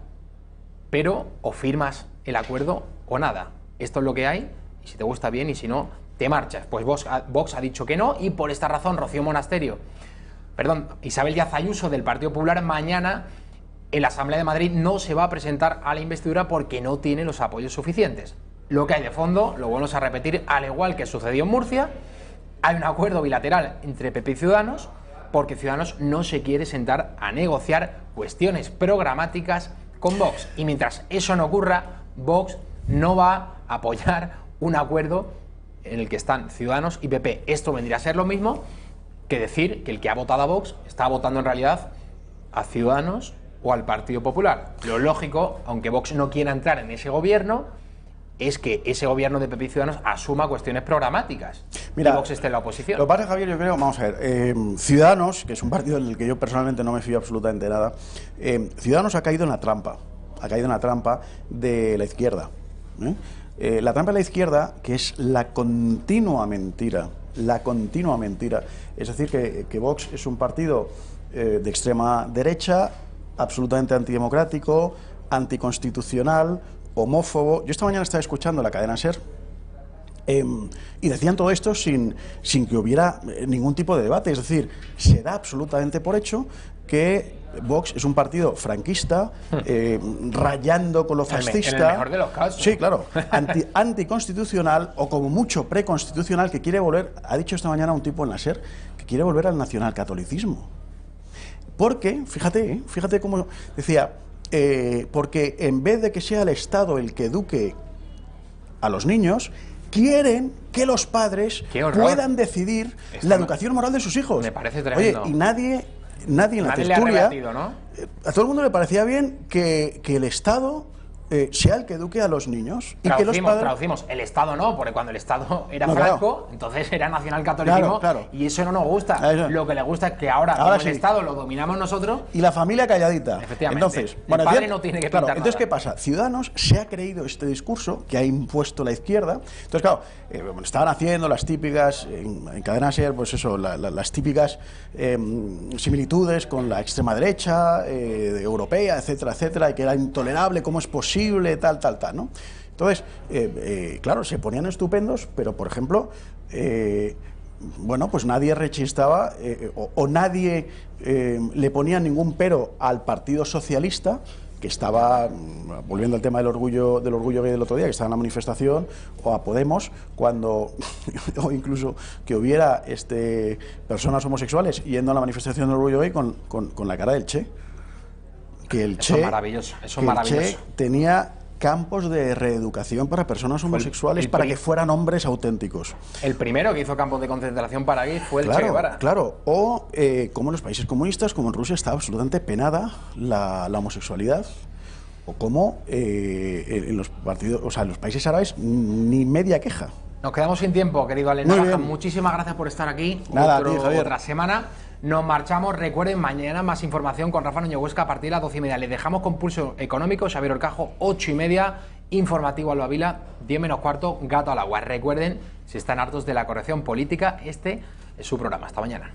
pero o firmas el acuerdo o nada. Esto es lo que hay. Y si te gusta bien, y si no, te marchas. Pues Vox ha dicho que no, y por esta razón Isabel Díaz Ayuso del Partido Popular mañana en la Asamblea de Madrid no se va a presentar a la investidura porque no tiene los apoyos suficientes. Lo que hay de fondo, lo volvemos a repetir, al igual que sucedió en Murcia, hay un acuerdo bilateral entre PP y Ciudadanos, porque Ciudadanos no se quiere sentar a negociar cuestiones programáticas con Vox. Y mientras eso no ocurra, Vox no va a apoyar un acuerdo en el que están Ciudadanos y PP. Esto vendría a ser lo mismo que decir que el que ha votado a Vox está votando en realidad a Ciudadanos o al Partido Popular. Lo lógico, aunque Vox no quiera entrar en ese gobierno, es que ese gobierno de PP y Ciudadanos asuma cuestiones programáticas. Mira, y Vox esté en la oposición. Lo que pasa, Javier, yo creo, vamos a ver, Ciudadanos, que es un partido en el que yo personalmente no me fío absolutamente nada, Ciudadanos ha caído en la trampa de la izquierda. La trampa de la izquierda, que es la continua mentira la continua mentira. Es decir, que Vox es un partido de extrema derecha, absolutamente antidemocrático, anticonstitucional, homófobo. Yo esta mañana estaba escuchando la cadena SER y decían todo esto sin que hubiera ningún tipo de debate. Es decir, se da absolutamente por hecho que Vox es un partido franquista, rayando con lo fascista. En el mejor de los casos. Sí, claro. Anticonstitucional o como mucho preconstitucional, que quiere volver, ha dicho esta mañana un tipo en la SER, que quiere volver al nacionalcatolicismo. Porque, fíjate cómo decía, porque en vez de que sea el Estado el que eduque a los niños, quieren que los padres puedan decidir la educación moral de sus hijos. Me parece tremendo. Oye, y nadie en la tertulia, le ha rebatido, ¿no? A todo el mundo le parecía bien que el Estado sea el que eduque a los niños. Y que los padres... Traducimos, el Estado no, porque cuando el Estado era Franco, entonces era nacionalcatolicismo, y eso no nos gusta. Lo que le gusta es que ahora como el Estado lo dominamos nosotros. Y la familia calladita. Efectivamente. Entonces, el padre no tiene que pintar nada. Entonces, ¿qué pasa? Ciudadanos se ha creído este discurso que ha impuesto la izquierda. Entonces, claro, estaban haciendo las típicas, en cadena SER, pues eso, las típicas similitudes con la extrema derecha europea, etcétera, etcétera, y que era intolerable, cómo es posible, tal, ¿no? Entonces, claro, se ponían estupendos, pero, por ejemplo, bueno, pues nadie rechistaba o nadie le ponía ningún pero al Partido Socialista, que estaba, volviendo al tema del orgullo gay del otro día, que estaba en la manifestación, o a Podemos, o incluso que hubiera personas homosexuales yendo a la manifestación del orgullo gay con la cara del Che. Que el Che, eso es maravilloso, El Che tenía campos de reeducación para personas homosexuales para que fueran hombres auténticos. El primero que hizo campos de concentración para gays fue el Che Guevara. Claro, o como en los países comunistas, como en Rusia, está absolutamente penada la homosexualidad, o como en los partidos, o sea, en los países árabes ni media queja. Nos quedamos sin tiempo, querido Ale Navaja. Muchísimas gracias por estar aquí. Nada, otra semana. Nos marchamos. Recuerden, mañana más información con Rafa Núñez Huesca a partir de las 12:30. Les dejamos con Pulso Económico, Xavier Orcajo, 8:30, informativo Alba Vila, 10:15, Gato al Agua. Recuerden, si están hartos de la corrección política, este es su programa. Hasta mañana.